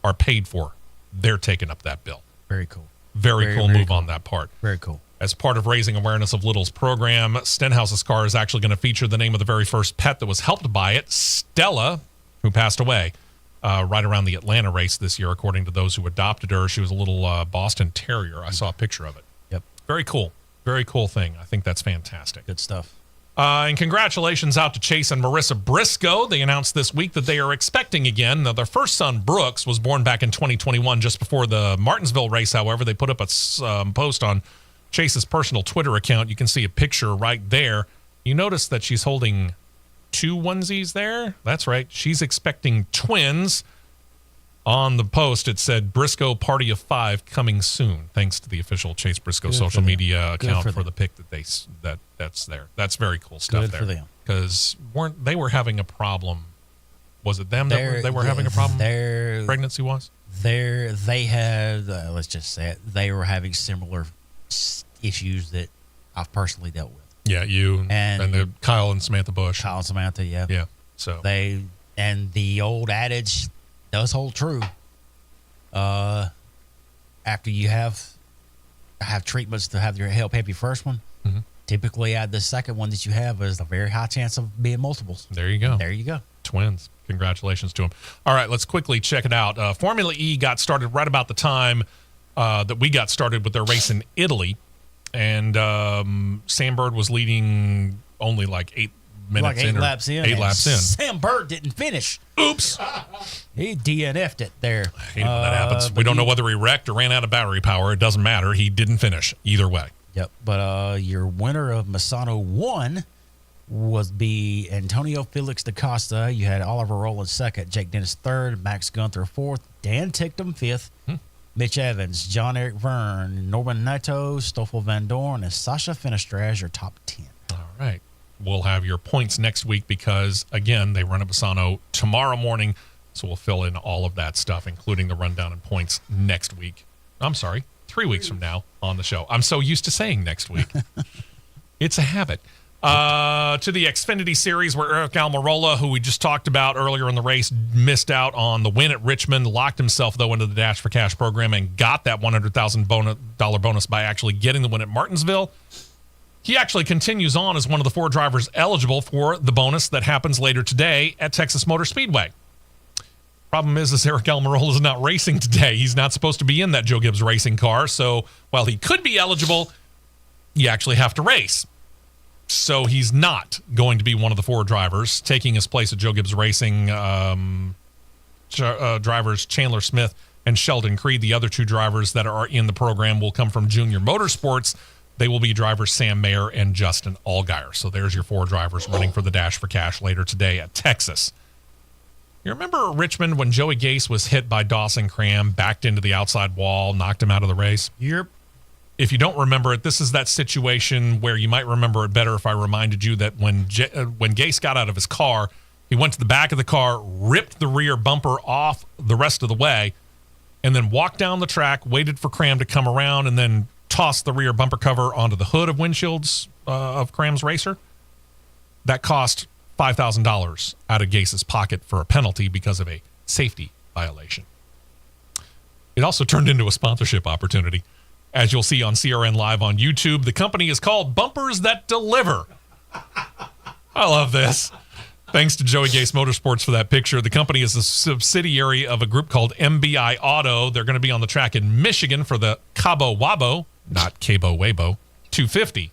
Speaker 3: are paid for. They're taking up that bill.
Speaker 5: Very cool.
Speaker 3: Very cool move on that part.
Speaker 5: Very cool.
Speaker 3: As part of raising awareness of Little's program, Stenhouse's car is actually going to feature the name of the very first pet that was helped by it, Stella, who passed away right around the Atlanta race this year, according to those who adopted her. She was a little Boston Terrier. I saw a picture of it.
Speaker 5: Yep.
Speaker 3: Very cool. Very cool thing. I think that's fantastic.
Speaker 5: Good stuff.
Speaker 3: And congratulations out to Chase and Marissa Briscoe. They announced this week that they are expecting again. Now, their first son, Brooks, was born back in 2021, just before the Martinsville race. However, they put up a post on Chase's personal Twitter account. You can see a picture right there. You notice that she's holding two onesies there? That's right. She's expecting twins. On the post, it said Briscoe Party of 5 coming soon, thanks to the official Chase Briscoe social media account for the pic that's there. That's very cool stuff.
Speaker 5: Good
Speaker 3: there.
Speaker 5: for them.
Speaker 3: Because they were having a problem. Was it them that they were having a problem? Pregnancy was?
Speaker 5: They had, let's just say it, they were having similar issues that I've personally dealt with.
Speaker 3: Yeah, you and the Kyle and Samantha Bush.
Speaker 5: Kyle and Samantha, yeah.
Speaker 3: Yeah. So
Speaker 5: and the old adage does hold true. After you have treatments to help your first one, typically the second one that you have is a very high chance of being multiples.
Speaker 3: There you go.
Speaker 5: There you go.
Speaker 3: Twins. Congratulations to them. All right, let's quickly check it out. Formula E got started right about the time that we got started with their race in Italy, and Sam Bird was leading only like 8 minutes
Speaker 5: like 8 laps in.
Speaker 3: 8 laps in.
Speaker 5: Sam Bird didn't finish.
Speaker 3: Oops.
Speaker 5: He DNF'd it there.
Speaker 3: I hate when that happens. We don't know whether he wrecked or ran out of battery power. It doesn't matter. He didn't finish either way.
Speaker 5: Yep. But your winner of Misano 1 was Antonio Felix da Costa. You had Oliver Rowland second, Jake Dennis third, Max Gunther fourth, Dan Ticktum fifth, Mitch Evans, John Eric Verne, Norman Naito, Stoffel Van Dorn, and Sasha Finestra as your top 10.
Speaker 3: All right. We'll have your points next week because, again, they run at Bassano tomorrow morning, so we'll fill in all of that stuff, including the rundown and points next week. I'm sorry, 3 weeks from now on the show. I'm so used to saying next week. It's a habit. To the Xfinity Series, where Eric Almirola, who we just talked about earlier in the race, missed out on the win at Richmond, locked himself, though, into the Dash for Cash program and got that $100,000 bonus by actually getting the win at Martinsville. He actually continues on as one of the 4 drivers eligible for the bonus that happens later today at Texas Motor Speedway. Problem is Eric Almirola is not racing today. He's not supposed to be in that Joe Gibbs racing car, so while he could be eligible, you actually have to race. So he's not going to be one of the 4 drivers. Taking his place at Joe Gibbs Racing, drivers Chandler Smith and Sheldon Creed. The other 2 drivers that are in the program will come from Junior Motorsports. They will be drivers Sam Mayer and Justin Allgaier. So there's your 4 drivers running for the Dash for Cash later today at Texas. You remember Richmond when Joey Gase was hit by Dawson Cram, backed into the outside wall, knocked him out of the race?
Speaker 5: Yep.
Speaker 3: If you don't remember it, this is that situation where you might remember it better if I reminded you that when Gase got out of his car, He went to the back of the car, ripped the rear bumper off the rest of the way, and then walked down the track, waited for Cram to come around, and then tossed the rear bumper cover onto the hood of windshields of Cram's racer. That cost $5,000 out of Gase's pocket for a penalty because of a safety violation. It also turned into a sponsorship opportunity. As you'll see on CRN Live on YouTube, the company is called Bumpers That Deliver. I love this. Thanks to Joey Gase Motorsports for that picture. The company is a subsidiary of a group called MBI Auto. They're going to be on the track in Michigan for the Cabo Wabo, not Cabo Wabo, 250.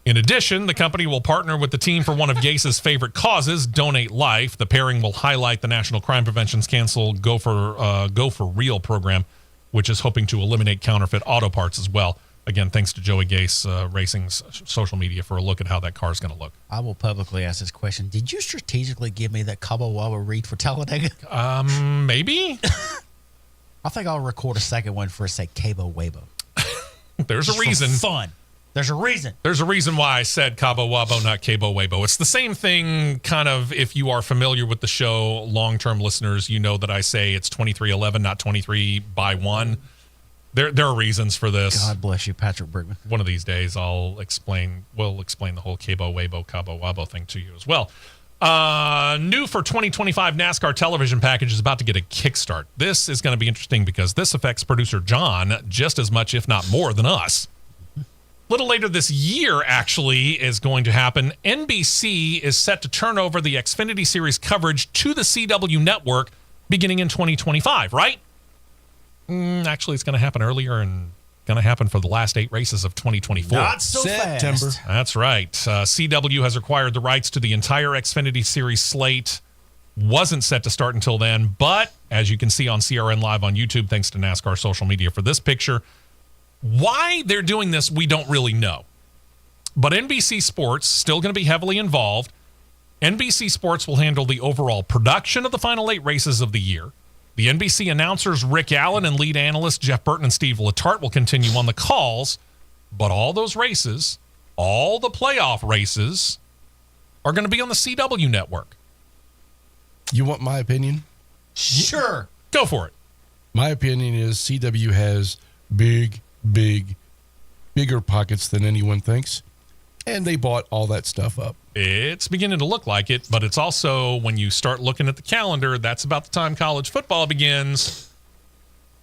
Speaker 3: In addition, the company will partner with the team for one of Gase's favorite causes, Donate Life. The pairing will highlight the National Crime Prevention's canceled Go for Real program, which is hoping to eliminate counterfeit auto parts as well. Again, thanks to Joey Gase Racing's social media for a look at how that car is going to look.
Speaker 5: I will publicly ask this question. Did you strategically give me that Cabo Wabo read for Talladega?
Speaker 3: Maybe.
Speaker 5: I think I'll record a second one for, say, Cabo Wabo.
Speaker 3: There's a reason.
Speaker 5: Fun. There's a reason.
Speaker 3: There's a reason why I said Cabo Wabo, not Cabo Wabo. It's the same thing, kind of, if you are familiar with the show, long-term listeners, you know that I say it's 2311, not 23 by 1. There are reasons for this.
Speaker 5: God bless you, Patrick Brigman.
Speaker 3: One of these days, we'll explain the whole Cabo Wabo, Cabo Wabo thing to you as well. New for 2025 NASCAR television package is about to get a kickstart. This is going to be interesting because this affects producer John just as much, if not more, than us. Little later this year, actually, is going to happen. NBC is set to turn over the Xfinity Series coverage to the CW network beginning in 2025, right? Actually, it's going to happen earlier and going to happen for the last 8 races of 2024.
Speaker 5: Not so
Speaker 4: September.
Speaker 5: fast.
Speaker 3: That's right. CW has acquired the rights to the entire Xfinity Series slate. Wasn't set to start until then, but as you can see on CRN Live on YouTube, thanks to NASCAR social media for this picture, why they're doing this, we don't really know. But NBC Sports still going to be heavily involved. NBC Sports will handle the overall production of the final 8 races of the year. The NBC announcers Rick Allen and lead analysts Jeff Burton and Steve Letarte will continue on the calls, but all those races, all the playoff races, are going to be on the CW network.
Speaker 4: You want my opinion?
Speaker 5: Sure.
Speaker 3: Go for it.
Speaker 4: My opinion is CW has bigger pockets than anyone thinks, and they bought all that stuff up.
Speaker 3: It's beginning to look like it, but it's also, when you start looking at the calendar, that's about the time college football begins.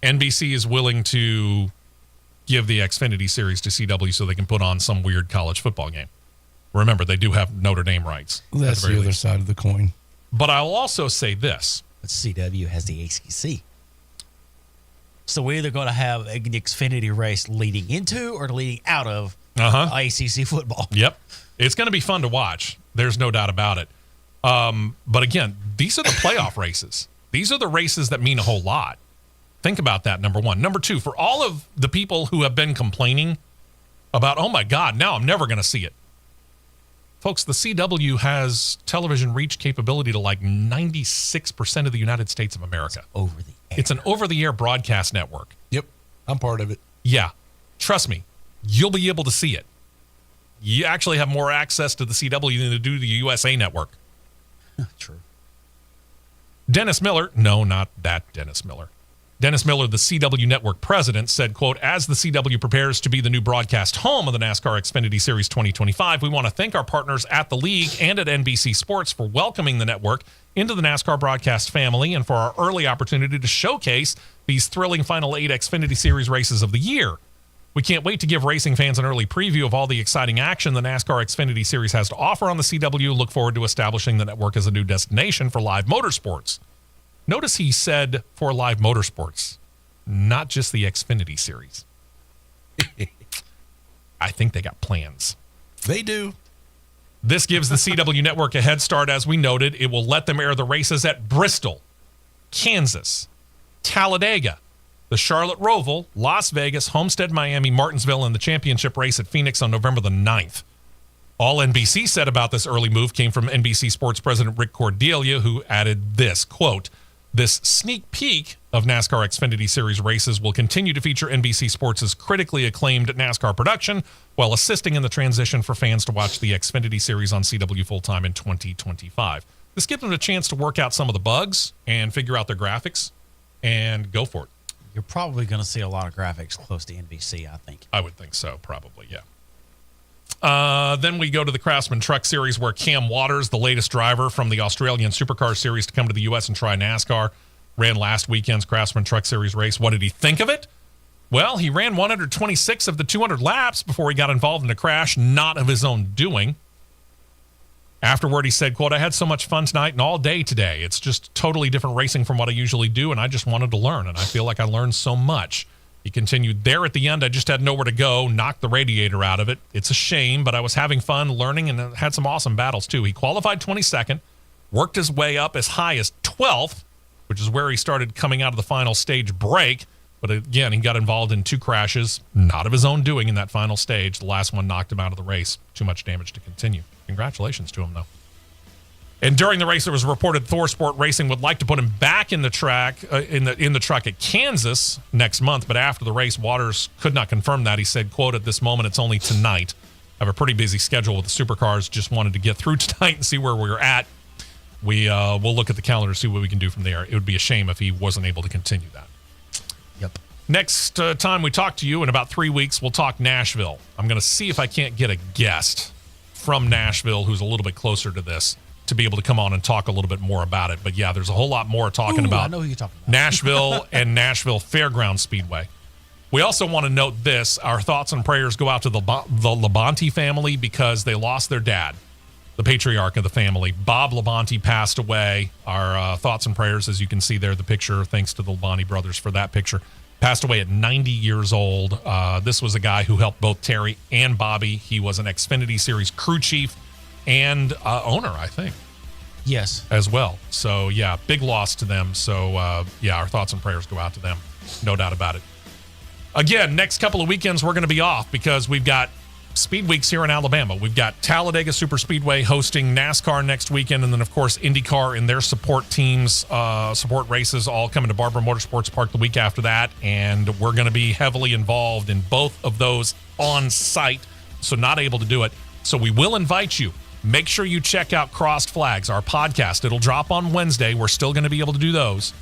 Speaker 3: NBC is willing to give the Xfinity Series to CW so they can put on some weird college football game. Remember, they do have Notre Dame rights.
Speaker 4: That's the other side of the coin.
Speaker 3: But I'll also say this.
Speaker 5: But CW has the ACC. So we're either going to have an Xfinity race leading into or leading out of ACC football.
Speaker 3: Yep. It's going to be fun to watch. There's no doubt about it. But again, these are the playoff races. These are the races that mean a whole lot. Think about that, number one. Number two, for all of the people who have been complaining about, oh my God, now I'm never going to see it. Folks, the CW has television reach capability to like 96% of the United States of America.
Speaker 5: Over the air.
Speaker 3: It's an over-the-air broadcast network.
Speaker 4: Yep, I'm part of it.
Speaker 3: Yeah. Trust me, you'll be able to see it. You actually have more access to the CW than to do the USA Network.
Speaker 5: True.
Speaker 3: Dennis Miller, no, not that Dennis Miller. Dennis Miller, the CW Network president, said, quote, as the CW prepares to be the new broadcast home of the NASCAR Xfinity Series 2025, we want to thank our partners at the league and at NBC Sports for welcoming the network into the NASCAR broadcast family and for our early opportunity to showcase these thrilling final 8 Xfinity Series races of the year. We can't wait to give racing fans an early preview of all the exciting action the NASCAR Xfinity Series has to offer on the CW. Look forward to establishing the network as a new destination for live motorsports. Notice he said for live motorsports, not just the Xfinity Series. I think they got plans.
Speaker 4: They do.
Speaker 3: This gives the CW network a head start, as we noted. It will let them air the races at Bristol, Kansas, Talladega, the Charlotte Roval, Las Vegas, Homestead, Miami, Martinsville, and the championship race at Phoenix on November the 9th. All NBC said about this early move came from NBC Sports President Rick Cordelia, who added this, quote, this sneak peek of NASCAR Xfinity Series races will continue to feature NBC Sports' critically acclaimed NASCAR production while assisting in the transition for fans to watch the Xfinity Series on CW full-time in 2025. This gives them a chance to work out some of the bugs and figure out their graphics and go for it.
Speaker 5: You're probably going to see a lot of graphics close to NBC, I think.
Speaker 3: I would think so, probably, yeah. Then we go to the Craftsman Truck Series, where Cam Waters, the latest driver from the Australian Supercar Series to come to the U.S. and try NASCAR, ran last weekend's Craftsman Truck Series race. What did he think of it? Well, he ran 126 of the 200 laps before he got involved in a crash, not of his own doing. Afterward, he said, quote, "I had so much fun tonight and all day today. It's just totally different racing from what I usually do, and I just wanted to learn, and I feel like I learned so much." He continued, "There at the end, I just had nowhere to go, knocked the radiator out of it. It's a shame, but I was having fun learning and had some awesome battles, too." He qualified 22nd, worked his way up as high as 12th, which is where he started coming out of the final stage break. But again, he got involved in 2 crashes, not of his own doing, in that final stage. The last one knocked him out of the race. Too much damage to continue. Congratulations to him, though. And during the race, it was reported Thor Sport Racing would like to put him back in the track in the truck at Kansas next month. But after the race, Waters could not confirm that. He said, quote, "At this moment, it's only tonight. I have a pretty busy schedule with the supercars. Just wanted to get through tonight and see where we're at. We'll look at the calendar to see what we can do from there. It would be a shame if he wasn't able to continue that."
Speaker 5: Yep.
Speaker 3: Next time we talk to you, in about 3 weeks, we'll talk Nashville. I'm going to see if I can't get a guest from Nashville who's a little bit closer to this to be able to come on and talk a little bit more about it. But yeah, there's a whole lot more talking about
Speaker 5: I know who you're talking about.
Speaker 3: Nashville and Nashville Fairgrounds Speedway. We also want to note this. Our thoughts and prayers go out to the Labonte family because they lost their dad, the patriarch of the family. Bob Labonte passed away. Our thoughts and prayers, as you can see there, the picture, thanks to the Labonte brothers for that picture. Passed away at 90 years old. This was a guy who helped both Terry and Bobby. He was an Xfinity Series crew chief and owner, I think.
Speaker 5: Yes.
Speaker 3: As well. So, yeah, big loss to them. So, yeah, our thoughts and prayers go out to them. No doubt about it. Again, next couple of weekends, we're going to be off because we've got Speed Weeks here in Alabama. We've got Talladega Superspeedway hosting NASCAR next weekend, and then, of course, IndyCar and their support teams, support races, all coming to Barbara Motorsports Park the week after that, and we're going to be heavily involved in both of those on site, so not able to do it. So we will invite you. Make sure you check out Crossed Flags, our podcast. It'll drop on Wednesday. We're still going to be able to do those.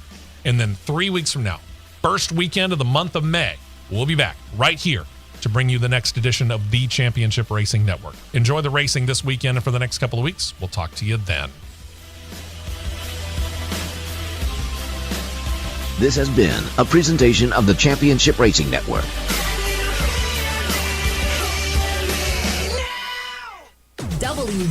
Speaker 3: And then 3 weeks from now, first weekend of the month of May, we'll be back right here to bring you the next edition of the Championship Racing Network. Enjoy the racing this weekend and for the next couple of weeks. We'll talk to you then.
Speaker 1: This has been a presentation of the Championship Racing Network.